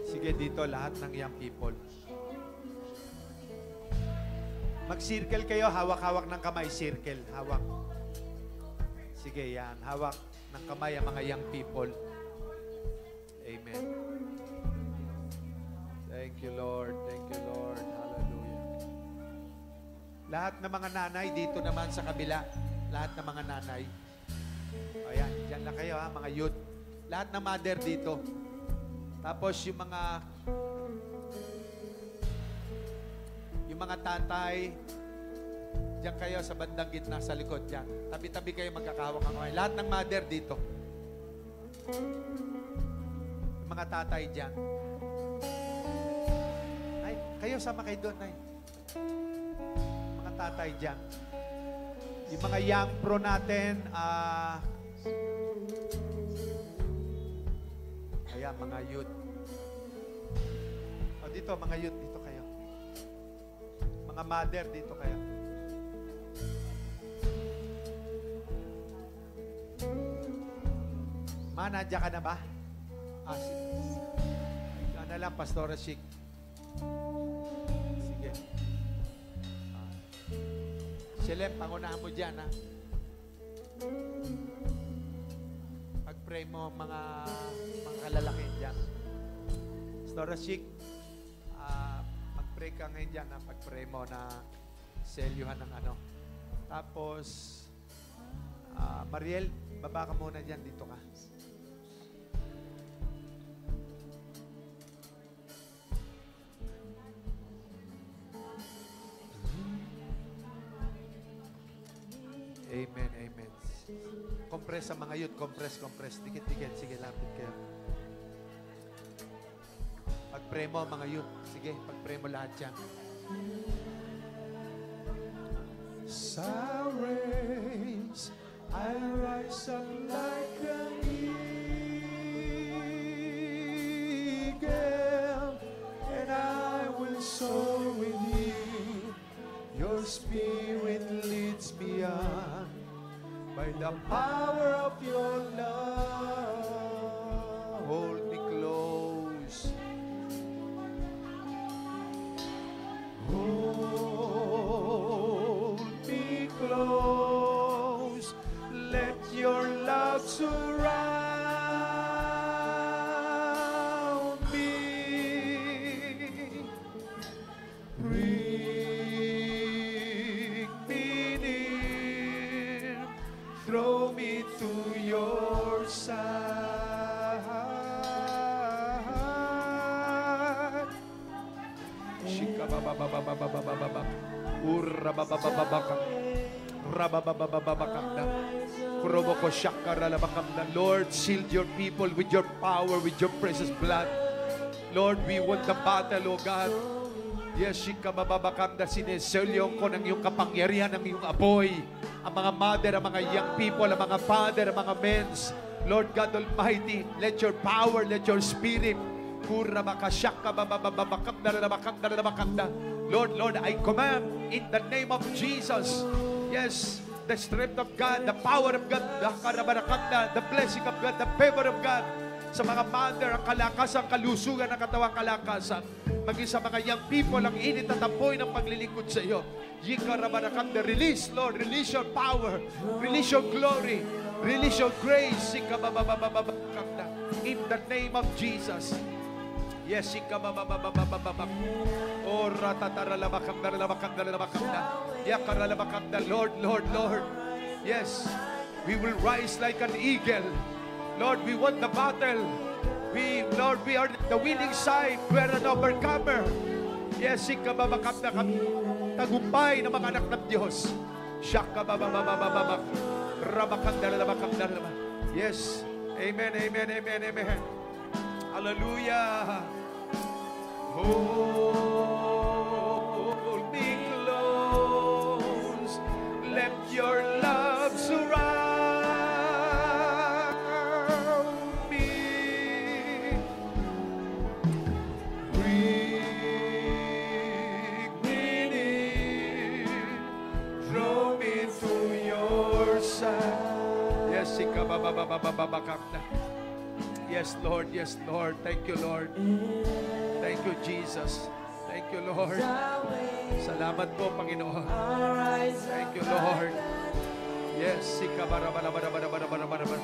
Sige dito, lahat ng young people. Mag-circle kayo, hawak-hawak ng kamay, circle, hawak. Sige, yan, hawak ng kamay ang mga young people. Amen. Thank you, Lord. Thank you, Lord. Hallelujah. Lahat ng mga nanay dito naman sa kabila. Lahat ng mga nanay. Ayan, dyan lang kayo ha, mga youth. Lahat ng mother dito. Tapos yung mga tatay, dyan kayo sa bandang gitna sa likod dyan. Tabi-tabi kayo magkakahawak ang kamay. Lahat ng mother dito. Mga tatay dyan. Ay, kayo sama kayo doon, ay. Mga tatay dyan. Yung mga young pro natin, ayan, mga youth. O, dito, mga youth, dito kayo. Mga mother, dito kayo. Ma, nandiyan ka na ba? Ikaw na lang, Pastora Chic. Sige. Shelem, pangunahan mo dyan, ha? Pag-pray mo mga kalalaki dyan. Pastora Chic, mag-pray ka ngayon dyan, ha? Pag-pray mo na selyuhan ng ano. Tapos, Mariel, baba ka muna dyan, dito ka. Amen, amen. Compress sa mga youth, compress. Dikit-dikit. Sige, lapit kayo. Pag-pray mo mga youth. Sige, pag-pray mo lahat yan. Sa rains, I rise up like an eagle, and I will soar with you. Your spirit leads me on by the power of your love. Hold me close. Hold me close. Let your love surround me. Throw me to your side. Shika baba baba baba baba baba. Urra baba baba baba. Raba baba baba baba. Kuroboko shakara la baba. Lord, shield your people with your power, with your precious blood. Lord, we won the battle, O God. Yes, shika baba baba. Sineselyo ko ng iyong kapangyarihan, ng iyong apoy. Ang mga mother, ang mga young people, ang mga father, ang mga men's. Lord God Almighty, let your power, let your spirit, Lord, I command in the name of Jesus, yes, the strength of God, the power of God, the blessing of God, the favor of God, sa mga mother, ang kalakasan, kalusugan ng katawang kalakasan, maging sa mga young people, ang init at apoy ng paglilingkod sa iyo. Release, Lord, release your power, release your glory, release your grace, in the name of Jesus. Yes, oh, Lord, yes, we will rise like an eagle. Lord, we won the battle. Lord, we are the winning side. We are an overcomer. Yes, ikababakap na kami. Tagumpay ng mga anak ng Diyos. Shakababababababak. Rabakandalabakandalaba. Yes. Amen, amen, amen, amen. Hallelujah. Hold me close. Let your love surround me. Bring me in. Draw me to your side. Yes, ikababababababakak na. Yes, Lord. Yes, Lord. Thank you, Lord. Thank you, Jesus. Thank you, Lord. Salamat po, Panginoon. Thank you, Lord. Yes, sikabarabarabarabarabarabarabarabar.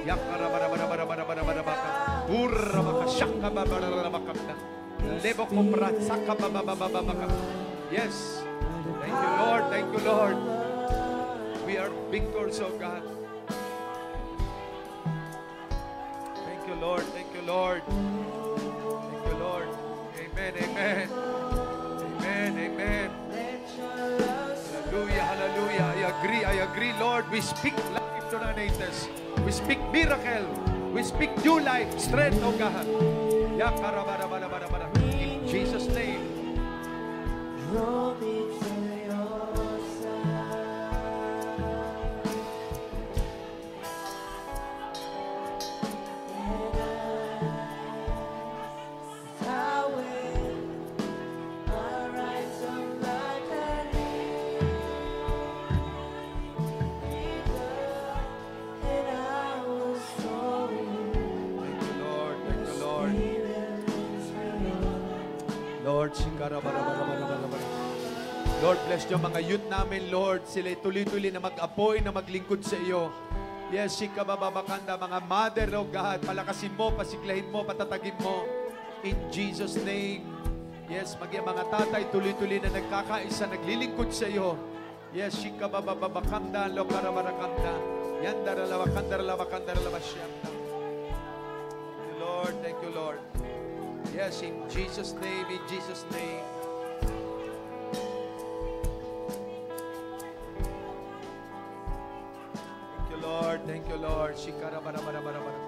Yakarabarabarabarabarabarabarabarabar. Urrabakashakababarabarabarabarabar. Lebokomratsakababababababar. Yes. Thank you, Lord. Thank you, Lord. We are victors, oh God. Thank you, Lord. Thank you, Lord. Thank you, Lord. Amen, amen. Amen, amen. Hallelujah, hallelujah. I agree, Lord. We speak life to the natives. We speak miracle. We speak new life, strength, oh God. In Jesus' name. Draw me to your side. And I will arise from like a leaf, and I will soar in Thank you, Lord. Thank you, Lord. Lord, Lord, bless niyo mga youth namin, Lord. Sila tuloy-tuloy na mag-apoy, na maglingkod sa iyo. Yes, sikabababakanda, mga mother, oh God, palakasin mo, pasiglahin mo, patatagin mo. In Jesus' name. Yes, mga tatay, tuloy-tuloy na nagkakaisa, naglilingkod sa iyo. Yes, sikabababakanda, lokarabarakanda. Yandaralawakandarawakandaralawasyanda. Thank you, Lord. Thank you, Lord. Yes, in Jesus' name, in Jesus' name. Thank you, Lord. Thank you, Lord. Shikarabarabarabarabara.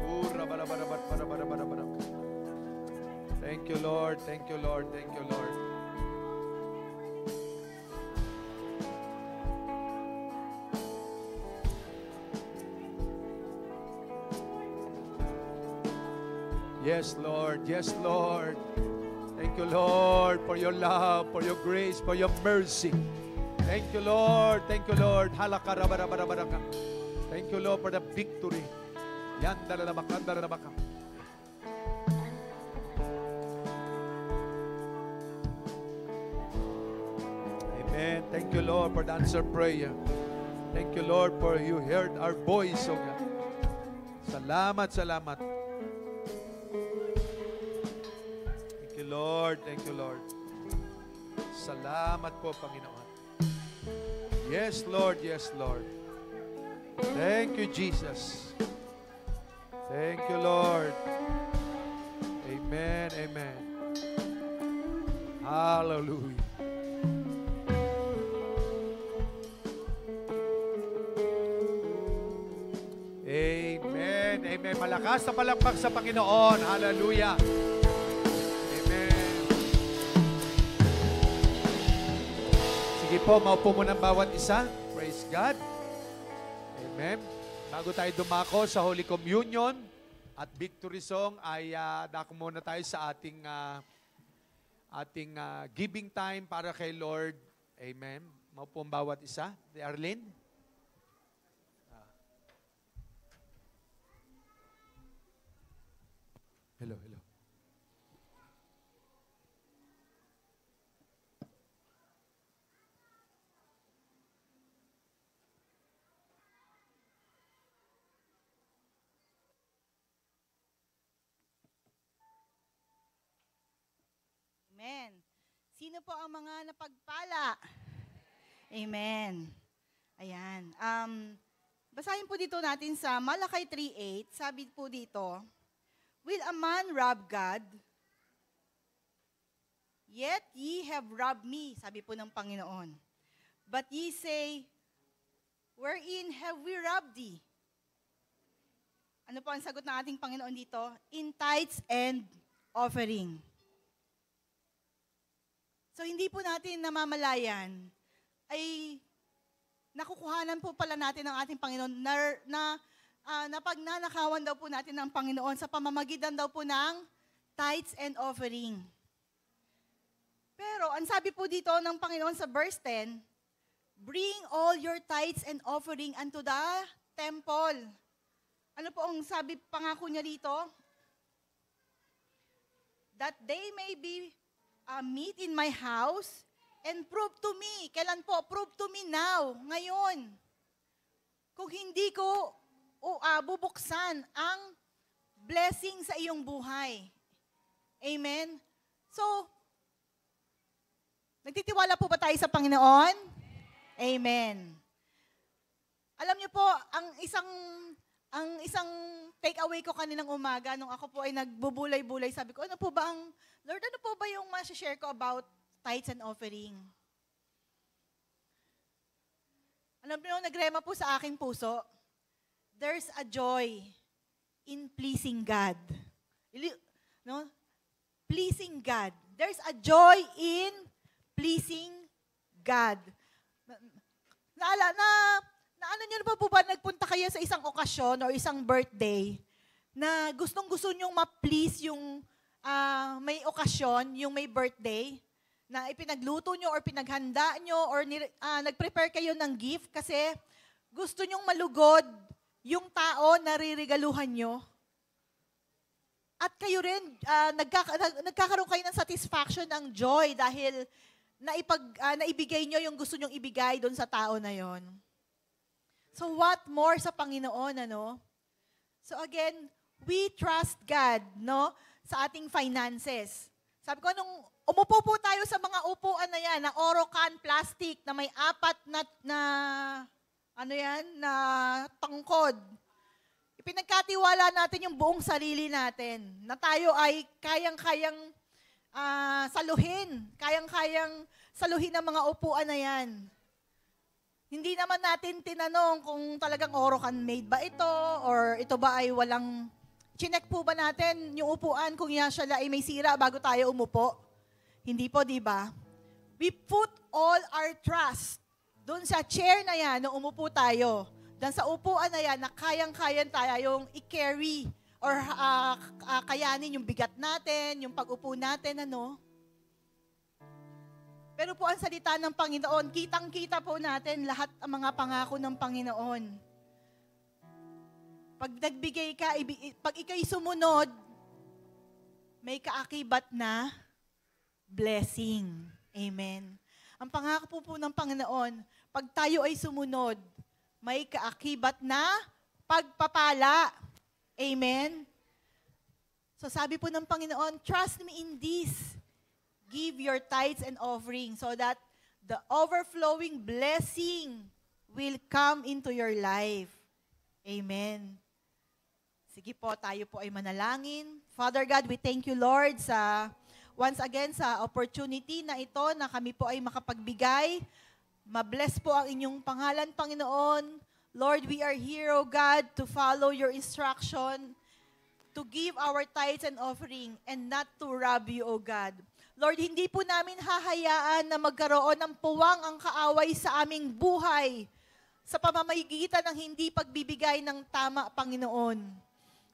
Urabarabarabarabarabarabarabara. Thank you, Lord. Thank you, Lord. Thank you, Lord. Yes, Lord. Yes, Lord. Thank you, Lord, for your love, for your grace, for your mercy. Thank you, Lord. Thank you, Lord. Halakarabarabarabara. Thank you, Lord, for the victory. Yandarabakandarabakan. Amen. Thank you, Lord, for the answered prayer. Thank you, Lord, for you heard our voice, oh God. Salamat, salamat. Thank you, Lord. Thank you, Lord. Salamat po, Panginoon. Yes, Lord. Yes, Lord. Thank you, Jesus. Thank you, Lord. Amen. Amen. Hallelujah. Amen. Amen. Malakas na palakpak sa Panginoon. Hallelujah. Amen. Sige po, maupo mo ng bawat isa. Praise God. Amen. Bago tayo dumako sa Holy Communion at Victory Song, ay dako muna tayo sa ating giving time para kay Lord. Amen. Maupo ang bawat isa. Arlene? Hello, hello. Amen. Sino po ang mga napagpala? Amen. Ayan. Basahin po dito natin sa Malakay 3:8. Sabi po dito, Will a man rob God? Yet ye have robbed me, sabi po ng Panginoon. But ye say, wherein have we robbed thee? Ano po ang sagot ng ating Panginoon dito? In tithes and offering. So hindi po natin namamalayan, ay nakukuhanan po pala natin ng ating Panginoon na pagnanakawan daw po natin ng Panginoon sa pamamagitan daw po ng tithes and offering. Pero ang sabi po dito ng Panginoon sa verse 10, bring all your tithes and offering unto the temple. Ano po ang sabi pangako niya dito? That they may be meet in my house and prove to me. Kailan po? Prove to me now, ngayon. Kung hindi ko bubuksan ang blessing sa iyong buhay. Amen? So, nagtitiwala po ba tayo sa Panginoon? Amen. Alam niyo po, ang isang take-away ko kaninang umaga, nung ako po ay nagbubulay-bulay, sabi ko, Lord, ano po ba yung share ko about tithes and offering? Alam niyo, nagrema po sa aking puso, there's a joy in pleasing God. No? Pleasing God. There's a joy in pleasing God. Ano nyo na po ba nagpunta kayo sa isang okasyon or isang birthday na gustong-gusto nyong ma-please yung may okasyon, yung may birthday, na ipinagluto nyo or pinaghanda nyo or nag-prepare kayo ng gift kasi gusto nyong malugod yung tao na ririgaluhan nyo. At kayo rin, nagkakaroon kayo ng satisfaction, ng joy dahil naibigay nyo yung gusto nyong ibigay doon sa tao na yon. So what more sa Panginoon, ano? So again, we trust God, no? Sa ating finances. Sabi ko, nung umupo po tayo sa mga upuan na yan, na Orocan plastic, na may 4 na tangkod. Ipinagkatiwala natin yung buong sarili natin, na tayo ay kayang-kayang kayang-kayang saluhin ang mga upuan na yan. Hindi naman natin tinanong kung talagang Orocan made ba ito, or ito ba ay walang, chinek po ba natin yung upuan kung yan siya ay may sira bago tayo umupo? Hindi po, di ba? We put all our trust doon sa chair na yan, na umupo tayo. Doon sa upuan na yan, na kayang-kayan tayo yung i-carry or kayanin yung bigat natin, yung pag-upo natin, ano? Pero po ang salita ng Panginoon, kitang-kita po natin lahat ang mga pangako ng Panginoon. Pag nagbigay ka, pag ika'y sumunod, may kaakibat na blessing. Amen. Ang pangako po ng Panginoon, pag tayo ay sumunod, may kaakibat na pagpapala. Amen. So sabi po ng Panginoon, trust me in this. Give your tithes and offering so that the overflowing blessing will come into your life. Amen. Sige po, tayo po ay manalangin. Father God, we thank you, Lord, once again sa opportunity na ito na kami po ay makapagbigay. Mabless po ang inyong pangalan, Panginoon. Lord, we are here, O God, to follow your instruction, to give our tithes and offering, and not to rob you, O God. Lord, hindi po namin hahayaan na magkaroon ng puwang ang kaaway sa aming buhay sa pamamagitan ng hindi pagbibigay ng tama, Panginoon.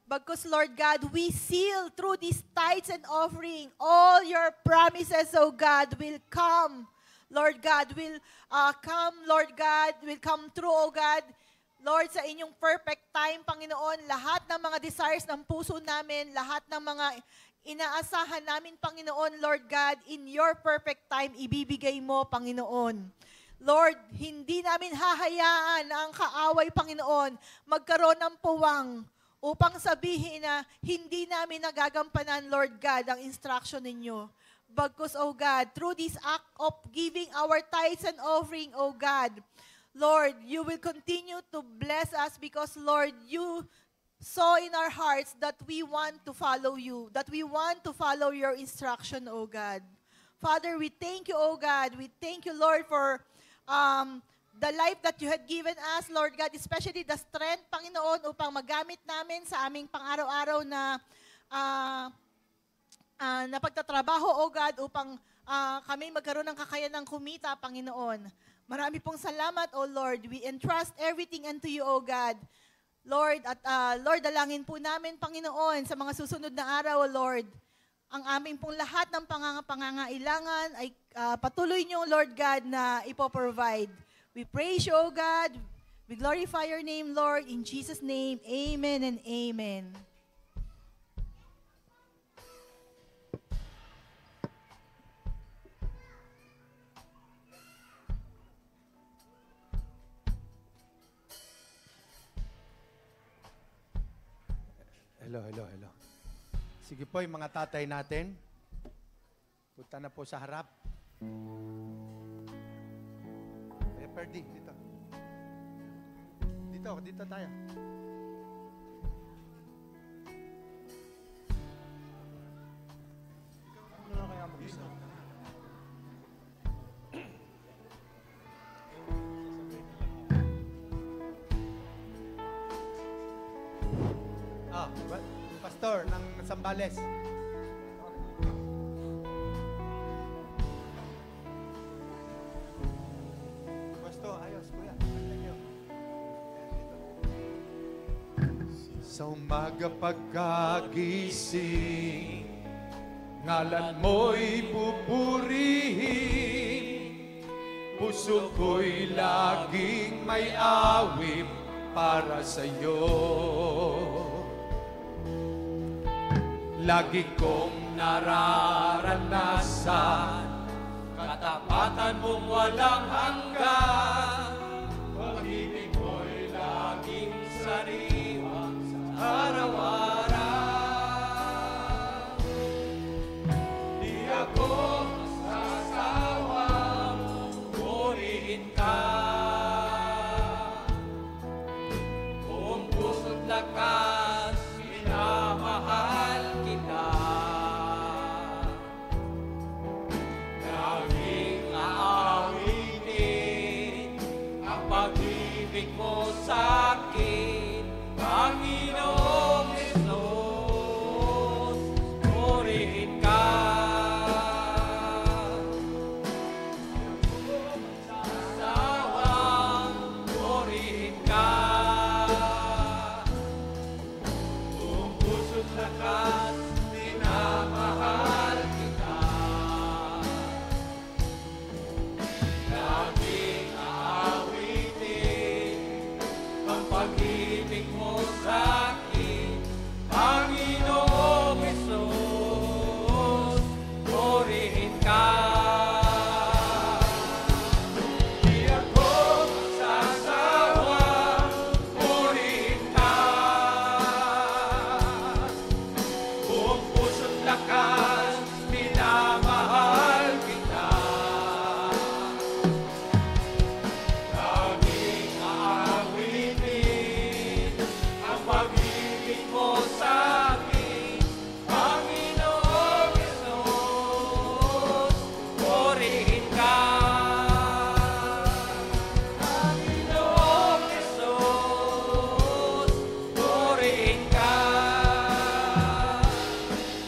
Bagkus, Lord God, we seal through these tithes and offering, all your promises, O God, will come. Lord God, will come, Lord God, will come true, O God. Lord, sa inyong perfect time, Panginoon, lahat ng mga desires ng puso namin, lahat ng mga inaasahan namin, Panginoon, Lord God, in your perfect time, ibibigay mo, Panginoon. Lord, hindi namin hahayaan na ang kaaway, Panginoon, magkaroon ng puwang upang sabihin na hindi namin nagagampanan, Lord God, ang instruction ninyo. Bagkus, O God, through this act of giving our tithes and offering, O God, Lord, you will continue to bless us because, Lord, you saw in our hearts that we want to follow you, that we want to follow your instruction, O God. Father, we thank you, O God. We thank you, Lord, for the life that you had given us, Lord God, especially the strength, Panginoon, upang magamit namin sa aming pang-araw-araw na pagtatrabaho, O God, upang kami magkaroon ng kakayanang kumita, Panginoon. Marami pong salamat, O Lord. We entrust everything unto you, O God. Lord, at Lord, dalangin po namin, Panginoon, sa mga susunod na araw, O Lord, ang aming pong lahat ng pangangailangan ay patuloy niyo, Lord God, na ipoprovide. We praise you, O God. We glorify your name, Lord. In Jesus' name, amen and amen. Hello. Sige po, yung mga tatay natin. Punta na po sa harap. Perdi, dito. Dito tayo. Ano na kaya mag-isa? Pastor ng Sambales. Ayos, kuya. Thank you. Sa umaga pagkagising, ngalan mo'y pupurihin, puso ko'y laging may awit para sa'yo. Lagi kong nararanasan katapatan mong walang hanggan, pag-ibig mo'y laging sariwang sa araw-araw. Di ako masasawang purihin ka, buong puso't lakas minamahal kita. Pag-ibig mo sa'kin, Panginoong Hesus, purihin ka. Sasawang purihin ka, buong puso't lakas, minamahal kita. Laging pag-ibig mo sa'kin, Panginoong Hesus, purihin ka. Di ako masasawang purihin ka, buong puso't lakas, minamahal kita. Laging aawitin ang pag-ibig mo sa'kin, Panginoong Hesus, purihin ka. Panginoong Hesus, purihin ka.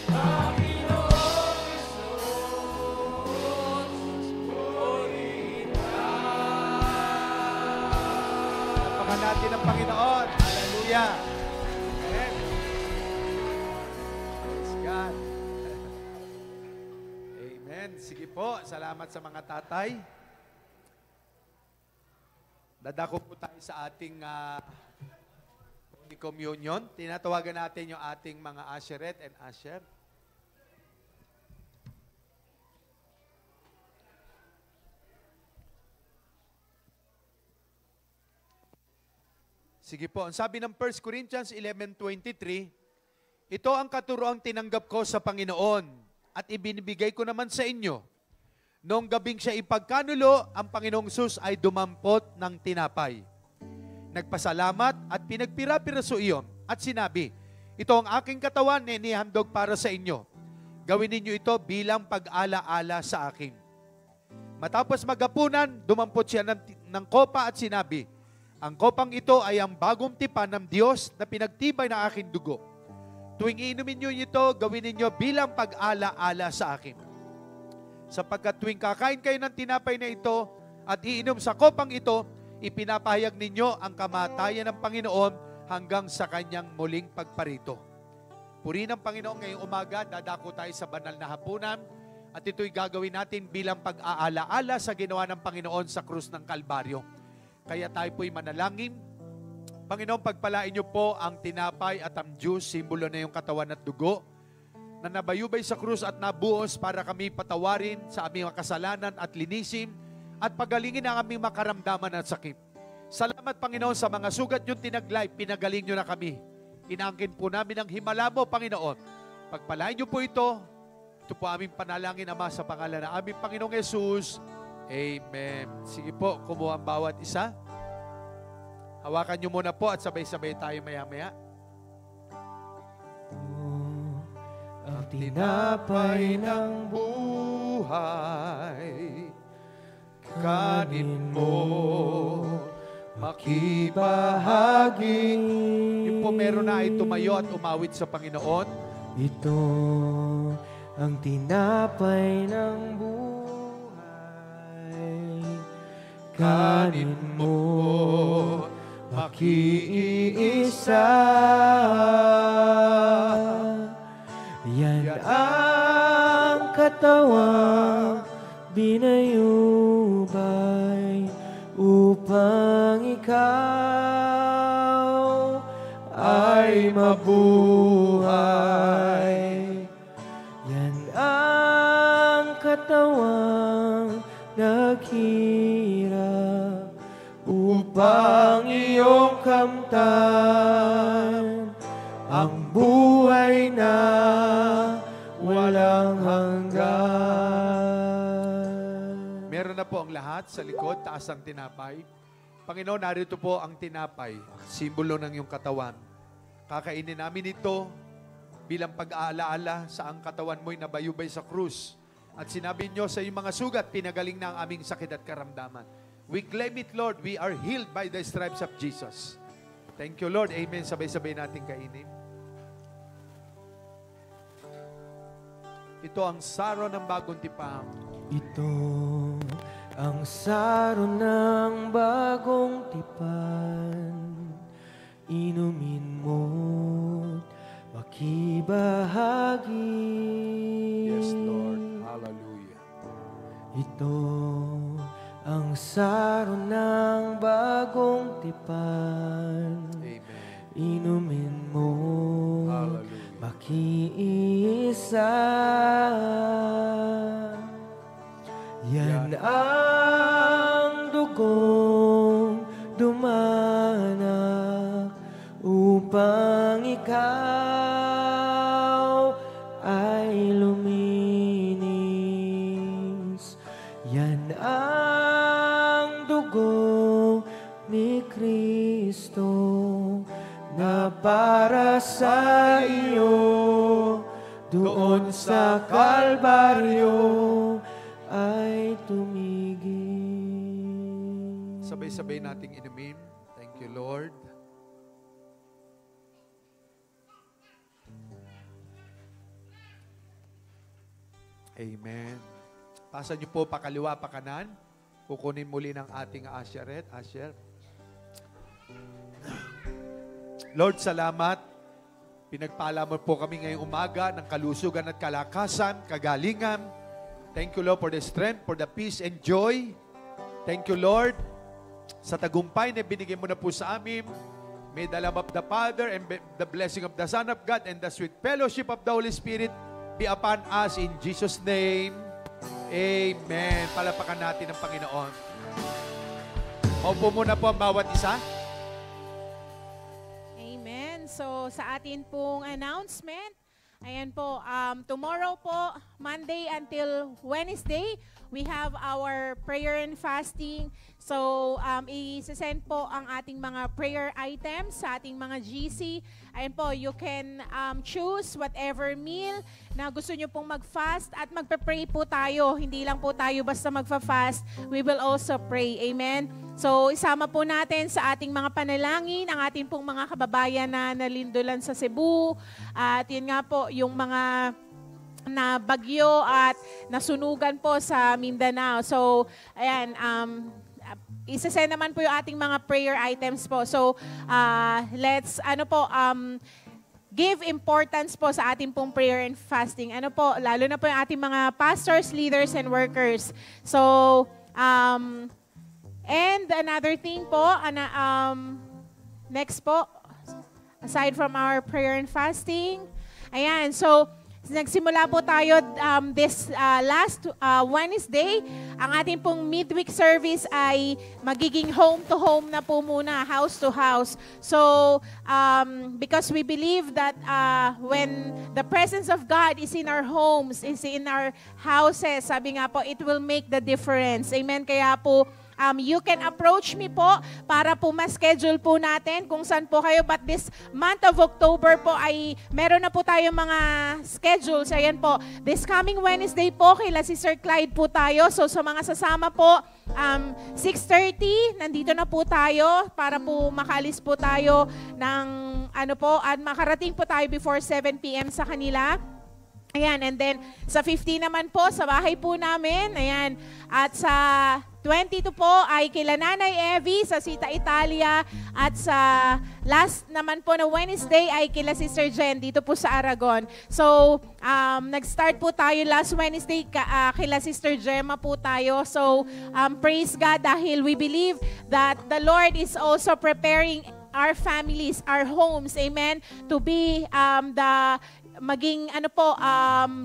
Panginoong Hesus, purihin ka. Tapakan natin ang Panginoon. Hallelujah. Amen. Praise God. Amen. Sige po, salamat sa mga tatay. Dadako po tayo sa ating Holy Communion. Tinatawagan natin yung ating mga Asheret and Asher. Sige po, ang sabi ng 1 Corinthians 11:23, ito ang katuroang tinanggap ko sa Panginoon at ibinibigay ko naman sa inyo. Noong gabing siya ipagkanulo, ang Panginoong Sus ay dumampot ng tinapay. Nagpasalamat at pinagpira-piraso iyon At sinabi, ito ang aking katawan na inihandog para sa inyo. Gawin ninyo ito bilang pag-ala-ala sa akin. Matapos maghapunan, dumampot siya ng kopa at sinabi, ang kopang ito ay ang bagong tipan ng Diyos na pinagtibay ng aking dugo. Tuwing iinumin nyo ito, gawin ninyo bilang pag-ala-ala sa akin. Sapagkat tuwing kakain kayo ng tinapay na ito at iinom sa kopang ito, ipinapahayag ninyo ang kamatayan ng Panginoon hanggang sa kanyang muling pagparito. Purihin ang Panginoon ngayong umaga, dadako tayo sa banal na hapunan at ito'y gagawin natin bilang pag-aala-ala sa ginawa ng Panginoon sa krus ng Kalbaryo. Kaya tayo po'y manalangin. Panginoon, pagpalain niyo po ang tinapay at ang juice, simbolo na yung katawan at dugo, na nabayubay sa krus at nabuos para kami patawarin sa aming kasalanan at linisin at pagalingin ang aming makaramdaman at sakit. Salamat, Panginoon, sa mga sugat yung tinaglay, pinagaling niyo na kami. Inaangkin po namin ang himala mo, Panginoon. Pagpalain niyo po ito. Ito po aming panalangin, Ama, sa pangalan ng aming Panginoong Jesus. Amen. Sige po, kumuha ang bawat isa. Hawakan niyo muna po at sabay-sabay tayo maya-maya. Ang tinapay ng buhay, kanin mo, makibahagi. Yung po meron na ay tumayo at umawit sa Panginoon. Ito ang tinapay ng buhay. Kanin mo, makiisa. Yan ang katawang binayubay upang ikaw ay mabuhay. Yan ang katawang naghirap upang iyong kamtan ang buhay na walang hanggan. Meron na po ang lahat sa likod, taas ang tinapay. Panginoon, narito po ang tinapay, simbolo ng iyong katawan. Kakainin namin ito bilang pag-aalaala sa ang katawan mo'y nabayubay sa krus. At sinabi niyo sa iyong mga sugat, pinagaling na ang aming sakit at karamdaman. We claim it, Lord. We are healed by the stripes of Jesus. Thank you, Lord. Amen. Sabay-sabay natin kainin. Ito ang saro ng bagong tipan. Ito ang saro ng bagong tipan. Inumin mo't makibahagi. Yes, Lord. Hallelujah. Ito ang saro ng bagong tipan. Amen. Inumin mo, Hallelujah. makiisa. Yan ang dugong dumanak upang ikaw ay luminis. Yan ang dugo ni Kristo na para sa iyo doon sa Kalbaryo ay tumigil. Sabay-sabay nating inumin. Thank you, Lord. Amen. Pasan niyo po pakaliwa, pakanan. Kukunin muli ng ating Asher. Lord, salamat. Pinagpala mo po kami ngayong umaga ng kalusugan at kalakasan, kagalingan. Thank you, Lord, for the strength, for the peace and joy. Thank you, Lord, sa tagumpay na binigay mo na po sa amin. May the love of the Father and the blessing of the Son of God and the sweet fellowship of the Holy Spirit be upon us in Jesus' name. Amen. Palapakan natin ang Panginoon. Maupo muna po ang bawat isa. Amen. So, sa atin pong announcement, ayan po, tomorrow po, Monday until Wednesday, we have our prayer and fasting. So, i-send po ang ating mga prayer items sa ating mga GC. Ayan po, you can choose whatever meal na gusto nyo pong mag-fast at magpe-pray po tayo. Hindi lang po tayo basta magfa-fast. We will also pray. Amen? So, isama po natin sa ating mga panalangin ang ating pong mga kababayan na nalindulan sa Cebu. At yun nga po, yung mga na bagyo at nasunugan po sa Mindanao. So, ayan, isa-send naman po yung ating mga prayer items po. So, let's, give importance po sa ating pong prayer and fasting. Lalo na po yung ating mga pastors, leaders, and workers. So, and another thing po, next po, aside from our prayer and fasting, ayan, so, nagsimula po tayo this last Wednesday. Ang ating pong midweek service ay magiging home-to-home na po muna, house-to-house. So, because we believe that when the presence of God is in our homes, is in our houses, sabi nga po, it will make the difference. Amen? Kaya po, you can approach me po para po ma-schedule po natin kung saan po kayo. But this month of October po ay meron na po tayong mga schedules. Ayan po, this coming Wednesday po kila si Sir Clyde po tayo. So sa mga sasama po, 6:30, nandito na po tayo para po makalis po tayo ng at makarating po tayo before 7 p.m. sa kanila. Ayan, and then sa 15 naman po, sa bahay po namin. Ayan, at sa 22 po ay kila Nanay Evie sa Sita Italia. At sa last naman po na Wednesday ay kila Sister Jen dito po sa Aragon. So, nag-start po tayo last Wednesday kila Sister Gemma po tayo. So, praise God dahil we believe that the Lord is also preparing our families, our homes, amen, to be maging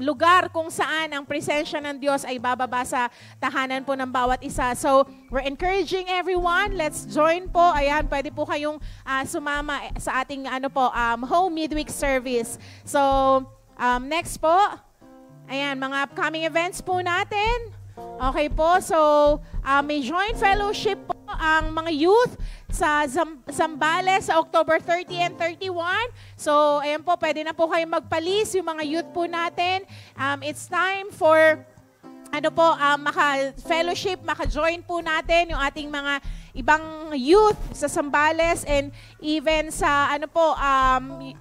lugar kung saan ang presensya ng Diyos ay bababa sa tahanan po ng bawat isa. So, we're encouraging everyone. Let's join po. Ayan, pwede po kayong sumama sa ating home midweek service. So, next po. Ayan, mga upcoming events po natin. Okay po, so may joint fellowship po ang mga youth sa Zambales sa October 30 and 31. So, ayan po, pwede na po kayong magpalis yung mga youth po natin. It's time for maka-fellowship, maka-join po natin yung ating mga ibang youth sa Zambales and even sa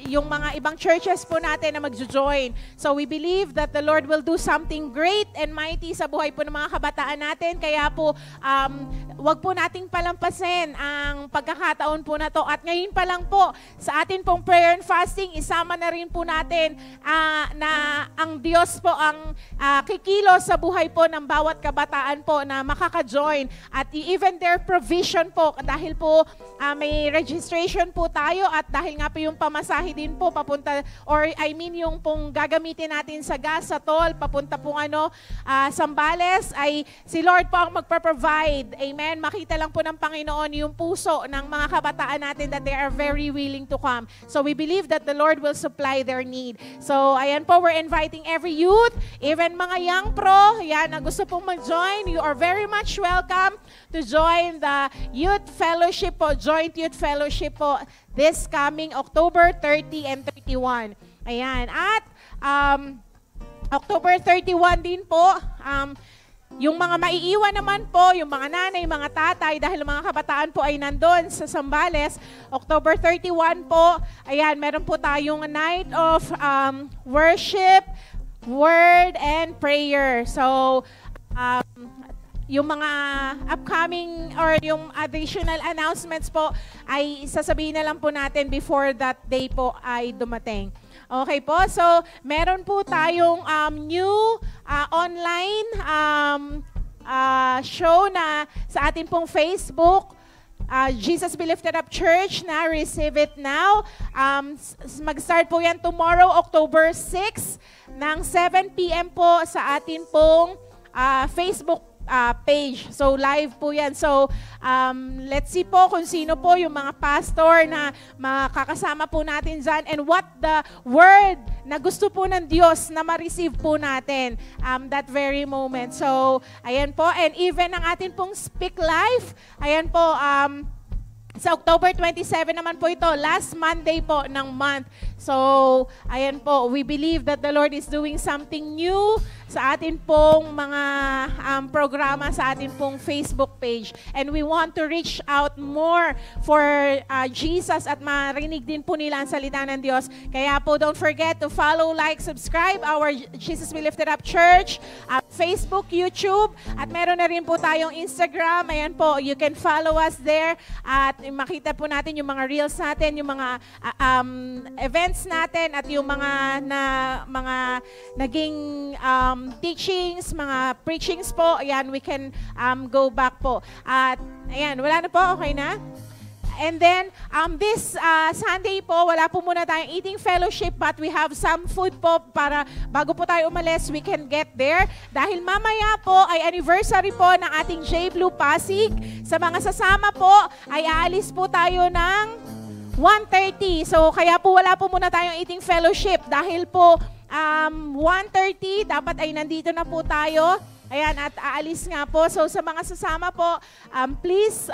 yung mga ibang churches po natin na magjo-join. So we believe that the Lord will do something great and mighty sa buhay po ng mga kabataan natin. Kaya po wag po nating palampasin ang pagkakataon po na to. At ngayon pa lang po sa atin pong prayer and fasting, isama na rin po natin na ang Diyos po ang kikilos sa buhay po ng bawat kabataan po na makaka-join at even their provision po dahil po may registration po tayo at dahil nga po yung pamasahe din po papunta yung pong gagamitin natin sa gas, sa toll, papunta pong Zambales ay si Lord po ang magpa-provide. Amen. Makita lang po ng Panginoon yung puso ng mga kabataan natin that they are very willing to come. So we believe that the Lord will supply their need. So ayan po, we're inviting every youth, even mga young pro, yan na gusto pong mag-join. You are very much welcome to join the Youth Fellowship po, Joint Youth Fellowship po, this coming October 30 and 31. Ayan. At October 31 din po, yung mga maiiwan naman po, yung mga nanay, mga tatay, dahil mga kabataan po ay nandun sa Zambales, October 31 po, ayan, meron po tayong night of worship, word, and prayer. So, yung mga upcoming or yung additional announcements po ay sasabihin na lang po natin before that day po ay dumating. Okay po, so meron po tayong new online show na sa ating pong Facebook, Jesus Be Lifted Up Church na Receive It Now. Mag-start po yan tomorrow, October 6, ng 7 p.m. po sa ating pong Facebook page. So live po yan. So let's see po kung sino po yung mga pastor na makakasama po natin dyan and what the word na gusto po ng Diyos na ma-receive po natin that very moment. So ayan po. And even ang atin pong Speak Life, ayan po, sa October 27 naman po ito, last Monday po ng month. So, ayan po, we believe that the Lord is doing something new sa atin pong mga programa, sa atin pong Facebook page. And we want to reach out more for Jesus at marinig din po nila ang salita ng Diyos. Kaya po, don't forget to follow, like, subscribe our Jesus We Lifted Up Church, Facebook, YouTube, at meron na rin po tayong Instagram. Ayan po, you can follow us there at makita po natin yung mga reels natin, yung mga events natin at yung mga naging teachings, mga preachings po. Ayan, we can go back po. At ayan, wala na po, okay na? And then, this Sunday po, wala po muna tayong eating fellowship, but we have some food po para bago po tayo umalis, we can get there. Dahil mamaya po ay anniversary po ng ating J Blue Pasig. Sa mga sasama po, ay aalis po tayo ng 1:30. So, kaya po wala po muna tayong eating fellowship. Dahil po, 1:30, dapat ay nandito na po tayo. Ayan, at aalis nga po. So, sa mga sasama po, please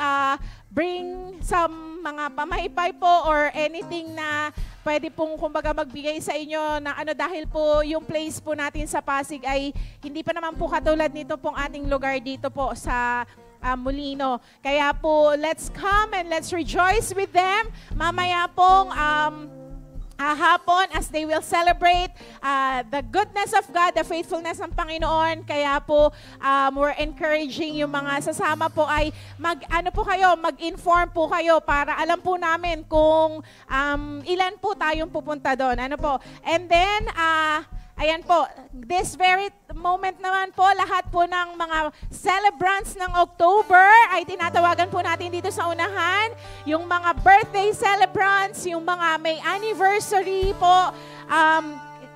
bring some mga pamahipay po or anything na pwede pong kumbaga magbigay sa inyo na dahil po yung place po natin sa Pasig ay hindi pa naman po katulad nito pong ating lugar dito po sa Molino. Kaya po, let's come and let's rejoice with them. Mamaya pong hapon as they will celebrate the goodness of God, the faithfulness ng Panginoon. Kaya po, we're encouraging yung mga sasama po ay mag-inform po kayo para alam po namin kung ilan po tayong pupunta doon. And then, ayan po, this very moment naman po, lahat po ng mga celebrants ng October ay tinatawagan po natin dito sa unahan. Yung mga birthday celebrants, yung mga may anniversary po,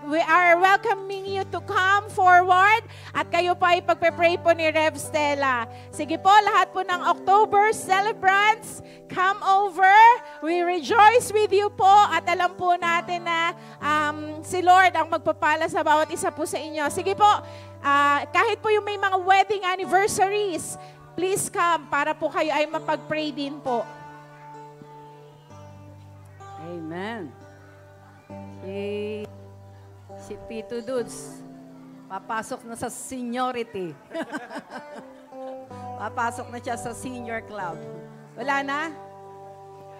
we are welcoming you to come forward at kayo po ay pagpe-pray po ni Rev Stella. Sige po, lahat po ng October celebrants, come over. We rejoice with you po at alam po natin na si Lord ang magpapala sa bawat isa po sa inyo. Sige po, kahit po yung may mga wedding anniversaries, please come para po kayo ay mapag-pray din po. Amen. Si Tito Dudes, papasok na sa seniority. Papasok na siya sa senior club. Wala na?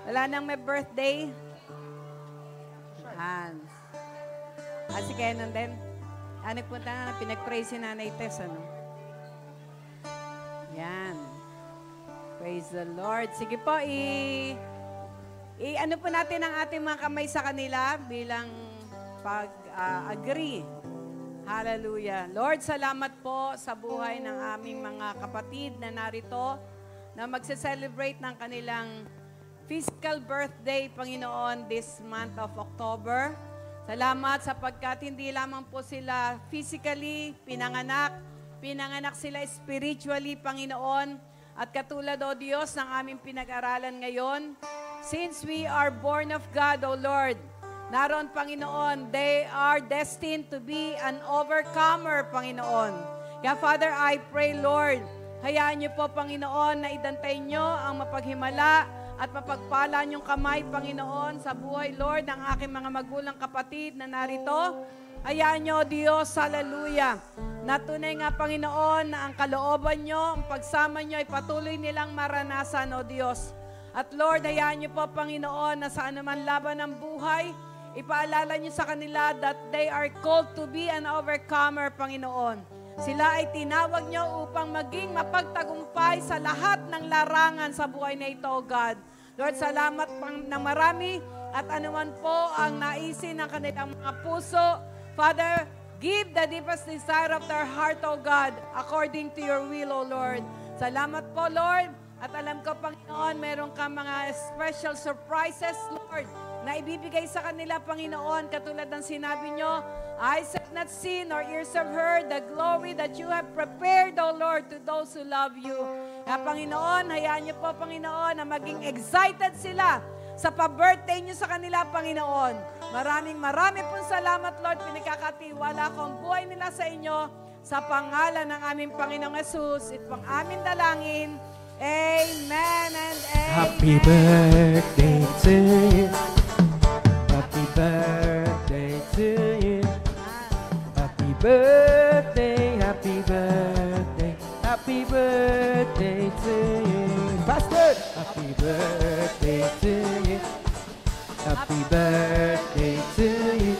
Wala nang may birthday? Hans. Si Kenan din? Nagpunta na, pinag-pray si Nanay Tess, Yan. Praise the Lord. Sige po, ano po natin ang ating mga kamay sa kanila bilang pag-agree. Hallelujah. Lord, salamat po sa buhay ng aming mga kapatid na narito na magse-celebrate ng kanilang physical birthday, Panginoon, this month of October. Salamat sapagkat hindi lamang po sila physically pinanganak sila spiritually, Panginoon. At katulad, O Diyos, ng aming pinag-aralan ngayon, since we are born of God, O Lord, naroon, Panginoon, they are destined to be an overcomer, Panginoon. Kaya, Father, I pray, Lord, hayaan niyo po, Panginoon, na idantay niyo ang mapaghimala at mapagpala niyong kamay, Panginoon, sa buhay, Lord, ng aking mga magulang kapatid na narito. Hayaan niyo, Diyos, hallelujah, na tunay nga, Panginoon, na ang kalooban niyo, ang pagsama niyo ay patuloy nilang maranasan, O Diyos. At Lord, hayaan niyo po, Panginoon, na sa anuman laban ng buhay, ipaalala niyo sa kanila that they are called to be an overcomer, Panginoon. Sila ay tinawag niyo upang maging mapagtagumpay sa lahat ng larangan sa buhay na ito, O God. Lord, salamat ng marami at anuman po ang naisin ng kanilang mga puso. Father, give the deepest desire of their heart, O God, according to your will, O Lord. Salamat po, Lord, At alam ko, Panginoon, meron ka mga special surprises, Lord, na ibibigay sa kanila, Panginoon, katulad ng sinabi nyo, eyes have not seen or ears have heard the glory that you have prepared, O Lord, to those who love you. Kaya, Panginoon, hayaan niyo po, Panginoon, na maging excited sila sa pa-birthday niyo sa kanila, Panginoon. Marami pong salamat, Lord, pinagkakatiwala ko ang buhay nila sa inyo sa pangalan ng aming Panginoong Jesus. Ito ang aming dalangin. Amen and amen. Happy birthday to you. Happy birthday to you. Happy birthday, happy birthday, happy birthday to you. Pastor! Happy birthday to you. Happy birthday to you.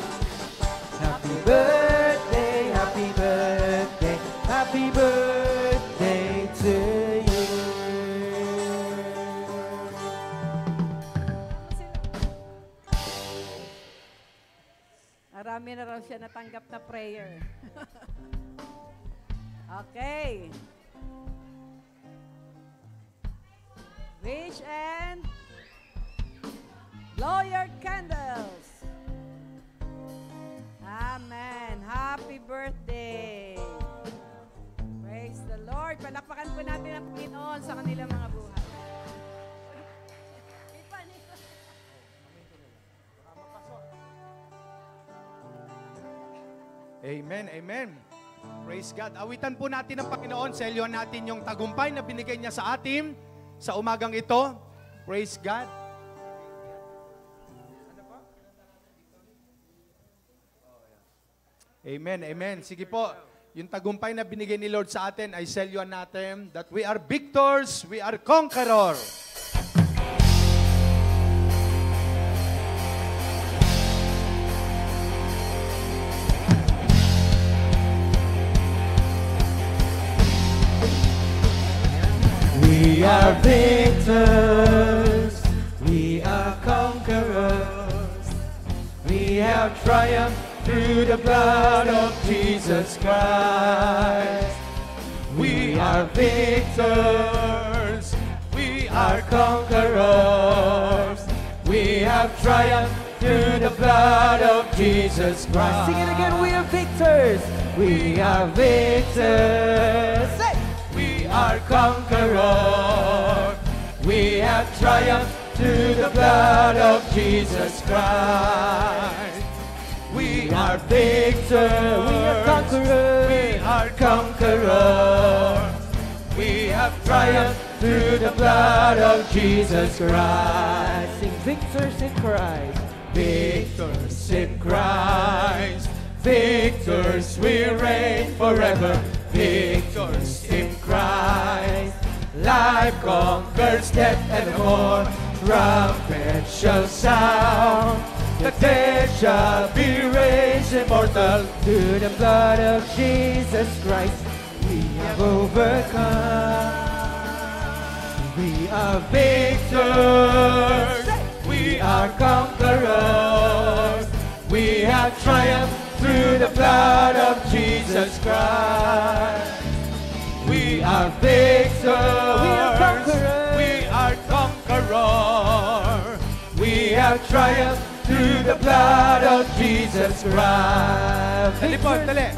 Happy birthday, happy birthday, happy birthday to you. Marami na raw siya natanggap na prayer. Okay. Wish and blow your candles. Amen. Happy birthday. Praise the Lord. Palakpakan po natin ang Panginoon sa kanilang mga buhay. Amen, amen. Praise God. Awitan po natin ang Panginoon. Selyohan natin yung tagumpay na binigay niya sa atin sa umagang ito. Praise God. Amen, amen. Sige po, yung tagumpay na binigay ni Lord sa atin ay selyohan natin that we are victors, we are conquerors. We are victors, we are conquerors, we have triumphed through the blood of Jesus Christ. We are victors, we are conquerors, we have triumphed through the blood of Jesus Christ. Sing it again, we are victors, we are victors. We are conquerors, we have triumphed through the blood of Jesus Christ. We are victors, we are conquerors, we are conquerors, we have triumphed through the blood of Jesus Christ. Sing victors in Christ, victors in Christ, victors we reign forever. Victors in Christ, life conquers death and more. Trumpet shall sound, the dead shall be raised immortal. Through the blood of Jesus Christ, we have overcome. We are victors, we are conquerors, we have triumphed through the blood of Jesus Christ. We are victors, we are conquerors, we are conquerors, we have triumphed through the blood of Jesus Christ. Dali po, dali.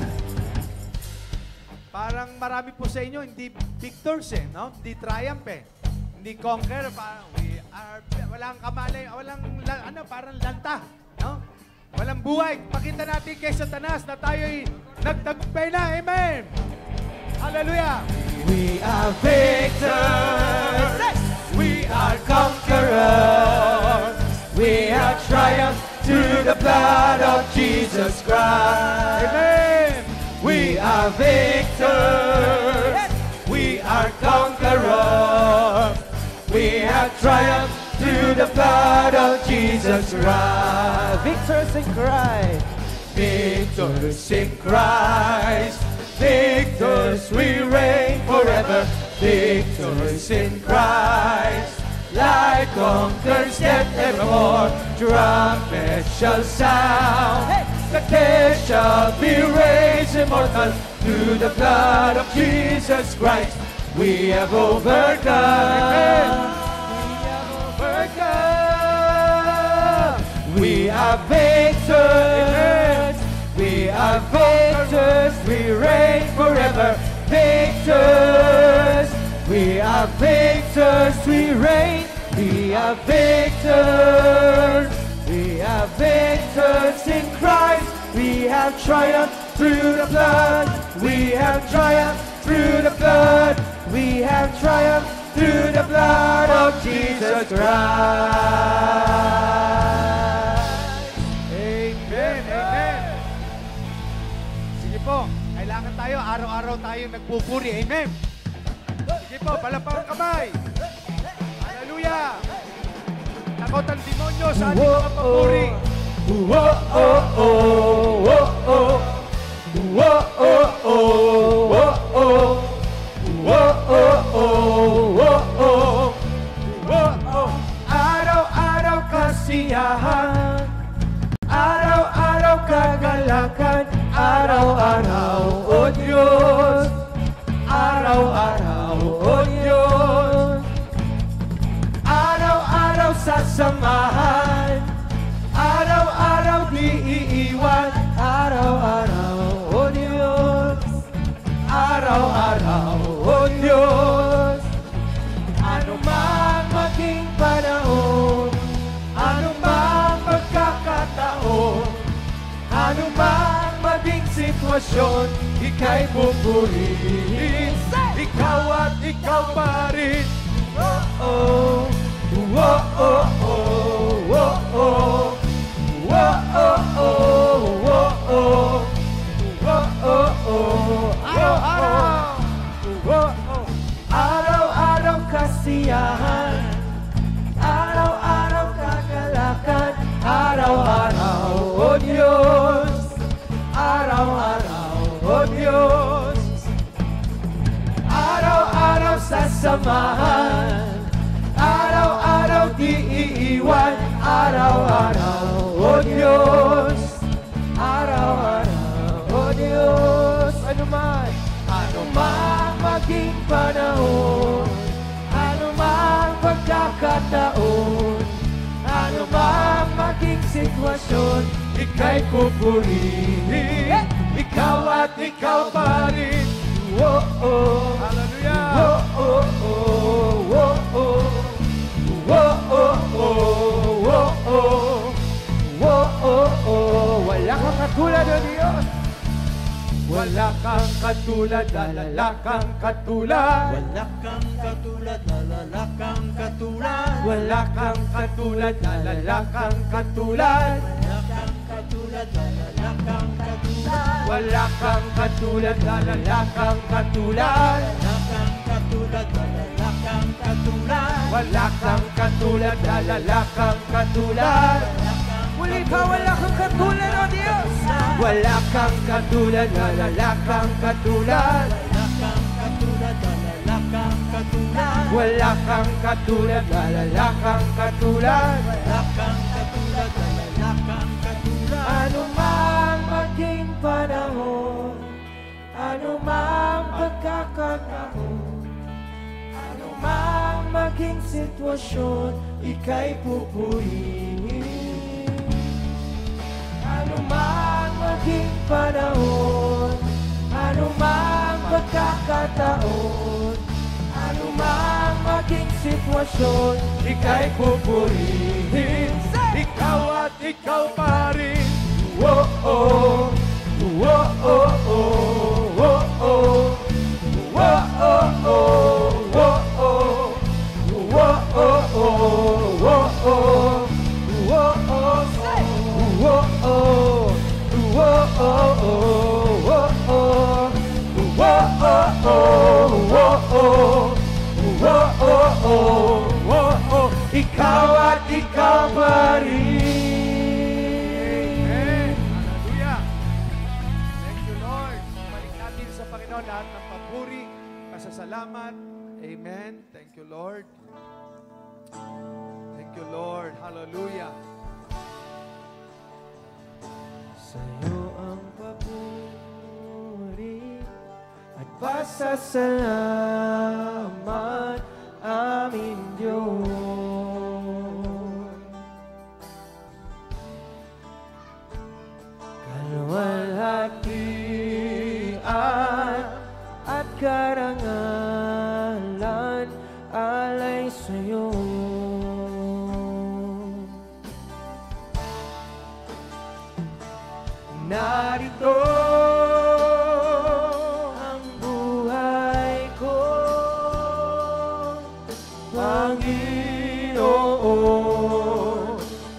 Parang marami po sa inyo, hindi victors no? Hindi triumph Hindi conquer, parang we are, walang kamalay, walang, parang lanta, no? Walang buhay. Pakita natin kay Satanas na tayo'y nagtagumpay na. Amen! Hallelujah! We are victors. We are conquerors. We have triumphed through the blood of Jesus Christ. Amen! We are victors. We are conquerors. We have triumphed through the blood of Jesus Christ. Victors in Christ. Victors in Christ. Victors we reign forever. Victors in Christ. Life conquers death evermore. Trumpet shall sound. The dead shall be raised immortal. Through the blood of Jesus Christ. We have overcome. We are victors. We are victors. We reign forever. Victors. We are victors. We reign. We are victors. We are victors in Christ. We have triumphed through the blood. We have triumphed through the blood. We have triumphed through the blood of Jesus Christ. Amen. Amen. Sige po, kailangan tayo, araw-araw tayong nagpupuri. Amen. Sige po, palapang kamay. Hallelujah. Takot ang demonyo sa ating mga papuri. Araw-araw kasiyahan, araw-araw kagalakan, araw-araw, O Diyos, araw-araw, O Diyos, araw-araw sasamahan, araw-araw di iiwan, araw-araw, O Diyos, araw-araw, O Diyos. Ano man maging panahon, ano man magkakataon, ano man maging sitwasyon, ika'y pupurihin. Ikaw at ikaw pa rin. Oh, oh, oh, oh, oh, oh, oh. Araw-araw kasiyahan, araw-araw kagalakan, araw-araw, O Diyos, araw-araw, O Diyos, araw-araw sasamahan, araw-araw di iiwan, araw-araw, O Diyos, araw-araw, O Diyos. Ano man maging panahon, ano man pagkakataon, ano man maging sitwasyon, ika'y pupurihin. Ikaw at ikaw pa rin. Oh, oh. Hallelujah. Oh, oh, oh, oh, oh. Oh, oh, oh, oh, oh. Oh, oh, oh. Wala kang katulad, O Diyos. Wala kang katulad, wala kang katulad. Wala kang katulad, wala kang katulad. Wala kang katulad, wala kang katulad. Wala kang katulad, wala kang katulad. Wala kang katulad, wala kang katulad. Wala kang katulad, wala kang katulad. Wala kang katulad, wala kang katulad. Muli pa, wala kang katulad, O Diyos. Wala kang katulad, wala kang katulad. Wala kang katulad, wala kang katulad. Wala kang katulad, wala kang katulad. Wala kang katulad, wala kang katulad. Ano man maging panahon, ano man pagkakataon, ano man maging sitwasyon, ika'y pupurihin. Ano man maging panahon, ano man pagkakataon, ano man maging sitwasyon, ika'y pupurihin. Ikaw at ikaw pa rin. Oh, oh, oh, oh, oh, oh, oh. Oh, oh, oh, oh, oh. Oh, oh, oh, oh, oh. Ikaw at ikaw pa rin. Hallelujah. Thank you, Lord. Balik natin sa Panginoon lahat ng papuri, pasasalamat. Amen. Thank you, Lord. Thank you, Lord. Hallelujah. Sa'yo ang papuri at pasasalamat aming Diyos. Kaluwalhatian at karangalan alay sa'yo. Narito ang buhay ko, Panginoon,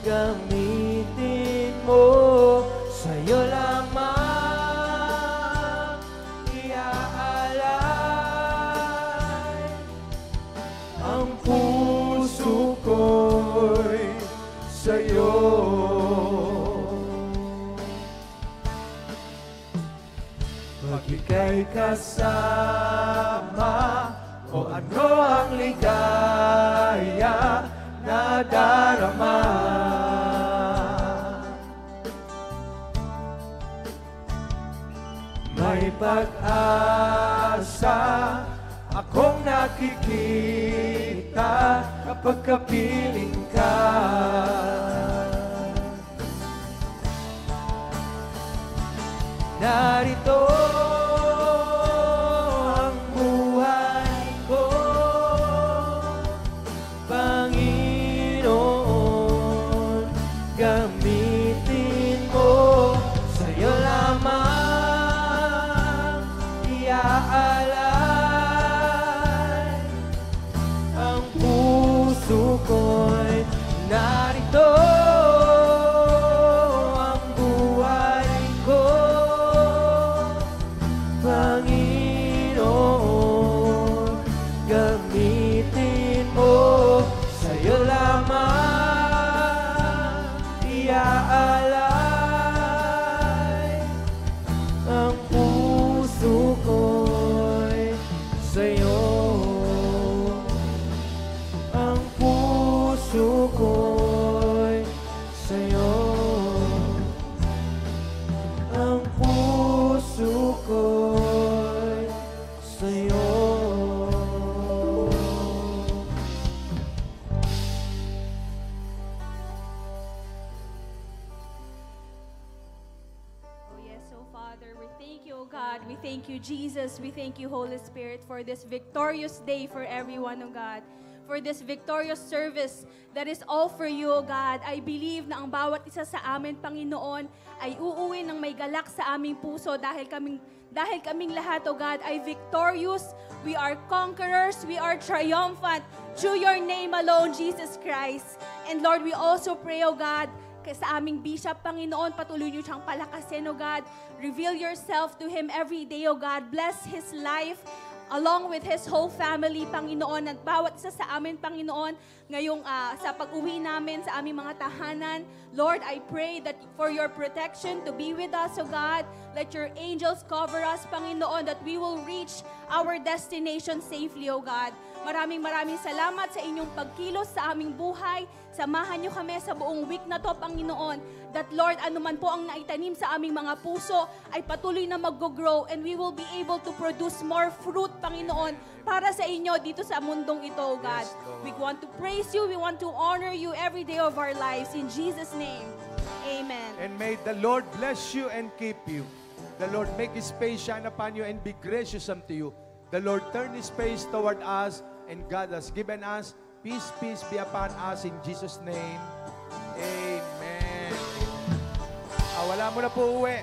gamitin mo, sa'yo lamang iaalay ang puso ko'y sa'yo. Pag ika'y kasama, o ano ang ligaya na darama. May pag-asa akong nakikita kapag kapiling ka. Narito ang buhay ko, Panginoon, gamitin mo, sa'yo lamang iaalay ang puso ko'y narito. Ang buhay ko, Panginoon, gamitin mo, sa'yo lamang iaalay ang puso ko'y sa'yo. Ang puso ko'y sa'yo. Ang puso ko'y sa'yo. Oh yes, so Father, we thank you, oh God. We thank you, Jesus. We thank you, Holy Spirit, for this victorious day for everyone, oh God. For this victorious service that is all for you, oh God. I believe na ang bawat isa sa amin, Panginoon, ay uuwi ng may galak sa aming puso dahil kaming lahat, oh God, ay victorious. We are conquerors. We are triumphant through your name alone, Jesus Christ. And Lord, we also pray, oh God, sa aming bishop, Panginoon, patuloy niyo siyang palakasin, oh God. Reveal yourself to him every day, oh God. Bless his life along with his whole family, Panginoon, at bawat isa sa amin, Panginoon, ngayong sa pag-uwi namin sa aming mga tahanan. Lord, I pray that for your protection to be with us, O God. Let your angels cover us, Panginoon, that we will reach our destination safely, O God. Maraming salamat sa inyong pagkilos sa aming buhay. Samahan niyo kami sa buong week na to, Panginoon. That, Lord, anuman po ang naitanim sa aming mga puso ay patuloy na mag-grow and we will be able to produce more fruit, Panginoon, para sa inyo dito sa mundong ito, O God. We want to praise you. We want to honor you every day of our lives. In Jesus' name, amen. And may the Lord bless you and keep you. The Lord make His face shine upon you and be gracious unto you. The Lord turn His face toward us, and God has given us peace, peace be upon us in Jesus' name. Amen. Wala mo na po uwi.